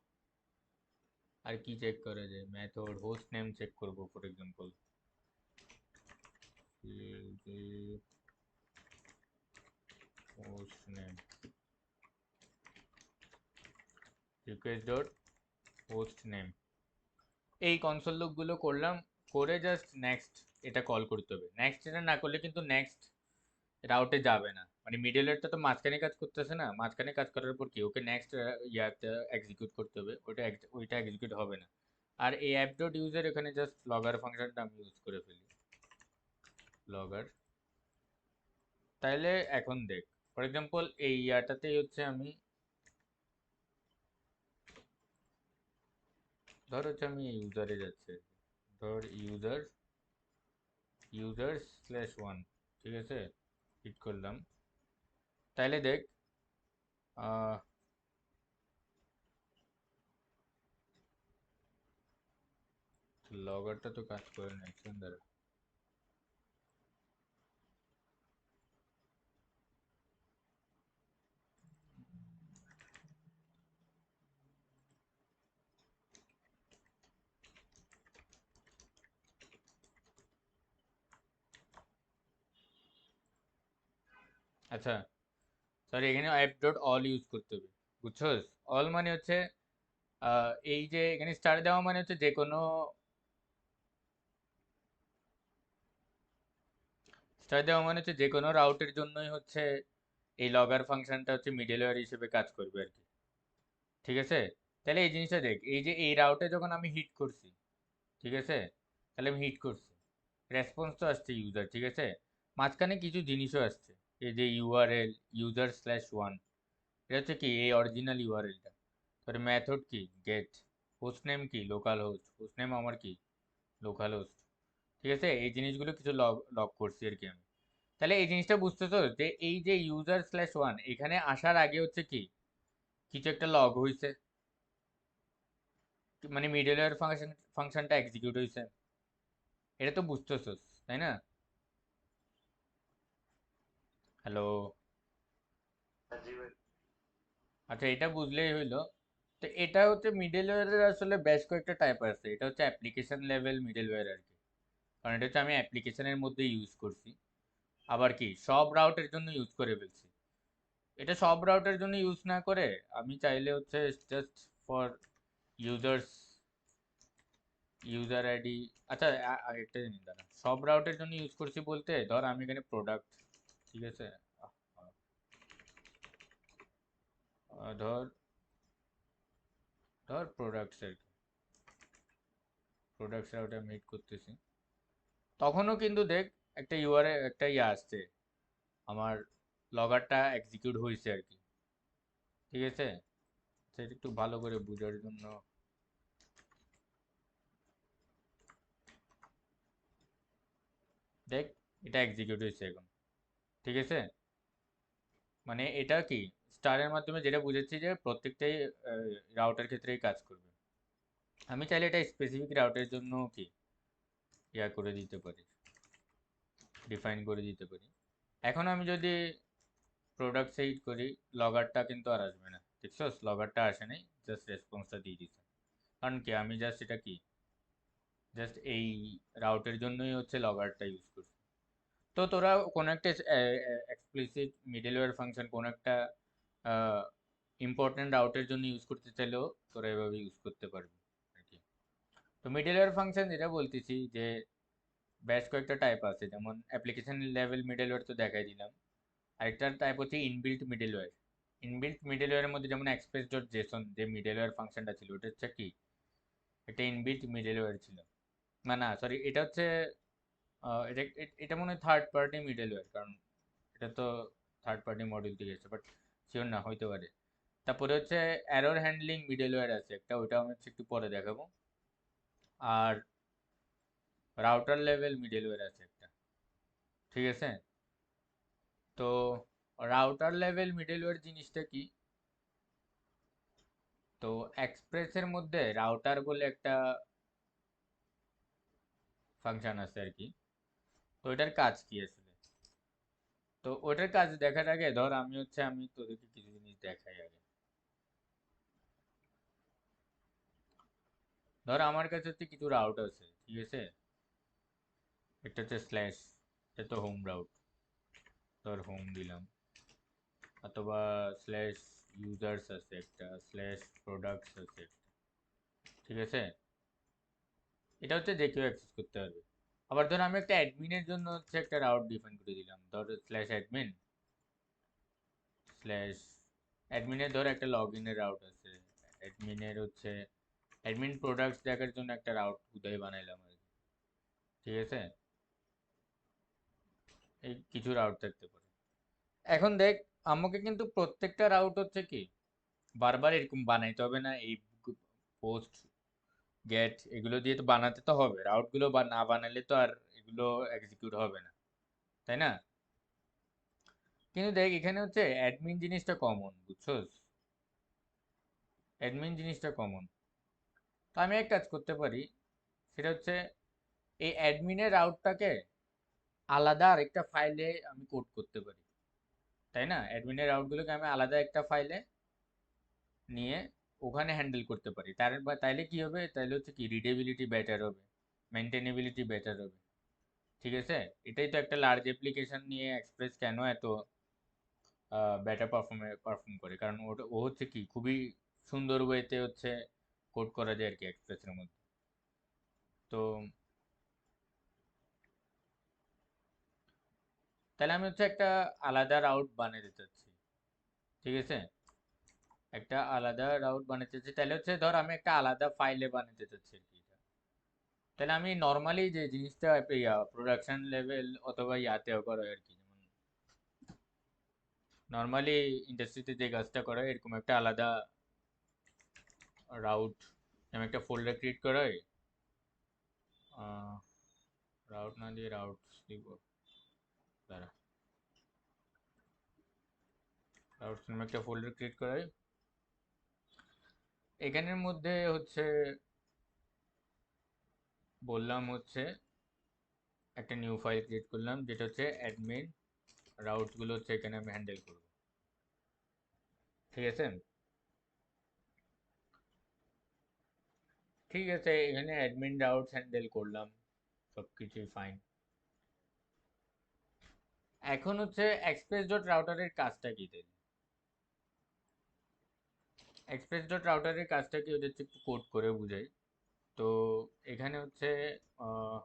আর কি চেক করা যায়, মেথড হোস্ট নেম চেক করব for example, host name request dot host name, এই কনসোল লুপগুলো করলাম, করে জাস্ট নেক্সট এটা কল করতে হবে। নেক্সট এটা না করলে কিন্তু নেক্সট রাউটে যাবে না, মানে মিডলওয়্যারটা তো মাঝখানে কাজ করতেছে না, মাঝখানে কাজ করার পর কি ওকে নেক্সট ইয়াতে এক্সিকিউট করতে হবে, ওইটা এক্সিকিউট হবে না। আর এই অ্যাপ ডট ইউজার এখানে জাস্ট লগআর ফাংশনটা আমি ইউজ করে ফেলি, লগআর। তাইলে এখন দেখ, ফর এক্সাম্পল এই ইয়াটাতেই হচ্ছে আমি, ধর হচ্ছে আমি ইউজারে যাচ্ছি, ধর ইউজার/1, ঠিক আছে, হিট করলাম। তাইলে দেখ লগআরটা তো কাজ করে না, দ্বারা। আচ্ছা, সরি, এখানে অ্যাপ ডট অল ইউজ করতে হবে, বুঝছস? অল মানে হচ্ছে এই যে এখানে স্টার দেওয়া মানে হচ্ছে যে কোনো, স্টার দেওয়া মানে হচ্ছে যে কোনো রাউটের জন্যই হচ্ছে এই লগআর ফাংশনটা হচ্ছে মিডলওয়্যার হিসেবে কাজ করবে আর কি, ঠিক আছে? তাহলে এই জিনিসটা দেখ, এই যে এই রাউটে যখন আমি হিট করছি, ঠিক আছে, তাহলে আমি হিট করছি, রেসপন্স তো আসছে ইউজার, ঠিক আছে, মাঝখানে কিছু জিনিসও আসছে, এই যে ইউআরএল user/1, এটা হচ্ছে কি এই অরিজিনাল ইউআরএলটা, তারপরে মেথড কি গেট, হোস্ট নেম কি লোকাল হোস্ট, হোস্ট নেম আমার কি লোকাল হোস্ট, ঠিক আছে, এই জিনিসগুলো কিছু লগ লগ করছি আর কি আমি। তাহলে এই জিনিসটা বুঝতেছো যে এই যে user/1 এখানে আসার আগে হচ্ছে কি কিছু একটা লগ হয়েছে, মানে মিডলওয়্যার ফাংশনটা এক্সিকিউট হয়েছে, এটা তো বুঝতেছোস, তাই না? হ্যালো? হ্যাঁ, জি ভাই। আচ্ছা, এটা বুঝলেই হইলো। তো এটা হচ্ছে মিডলওয়্যারের আসলে বেশ কয়েকটা টাইপ আছে, এটা হচ্ছে অ্যাপ্লিকেশন লেভেল মিডলওয়্যার আর কি, কারণ এটা হচ্ছে আমি অ্যাপ্লিকেশনের মধ্যে ইউজ করছি, আবার কি সব রাউটের জন্য ইউজ করে ফেলছি। এটা সব রাউটের জন্য ইউজ না করে আমি চাইলে হচ্ছে just for users, user ID, আচ্ছা একটা জিনিস দাঁড়া, সব রাউটের জন্য ইউজ করছি বলতে ধর আমি এখানে প্রোডাক্ট, ঠিক আছে, আহ, ধর ধর প্রোডাক্টস আর কি, প্রোডাক্টস রাউটে আমি হিট করতেছি, তখনও কিন্তু দেখ একটা একটা ইয়ে আসছে, আমার লগারটা এক্সিকিউট হয়েছে আর কি, ঠিক আছে, সেটা একটু ভালো করে বোঝার জন্য দেখ, এটা এক্সিকিউট হয়েছে এখন, ঠিক আছে, মানে এটা কি স্টারের মাধ্যমে যেটা বুঝেছি যে প্রত্যেকটাই রাউটার ক্ষেত্রেই কাজ করবে। আমি চাইলে এটা স্পেসিফিক রাউটের জন্য কি ইয়া করে দিতে পারি, ডিফাইন করে দিতে পারি। এখন আমি যদি প্রোডাক্ট সেট করি, লগারটা কিন্তু আর আসবে না, দেখছস লগারটা আসে নাই, জাস্ট রেসপন্সটা দিয়ে দিছে, কারণ কি আমি জাস্ট এটা কি জাস্ট এই রাউটের জন্যই হচ্ছে লগারটা ইউজ করছি। তো তোরা কোনো একটা এক্সপ্লিসিট মিডলওয়্যার ফাংশন কোনো একটা ইম্পর্টেন্ট রাউটের জন্য ইউজ করতে চাইলেও তোরা এভাবে ইউজ করতে পারবি আর কি। তো মিডলওয়্যার ফাংশন যেটা বলতেছি যে বেশ কয়েকটা টাইপ আছে, যেমন অ্যাপ্লিকেশন লেভেল মিডলওয়্যার তো দেখাই দিলাম, আরেকটা টাইপ হচ্ছে ইনবিল্ট মিডলওয়্যার। ইনবিল্ট মিডলওয়্যারের মধ্যে যেমন এক্সপ্রেস ডট জেসন যে মিডলওয়্যার ফাংশনটা ছিল ওটা হচ্ছে কি একটা ইনবিল্ট মিডলওয়্যার ছিল, না না সরি, এটা হচ্ছে এটা মনে হয় থার্ড পার্টি মিডলওয়্যার, কারণ এটা তো থার্ড পার্টি মডিউল থেকে এসেছে, বাট শিওর না, হইতে পারে। তারপরে হচ্ছে এরর হ্যান্ডলিং মিডলওয়্যার আছে একটা, ওইটা আমি হচ্ছে একটু পরে দেখাবো। আর রাউটার লেভেল মিডলওয়্যার আছে একটা, ঠিক আছে। তো রাউটার লেভেল মিডলওয়্যার জিনিসটা কি, তো এক্সপ্রেসের মধ্যে রাউটার বলে একটা ফাংশন আছে আর কি, তো ওইটার কাজ কি আসলে, তো ওটার কাজ দেখার আগে ধর আমি তোদেরকে কিছু জিনিস দেখাই আগে। ধর আমার কাছে হচ্ছে কিছু রাউট আছে, ঠিক আছে, একটা হচ্ছে স্ল্যাশ, এটা তো হোম রাউট, ধর হোম দিলাম, অথবা স্ল্যাশ ইউজার্স আছে একটা, স্ল্যাশ প্রোডাক্টস আছে একটা, ঠিক আছে? এটা হচ্ছে যে কেউ অ্যাক্সেস করতে পারবে। আবার ধর আমি একটা অ্যাডমিনের জন্য হচ্ছে একটা রাউট ডিফাইন করে দিলাম, ধর স্ল্যাশ অ্যাডমিন স্ল্যাশ অ্যাডমিনের ধর একটা লগ ইনের রাউট আছে, অ্যাডমিনের হচ্ছে অ্যাডমিন প্রোডাক্টস দেখার জন্য একটা রাউট খুদাই বানাইলাম আর কি, ঠিক আছে? এই কিছু রাউট থাকতে পারে। এখন দেখ, আমাকে কিন্তু প্রত্যেকটা রাউট হচ্ছে কি বারবার এরকম বানাইতে হবে না, এই পোস্ট গেট এগুলো দিয়ে তো বানাতে তো হবে, রাউটগুলো বা না বানালে তো আর এগুলো এক্সিকিউট হবে না, তাই না? কিন্তু দেখ এখানে হচ্ছে অ্যাডমিন জিনিসটা কমন, বুঝছস? অ্যাডমিন জিনিসটা কমন। তো আমি এক কাজ করতে পারি, সেটা হচ্ছে এই অ্যাডমিনের রাউটটাকে আলাদা আরেকটা ফাইলে আমি কোড করতে পারি, তাই না? অ্যাডমিনের রাউটগুলোকে আমি আলাদা একটা ফাইলে নিয়ে ওখানে হ্যান্ডেল করতে পারি, তাইলে কি হবে, তাইলে হচ্ছে কি রিডেবিলিটি বেটার হবে, মেনটেনেবিলিটি বেটার হবে, ঠিক আছে? এটাই তো একটা লার্জ অ্যাপ্লিকেশন নিয়ে এক্সপ্রেস কেন এত বেটার পারফর্ম করে, কারণ ও হচ্ছে কি খুবই সুন্দর ওয়েতে হচ্ছে কোড করা যায় আর কি এক্সপ্রেসের মধ্যে। তো তাহলে আমি হচ্ছে একটা আলাদা রাউট বানাতে চাচ্ছি, ঠিক আছে? একটা আলাদা রাউট বানাতে চাচ্ছি, তাহলে হচ্ছে ধর আমি একটা আলাদা ফাইলে বানাতে চাচ্ছি আর কি এটা। তাহলে আমি নর্মালি যে জিনিসটা প্রোডাকশন লেভেল অথবা ইয়াতেও করা হয় আর কি, যেমন নর্মালি ইন্ডাস্ট্রিতে যে কাজটা করা হয় এরকম একটা আলাদা রাউট, আমি একটা ফোল্ডার ক্রিয়েট করা হয়, রাউট না দিয়ে রাউট দিব, দাঁড়া, রাউট নামে একটা ফোল্ডার ক্রিয়েট করা হয়, এখানের মধ্যে হচ্ছে বললাম হচ্ছে একটা নিউ ফাইল ক্রিয়েট করলাম যেটা হচ্ছে অ্যাডমিন রাউটস গুলো হচ্ছে এখানে আমি হ্যান্ডেল করব, ঠিক আছে? ঠিক আছে, এখানে অ্যাডমিন রাউটস হ্যান্ডেল করলাম, সবকিছুই ফাইন। এখন হচ্ছে এক্সপ্রেস ডট রাউটারের কাজটা কি তাই? এক্সপ্রেস ডট রাউটারের কাজটা কি ওদের একটু কোড করে বুঝাই। তো এখানে হচ্ছে আহ,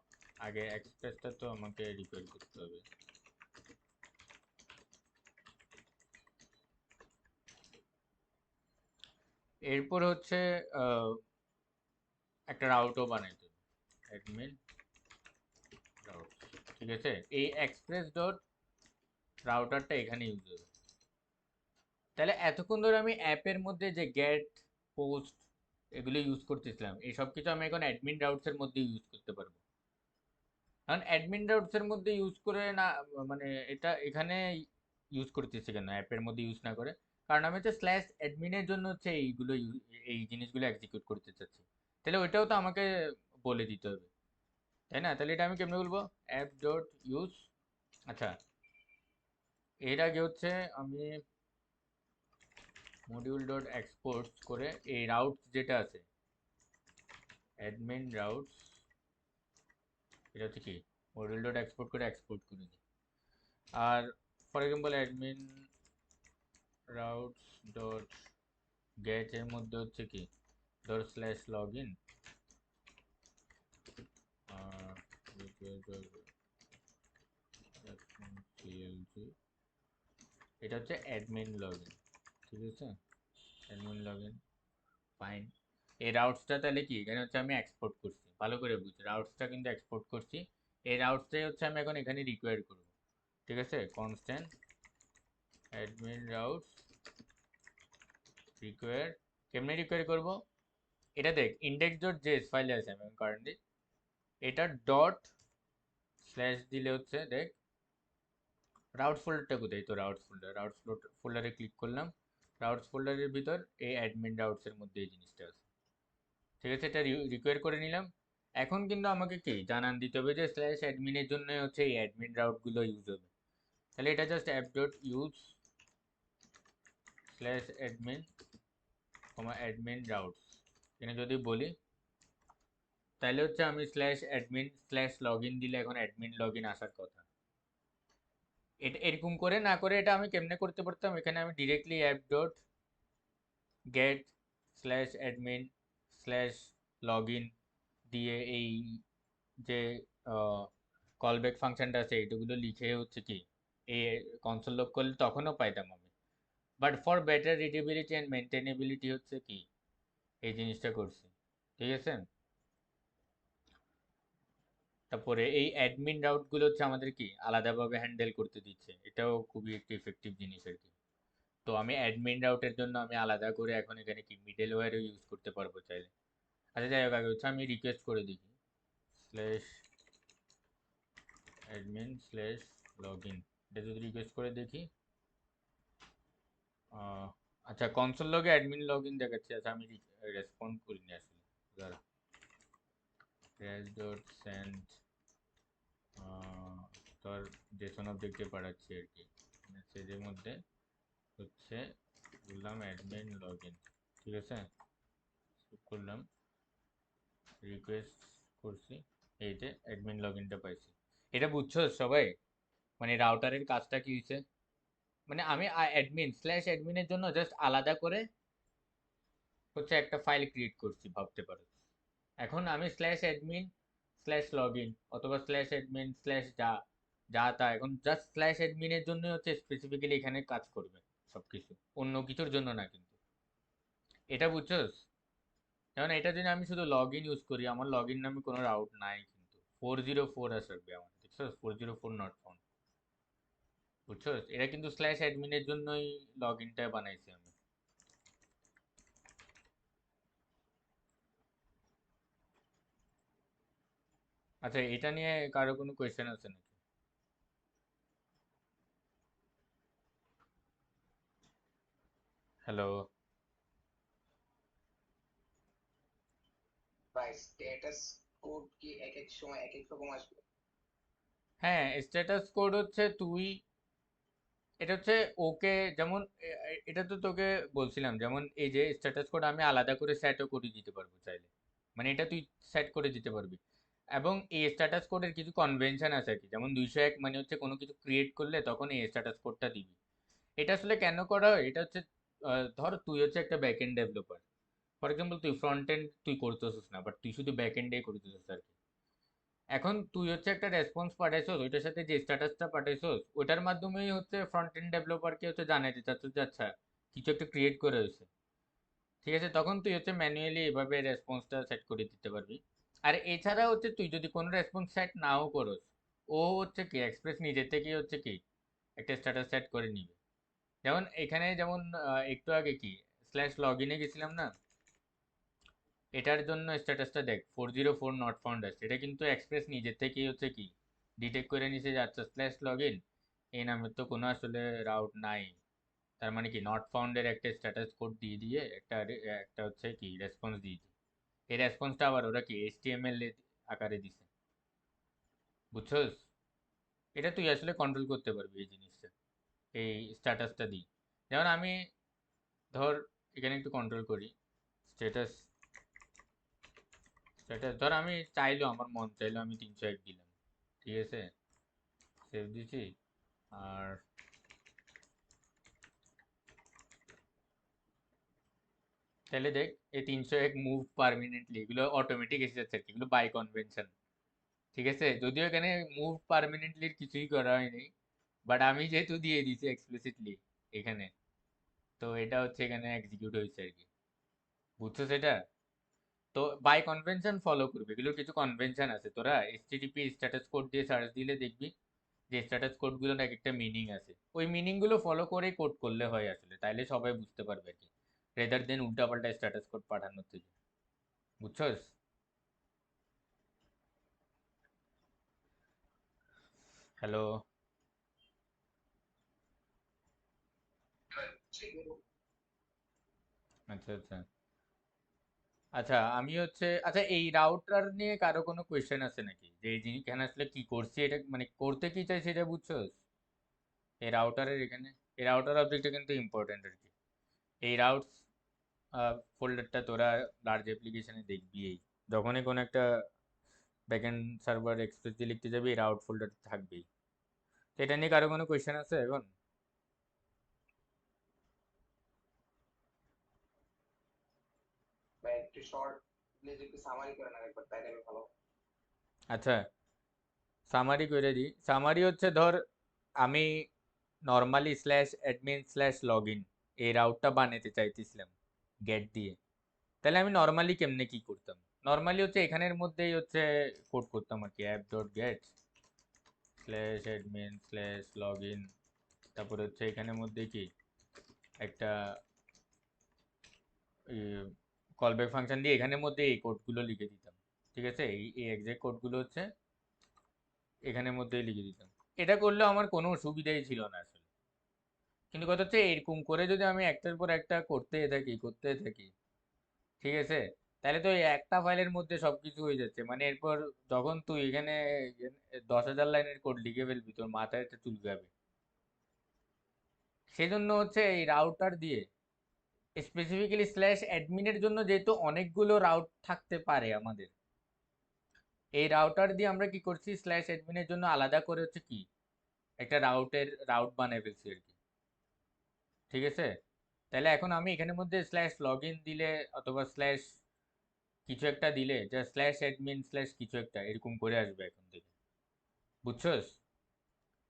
আগে এক্সপ্রেসটা তো আমাকে রিপেয়ার করতে হবে। এরপর হচ্ছে আহ, একটা রাউটও বানাইতে হবে, অ্যাডমিন রাউট, ঠিক আছে? এই এক্সপ্রেস ডট রাউটারটা এখানে ইউজ হবে। তাহলে এতক্ষণ ধরে আমি অ্যাপের মধ্যে যে গেট পোস্ট এগুলো ইউজ করতেছিলাম, এই সব কিছু আমি এখন অ্যাডমিন রাউটসের মধ্যে ইউজ করতে পারবো। কারণ অ্যাডমিন রাউটসের মধ্যে ইউজ করে না, মানে এটা এখানে ইউজ করতেছি কেন অ্যাপের মধ্যে ইউজ না করে? কারণ আমি হচ্ছে স্ল্যাশ অ্যাডমিনের জন্য হচ্ছে এই জিনিসগুলো এক্সিকিউট করতে চাচ্ছি। তাহলে ওইটাও তো আমাকে বলে দিতে হবে, তাই না? তাহলে এটা আমি কেমনে বলবো, অ্যাপ ডট ইউজ, আচ্ছা এর আগে হচ্ছে আমি মডিউল ডট এক্সপোর্ট করে এই রাউট যেটা আছে অ্যাডমিন রাউটস, এটা হচ্ছে কি মডিউল ডট এক্সপোর্ট করে দিই। আর for example admin routes dot get এর মধ্যে হচ্ছে কি ধর স্ল্যাশ লগ ইন, এটা হচ্ছে অ্যাডমিন লগ ইন, ঠিক আছে? Admin log in, fine. এই রাউটসটা তাহলে কি এখানে হচ্ছে আমি এক্সপোর্ট করছি, ভালো করে বুঝছি রাউটসটা কিন্তু এক্সপোর্ট করছি। এই রাউটসটাই হচ্ছে আমি এখন এখানে রিকোয়ার করব, ঠিক আছে? কনস্ট্যান্ট অ্যাডমিন রাউটস রিকোয়ার, কেমনে রিকোয়ার করব? এটা দেখ ইন্ডেক্স ডট জেএস ফাইলে আছে আমি কারেন্টলি, এটা ডট স্ল্যাশ দিলে হচ্ছে দেখ রাউটস ফোল্ডারটা কোথায়, তো রাউটস ফোল্ডারে ক্লিক করলাম, রাউটস ফোল্ডারের ভিতর এই অ্যাডমিন রাউটসের মধ্যে এই জিনিসটা আছে, ঠিক আছে? এটা রিকোয়ার করে নিলাম। এখন কিন্তু আমাকে কি জানান দিতে হবে যে স্ল্যাশ অ্যাডমিনের জন্য হচ্ছে এই অ্যাডমিন রাউটগুলো ইউজ হবে। তাহলে এটা just app dot use slash admin comma admin routes, এখানে যদি বলি তাহলে হচ্ছে আমি slash admin slash log in দিলে এখন অ্যাডমিন লগ ইন আসার কথা। এটা এরকম করে না করে এটা আমি কেমনে করতে পারতাম, এখানে আমি directly app dot get slash admin slash log in দিয়ে এই যে কলব্যাক ফাংশনটা আছে এইটুকুলো লিখে হচ্ছে কি এই কনসোল লগ করলে তখনও পাইতাম আমি। But for better readability and maintainability হচ্ছে কি এই জিনিসটা করছি, ঠিক আছে। তারপরে এই অ্যাডমিন রাউটগুলো হচ্ছে আমাদের কি আলাদাভাবে হ্যান্ডেল করতে দিচ্ছে, এটাও খুবই একটি ইফেক্টিভ জিনিস আর কি। তো আমি অ্যাডমিন রাউটের জন্য আমি আলাদা করে এখন এখানে কি মিডলওয়্যারও ইউজ করতে পারবো চাইলে। আচ্ছা যাই হোক, আগে হচ্ছে আমি রিকোয়েস্ট করে দেখি slash admin slash log in, এটা যদি রিকোয়েস্ট করে দেখি আহ, আচ্ছা কনসোল লগে অ্যাডমিন লগ ইন দেখাচ্ছে। আচ্ছা আমি রেসপন্ড করিনি আসলে, দাঁড়া ক্র্যাশ ডট সেন্ড তোর জেসন অবজেক্টে পাঠাচ্ছি আর কি, মেসেজের মধ্যে হচ্ছে বললাম অ্যাডমিন লগ ইন, ঠিক আছে করলাম রিকোয়েস্ট করছি, এই যে অ্যাডমিন লগ ইনটা পাইছি। এটা বুঝছো সবাই, মানে রাউটারের কাজটা কি হয়েছে, মানে আমি অ্যাডমিন স্ল্যাশ অ্যাডমিনের জন্য জাস্ট আলাদা করে হচ্ছে একটা ফাইল ক্রিয়েট করছি ভাবতে পারো। এখন আমি slash admin slash log in অথবা স্ল্যাশ অ্যাডমিন স্ল্যাশ যা যা তা এখন জাস্ট স্ল্যাশ অ্যাডমিনের জন্য হচ্ছে স্পেসিফিক্যালি এখানে কাজ করবে সবকিছু, অন্য কিছুর জন্য না কিন্তু। এটা বুঝছোস? যেমন এটা যদি আমি শুধু লগ ইন ইউজ করি, আমার লগ ইন নামে কোনো রাউট নাই কিন্তু 404 আসবে আমার, দেখছো 404 নট ফাউন্ড, বুঝছোস? এটা কিন্তু স্ল্যাশ অ্যাডমিনের জন্যই লগ ইনটা বানাইছি আমি। আচ্ছা এটা নিয়ে কারো কোনো কোয়েশ্চেন আছে নাকি? হ্যালো। ভাই স্ট্যাটাস কোড কি এক এক সময় এক এক রকম আসবে? হ্যাঁ স্ট্যাটাস কোড হচ্ছে তুই, এটা হচ্ছে ওকে যেমন এটা তো তোকে বলছিলাম, যেমন এই যে স্ট্যাটাস কোড আমি আলাদা করে সেটও করে দিতে পারবো চাইলে, মানে এটা তুই সেট করে দিতে পারবি। এবং এই স্ট্যাটাস কোডের কিছু কনভেনশন আছে আর কি, যেমন 201 মানে হচ্ছে কোনো কিছু ক্রিয়েট করলে তখন এই স্ট্যাটাস কোডটা দিবি। এটা আসলে কেন করা হয়, এটা হচ্ছে ধর তুই হচ্ছে একটা back end developer, for example তুই ফ্রন্ট এন্ড তুই করতেছিস না, বাট তুই শুধু ব্যাক এন্ডে করতেছিস আর কি। এখন তুই হচ্ছে একটা রেসপন্স পাঠাইছস, ওইটার সাথে যে স্ট্যাটাসটা পাঠাইছস ওইটার মাধ্যমেই হচ্ছে ফ্রন্ট এন্ড ডেভেলপারকে হচ্ছে জানাইতে চাচ্ছ যে আচ্ছা কিছু একটা ক্রিয়েট করে হয়েছে, ঠিক আছে। তখন তুই হচ্ছে ম্যানুয়ালি এভাবে রেসপন্সটা সেট করে দিতে পারবি। আর এছাড়া হচ্ছে তুই যদি কোনো রেসপন্স সেট নাও করস, ও হচ্ছে কি এক্সপ্রেস নিজে থেকেই হচ্ছে কি একটা স্ট্যাটাস সেট করে নিবে। যেমন এখানে যেমন একটু আগে কি স্ল্যাশ লগ ইনে গেছিলাম না, এটার জন্য স্ট্যাটাসটা দেখ 404 নট ফাউন্ড আছে, এটা কিন্তু এক্সপ্রেস নিজের থেকেই হচ্ছে কি ডিটেক্ট করে নিছে যে আচ্ছা স্ল্যাশ লগ ইন এই নামের তো কোনো আসলে রাউট নাই, তার মানে কি নট ফাউন্ডের একটা স্ট্যাটাস কোড দিয়ে দিয়ে একটা হচ্ছে কি রেসপন্স দিয়ে দিই। এই রেসপন্সটা আবার ওরা কি এইচটিএমএল আকারে দিছে, বুঝছস? এটা তুই আসলে কন্ট্রোল করতে পারবি এই জিনিসটা এই স্ট্যাটাসটা দিই। যেমন আমি ধর এখানে একটু কন্ট্রোল করি স্ট্যাটাস, স্ট্যাটাস ধর আমি চাইলেও আমার মন চাইলেও আমি 301 দিলাম, ঠিক আছে সেভ দিছি। আর তাহলে দেখ এই 301 মুভ পারমানেন্টলি এগুলো অটোমেটিক এসে যাচ্ছে আর কি, এগুলো বাই কনভেনশন, ঠিক আছে। যদিও এখানে মুভ পারমানেন্টলির কিছুই করা হয়নি, বাট আমি যেহেতু দিয়ে দিয়েছি এক্সপ্লিসিটলি এখানে, তো এটা হচ্ছে এখানে এক্সিকিউট হয়েছে আর কি, বুঝছো সেটা? তো বাই কনভেনশন ফলো করবে, এগুলোর কিছু কনভেনশন আছে, তোরা এইচটিটিপি স্ট্যাটাস কোড দিয়ে সার্চ দিলে দেখবি যে স্ট্যাটাস কোডগুলোর এক একটা মিনিং আছে, ওই মিনিংগুলো ফলো করেই কোড করলে হয় আসলে, তাইলে সবাই বুঝতে পারবে আর কি, রেদার দেন উল্টাপাল্টা স্ট্যাটাস কোড পাঠানোর থেকে, বুঝছস? হ্যালো। আচ্ছা আচ্ছা। আচ্ছা আমি হচ্ছে আচ্ছা এই রাউটার নিয়ে কারো কোনো কোয়েশ্চেন আছে নাকি, যে এই জিনিস এখানে আসলে কি করছি, এটা মানে করতে কি চাই সেটা বুঝছস? এই রাউটারের এখানে এই রাউটার অবজেক্টটা কিন্তু ইম্পর্টেন্ট আর কি। এই রাউটস ফোল্ডারটা তোরা লার্জ অ্যাপ্লিকেশনে দেখবি, এই যখনই কোনো একটা ব্যাকএন্ড সার্ভার এক্সপ্রেস দিয়ে লিখতে যাবি এই রাউট ফোল্ডার থাকবেই। তো এটা নিয়ে কারো কোনো কোয়েশ্চেন আছে এখন? বা একটু শর্ট যদি একটু সামারি করে নেন একবার তাইলে ভালো। আচ্ছা, সামারি করে দিই। সামারি হচ্ছে ধর আমি normally slash admin slash log in এই রাউটটা বানাতে চাইতেছিলাম গেট দিয়ে। তাহলে আমি নর্মালি কেমনে কি করতাম? নর্মালি হচ্ছে এখানের মধ্যেই হচ্ছে কোড করতাম আর কি, app dot get slash admin slash log in, তারপরে হচ্ছে এখানের মধ্যে কি একটা কলব্যাক ফাংশন দিয়ে এখানের মধ্যে এই কোডগুলো লিখে দিতাম। ঠিক আছে, এই এক্সাক্ট কোডগুলো হচ্ছে এখানের মধ্যেই লিখে দিতাম। এটা করলেও আমার কোনো অসুবিধাই ছিল না আসলে। কিন্তু কথা হচ্ছে এরকম করে যদি আমি একটার পর একটা করতে থাকি, ঠিক আছে, তাহলে তো এই একটা ফাইলের মধ্যে সবকিছু হয়ে যাচ্ছে। মানে এরপর যখন তুই এখানে 10,000 লাইনের কোড লিখে ফেলবি তোর মাথায় একটা চুলকাবে। সেই জন্য হচ্ছে এই রাউটার দিয়ে স্পেসিফিক্যালি স্ল্যাশ অ্যাডমিনের জন্য, যেহেতু অনেকগুলো রাউট থাকতে পারে আমাদের, এই রাউটার দিয়ে আমরা কি করছি, স্ল্যাশ অ্যাডমিনের জন্য আলাদা করে হচ্ছে কি একটা রাউট বানিয়ে ফেলছি আর কি। ঠিক আছে, তাহলে এখন আমি এখানের মধ্যে স্ল্যাশ লগ ইন দিলে অথবা স্ল্যাশ কিছু একটা দিলে, যা স্ল্যাশ অ্যাডমিন স্ল্যাশ কিছু একটা এরকম করে আসবে এখন থেকে। বুঝছস?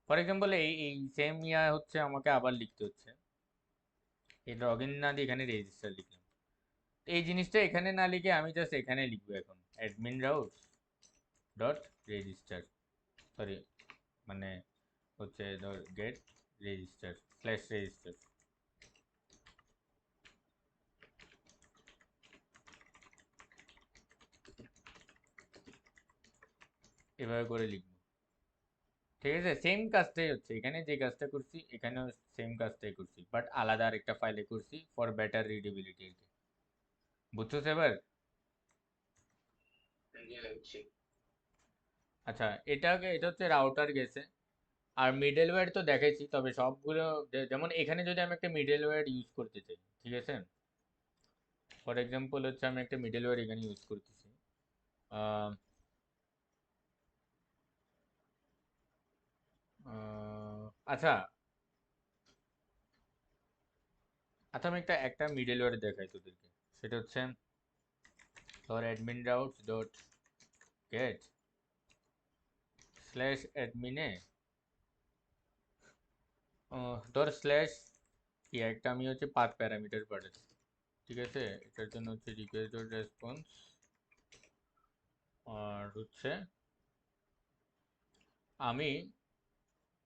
ফর এক্সাম্পল এই সেম ইয়া হচ্ছে আমাকে আবার লিখতে হচ্ছে, এই লগ ইন না দিয়ে এখানে রেজিস্টার লিখলাম। তো এই জিনিসটা এখানে না লিখে আমি জাস্ট এখানে লিখবো এখন admin route dot register, sorry মানে হচ্ছে ধর গেট রেজিস্টার স্ল্যাশ রেজিস্টার, এভাবে করে লিখবো। ঠিক আছে, সেম কাজটাই হচ্ছে এখানে, যে কাজটা করছি এখানেও সেম কাজটাই করছি, বাট আলাদা আরেকটা ফাইলে করছি ফর বেটার রিডেবিলিটি। বুঝছস এবার? জি ভাই বুঝছি। আচ্ছা, এটা হচ্ছে রাউটার গেছে। আর মিডলওয়্যার তো দেখাইছি, তবে সবগুলো যেমন এখানে যদি আমি একটা মিডলওয়্যার ইউজ করতে চাই, ঠিক আছে, ফর এক্সাম্পল হচ্ছে আমি একটা মিডলওয়্যার এখানে ইউজ করতেছি। আহ, আচ্ছা আচ্ছা, আমি একটা একটা মিডলওয়্যার দেখাই তোদেরকে। সেটা হচ্ছে ধর admin routes dot get slash অ্যাডমিনে ধর স্ল্যাশ কি একটা আমি হচ্ছে 5 প্যারামিটার পাঠাচ্ছি। ঠিক আছে, এটার জন্য হচ্ছে রিকোয়েস্ট ডট রেসপন্স, আর হচ্ছে আমি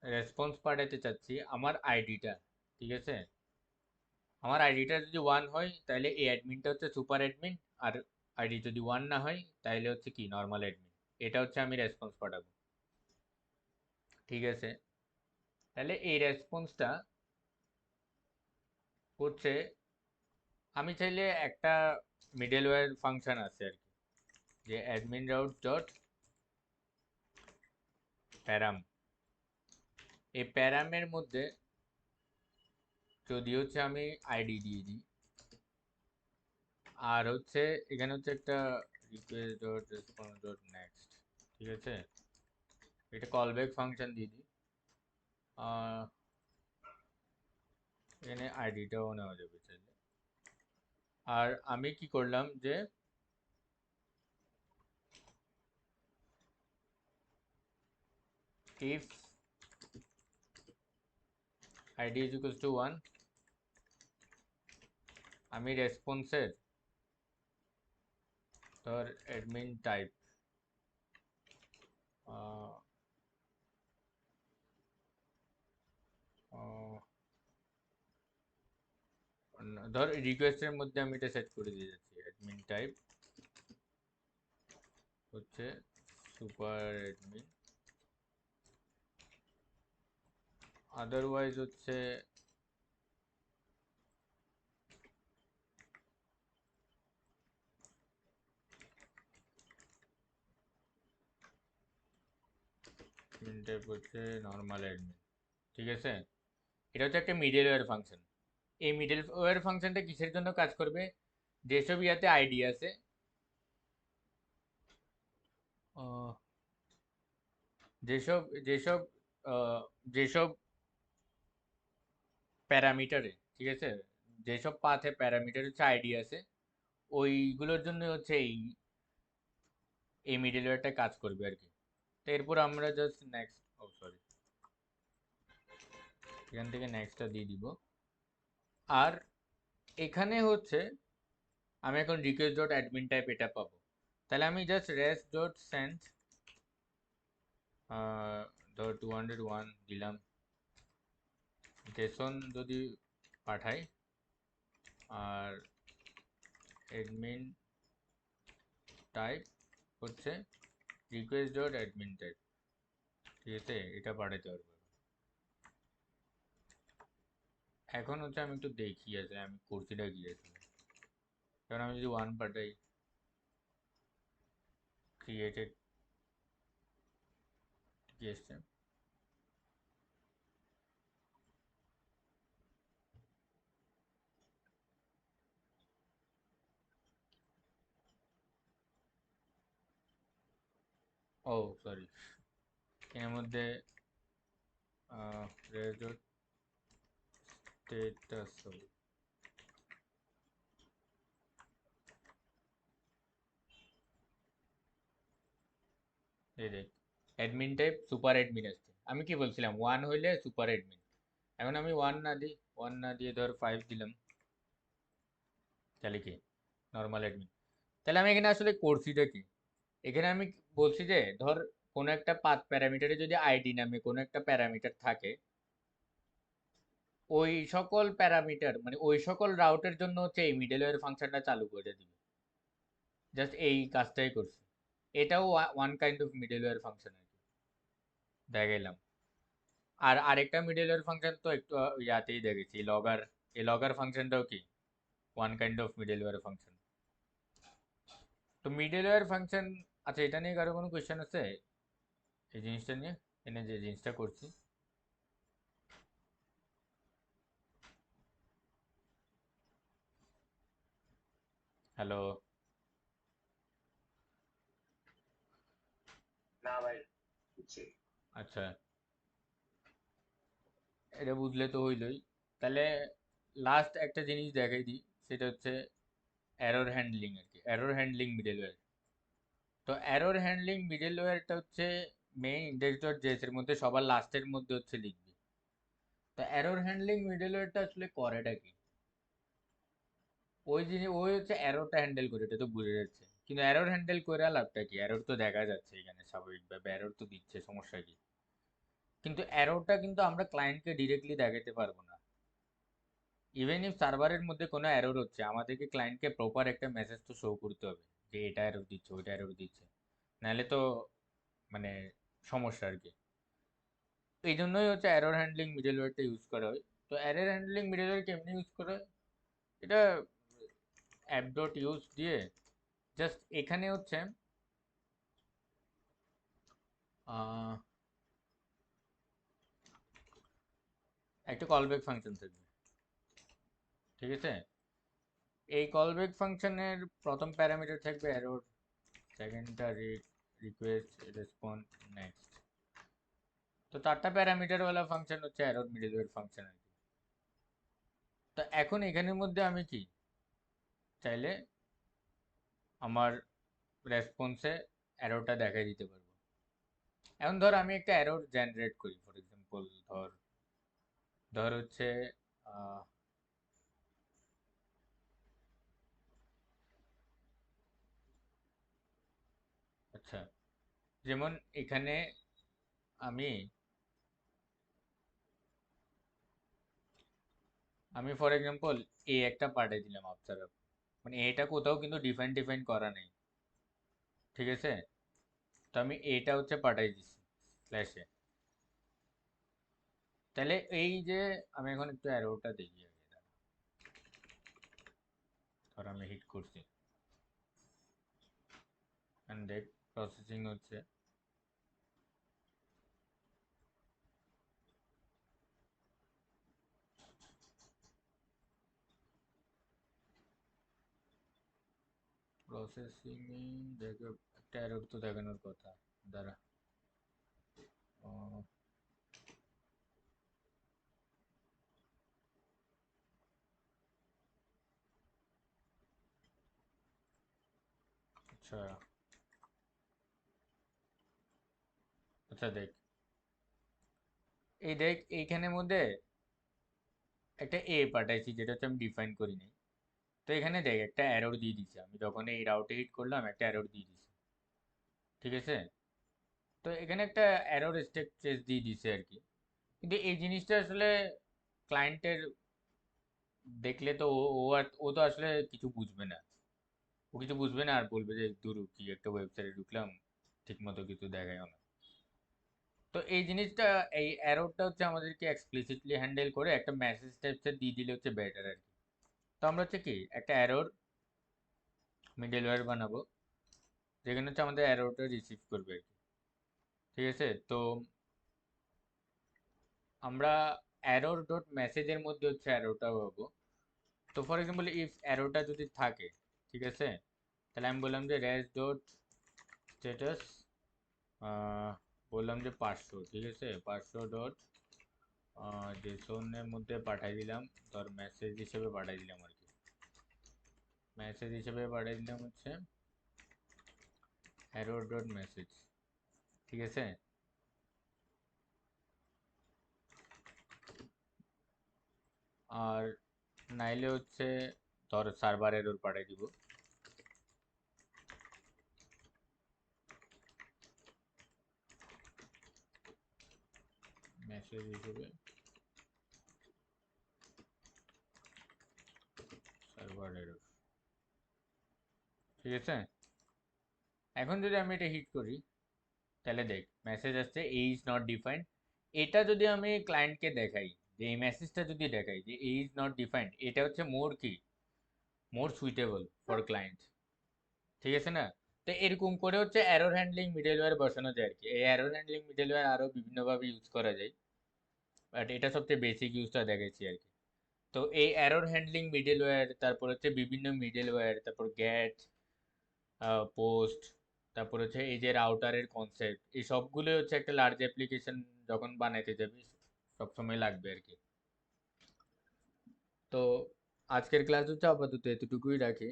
রেসপন্স পাঠাতে চাচ্ছি আমার আইডিটা। ঠিক আছে, আমার আইডিটা যদি 1 হয় তাহলে এই অ্যাডমিনটা হচ্ছে সুপার অ্যাডমিন, আর আইডি যদি 1 না হয় তাহলে হচ্ছে কি নর্মাল অ্যাডমিন। এটা হচ্ছে আমি রেসপন্স পাঠাবো। ঠিক আছে, তাহলে এই রেসপন্সটা হচ্ছে আমি চাইলে একটা মিডলওয়্যার ফাংশন আছে আর কি, যে অ্যাডমিন রাউট ডট প্যারাম, এই প্যারামের মধ্যে যদি হচ্ছে আমি আইডি দিয়ে দিই, আর হচ্ছে এখানে হচ্ছে একটা request dot response dot next. ঠিক আছে, এটা কলব্যাক ফাংশন দিয়ে দিই, আর এখানে আইডিটাও নেওয়া যাবে চাইলে। আর আমি কি করলাম যে if ID is equals to 1, আমি রেসপন্সের ধর অ্যাডমিন টাইপ ধর রিকোয়েস্টের মধ্যে আমি এটা সেট করে দিয়ে যাচ্ছি, অ্যাডমিন টাইপ হচ্ছে সুপার অ্যাডমিন, আদারওয়াইজ হচ্ছে অ্যাডমিন টাইপ হচ্ছে নর্মাল অ্যাডমিন। ঠিক আছে, এটা হচ্ছে একটা মিডলওয়্যার ফাংশন। এই মিডলওয়্যার ফাংশনটা কিসের জন্য কাজ করবে? যেসব ইয়াতে আইডি আছে, আহ, যেসব যেসব যেসব প্যারামিটারে, ঠিক আছে, যেসব পাথে প্যারামিটার হচ্ছে আইডি আছে, ওইগুলোর জন্য হচ্ছে এই মিডলওয়্যারটা কাজ করবে আর কি। তো এরপর আমরা জাস্ট নেক্সট, ও সরি, এখান থেকে নেক্সটটা দিয়ে দিব। আর এখানে হচ্ছে আমি এখন রিকোয়েস্ট ডট অ্যাডমিন টাইপ এটা পাবো। তাহলে আমি জাস্ট রেস্ট ডট সেন্ড ধর 201 দিলাম, জেসন যদি পাঠাই, আর অ্যাডমিন টাইপ হচ্ছে রিকোয়েস্ট ডট অ্যাডমিন টাইপ, ঠিক আছে, এটা পাঠাতে পারবো। এখন হচ্ছে আমি একটু দেখি আছে আমি করছিটা কি আছে, কারণ আমি যদি ওয়ান পাঠাই, ক্রিয়েটেড কি এসছে, ও সরি, এর মধ্যে রেস্ট ডট স্টেটাস হবে, এই দেখ অ্যাডমিন টাইপ সুপার অ্যাডমিন আসছে। আমি কি বলছিলাম ওয়ান হইলে সুপার অ্যাডমিন, এখন আমি ওয়ান না দিয়ে ধর 5 দিলাম, তাহলে কি নর্মাল অ্যাডমিন। তাহলে আমি এখানে আসলে করছিটা কি, এখানে আমি বলছি যে ধর কোনো একটা পাথ প্যারামিটারে যদি আইডি নামে কোনো একটা প্যারামিটার থাকে, ওই সকল প্যারামিটার মানে ওই সকল রাউটের জন্য হচ্ছে এই মিডলওয়্যার ফাংশনটা চালু করে দিবে। জাস্ট এই কাজটাই করছি। এটাও one kind of middleware function আর কি দেখাইলাম। আর আরেকটা মিডলওয়্যার ফাংশন তো একটু ইয়াতেই দেখেছি, লগর। এই লগর ফাংশনটাও কি one kind of middleware function. তো মিডলওয়্যার ফাংশন, আচ্ছা এটা নিয়ে কারো কোনো কোয়েশ্চেন আছে এই জিনিসটা নিয়ে, এনে যে জিনিসটা করছি। হ্যালো, না ভাই, বুঝছি। আচ্ছা এটা বুঝলে তো হইলই। তাহলে লাস্ট একটা জিনিস দেখাই দিই, সেটা হচ্ছে এরর হ্যান্ডলিং আর কি, এরর হ্যান্ডলিং মিডলওয়্যার। তো এরর হ্যান্ডলিং মিডলওয়্যারটা হচ্ছে মেইন ইন্ডেক্স ডট জেএস এর মধ্যে সবার লাস্টের মধ্যে হচ্ছে লিখবি। তো এরর হ্যান্ডলিং মিডলওয়্যারটা আসলে করেটা কি, ওই জিনিস ওই হচ্ছে এররটা হ্যান্ডেল করে, এটা তো বুঝে যাচ্ছে, কিন্তু এরর হ্যান্ডেল করে লাভটা কি, এরর তো দেখা যাচ্ছে এখানে স্বাভাবিকভাবে এরর তো দিচ্ছে, সমস্যা কি, কিন্তু এররটা কিন্তু আমরা ক্লায়েন্টকে ডিরেক্টলি দেখাতে পারবো না। ইভেন ইফ সার্ভারের মধ্যে কোনো এরর হচ্ছে, আমাদেরকে ক্লায়েন্টকে প্রপার একটা মেসেজ তো শো করতে হবে যে এটা এরর দিচ্ছে ওইটা এরর দিচ্ছে, নাহলে তো মানে সমস্যা আর কি। এই জন্যই হচ্ছে এরর হ্যান্ডলিং মিডলওয়্যারটা ইউজ করা হয়। তো এরর হ্যান্ডলিং মিডলওয়্যার কেমনি ইউজ করা হয়, এটা অ্যাপ ডট ইউজ দিয়ে জাস্ট এখানে হচ্ছে আহ, একটা কলব্যাক ফাংশন থাকবে, ঠিক আছে। এই কলব্যাক ফাংশনের প্রথম প্যারামিটার থাকবে এরর, সেকেন্ডটা রিকোয়েস্ট রেসপন্ড নেক্সট। তো চারটা প্যারামিটার ওয়ালা ফাংশন হচ্ছে এরর মিডলওয়্যার ফাংশন আর কি। তো এখন এখানের মধ্যে আমি কি চাইলে আমার রেসপন্সে এররটা দেখাই দিতে পারবো। এখন ধর আমি একটা এরর জেনারেট করি, ফর এক্সাম্পল ধর ধর হচ্ছে আহ, আচ্ছা যেমন এখানে আমি আমি ফর এক্সাম্পল একটা পাঠিয়ে দিলাম অবজার্ভ, মানে এটা কোথাও কিন্তু ডিফাইন ডিফাইন করা নেই, ঠিক আছে। তো আমি এটা হচ্ছে পাঠাই দিছি স্ল্যাশে। তাহলে এই যে আমি এখন একটু অ্যারোটা দেখি আগে দাঁড়া। ধর আমি হিট করছি and দেখ প্রসেসিং হচ্ছে, প্রসেসিং দেখো একটা এরর তো দেখানোর কথা, দাঁড়া। আচ্ছা আচ্ছা দেখ, এই দেখ এইখানের মধ্যে একটা এ পাঠাইছি যেটা হচ্ছে আমি ডিফাইন করিনি। তো এখানে দেখ একটা এরর দিয়ে দিছে, আমি যখন এই রাউটে হিট করলাম একটা এরর দিয়ে দিছে, ঠিক আছে? তো এখানে একটা এরর স্টেপ চেস দিয়ে দিছে আর কি। কিন্তু এই জিনিসটা আসলে ক্লায়েন্টের দেখলে তো ও তো আসলে কিছু বুঝবে না। ও কিছু বুঝবে না আর বলবে যে দূর কি একটা ওয়েবসাইটে ঢুকলাম, ঠিক মতো কিছু দেখায় না। তো এই জিনিসটা, এই এররটা হচ্ছে আমাদেরকে এক্সপ্লিসিটলি হ্যান্ডেল করে একটা মেসেজ টাইপসের দিয়ে দিলে হচ্ছে বেটার আর কি। তো আমরা হচ্ছে কি একটা এরর মিডলওয়্যার বানাবো যেখানে হচ্ছে আমাদের এররটা রিসিভ করবে আর কি, ঠিক আছে? তো আমরা এরর ডট মেসেজের মধ্যে হচ্ছে এররটা পাবো। তো ফর এক্সাম্পল ইফ এররটা যদি থাকে, ঠিক আছে, তাহলে আমি বললাম যে রেজ ডট স্ট্যাটাস, বললাম যে 500, ঠিক আছে, 500 ডট জেসনের মধ্যে পাঠাই দিলাম, ধর মেসেজ হিসেবে পাঠাই দিলাম আর কি। মেসেজ হিসেবে পাঠাই দিলাম হচ্ছে এরর ডট মেসেজ, ঠিক আছে? আর নাইলে হচ্ছে ধর সার্ভার এরর পাঠাই দিব, মেসেজ হিসেবে সার্ভার এরর, ঠিক আছে? এখন যদি আমি এটা হিট করি তাহলে দেখ মেসেজ আসছে এ ইজ নট ডিফাইন্ড। এটা যদি আমি ক্লায়েন্টকে দেখাই, যে এই মেসেজটা যদি দেখাই যে এ ইজ নট ডিফাইন্ড, এটা হচ্ছে মোর কি, মোর সুইটেবল ফর ক্লায়েন্ট, ঠিক আছে না? তো এরকম করে হচ্ছে এরর হ্যান্ডলিং মিডলওয়্যার বসানো যায় আর কি। এই এরর হ্যান্ডলিং মিডলওয়্যার আরো বিভিন্নভাবে ইউজ করা যায়, বাট এটা সবচেয়ে বেসিক ইউজটা দেখাচ্ছি আর কি। তো এই এরর হ্যান্ডলিং মিডলওয়্যার, তারপর হচ্ছে বিভিন্ন মিডলওয়্যার, তারপর গ্যাট, পোস্ট, তারপর হচ্ছে এই যে রাউটারের কনসেপ্ট, এই সবগুলো হচ্ছে একটা লার্জ অ্যাপ্লিকেশন যখন বানাইতে যাবি সবসময় লাগবে আর কি। তো আজকের ক্লাস হচ্ছে আপাতত এতটুকুই রাখি।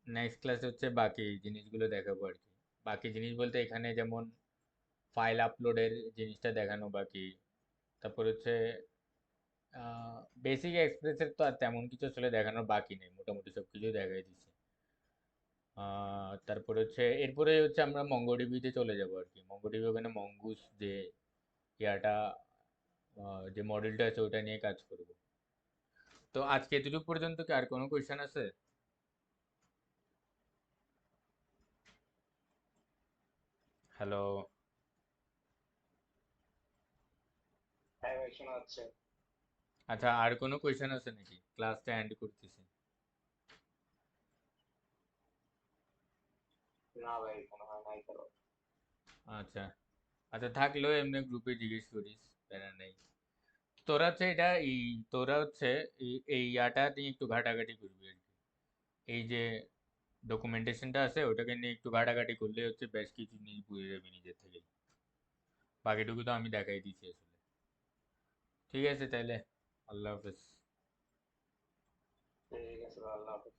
নেক্সট ক্লাসে হচ্ছে বাকি জিনিসগুলো দেখাবো আর কি। বাকি জিনিস বলতে এখানে যেমন ফাইল আপলোডের জিনিসটা দেখানো বাকি, তারপর হচ্ছে বেসিক এক্সপ্রেসের তো আর তেমন কিছু আসলে দেখানোর বাকি নেই, মোটামুটি সব কিছুই দেখাই দিচ্ছি। তারপরে হচ্ছে এরপরে হচ্ছে আমরা মঙ্গোডিবিতে চলে যাব আর কি। মঙ্গোডিবি ওখানে মঙ্গুস যে ইয়াটা, যে মডেলটা আছে ওটা নিয়ে কাজ করব। তো আজকে এতটুকু পর্যন্ত, কি আর কোনো কোয়েশ্চেন আছে? হ্যালো? হ্যাঁ ভাই শোনা যাচ্ছে। আচ্ছা, আর কোনো কোয়েশ্চেন আছে নাকি? ক্লাসটা এন্ড করতেছি। না ভাই মনে হয় নাই তো। আচ্ছা আচ্ছা, থাকলেও এমনি গ্রুপে জিজ্ঞেস করিস, প্যারা নেই। তোরা হচ্ছে এটা এই, তোরা হচ্ছে এই ইয়াটা নিয়ে একটু ঘাটাঘাটি করবি আর কি। এই যে ডকুমেন্টেশনটা আছে ওটাকে নিয়ে একটু ঘাটাঘাটি করলে হচ্ছে বেশ কিছু জিনিস বুঝে যাবে নিজের থেকে। বাকিটুকু তো আমি দেখাই দিচ্ছি আসলে। ঠিক আছে তাহলে, আল্লাহ হাফেজ। ঠিক আছে, আল্লাহ হাফেজ।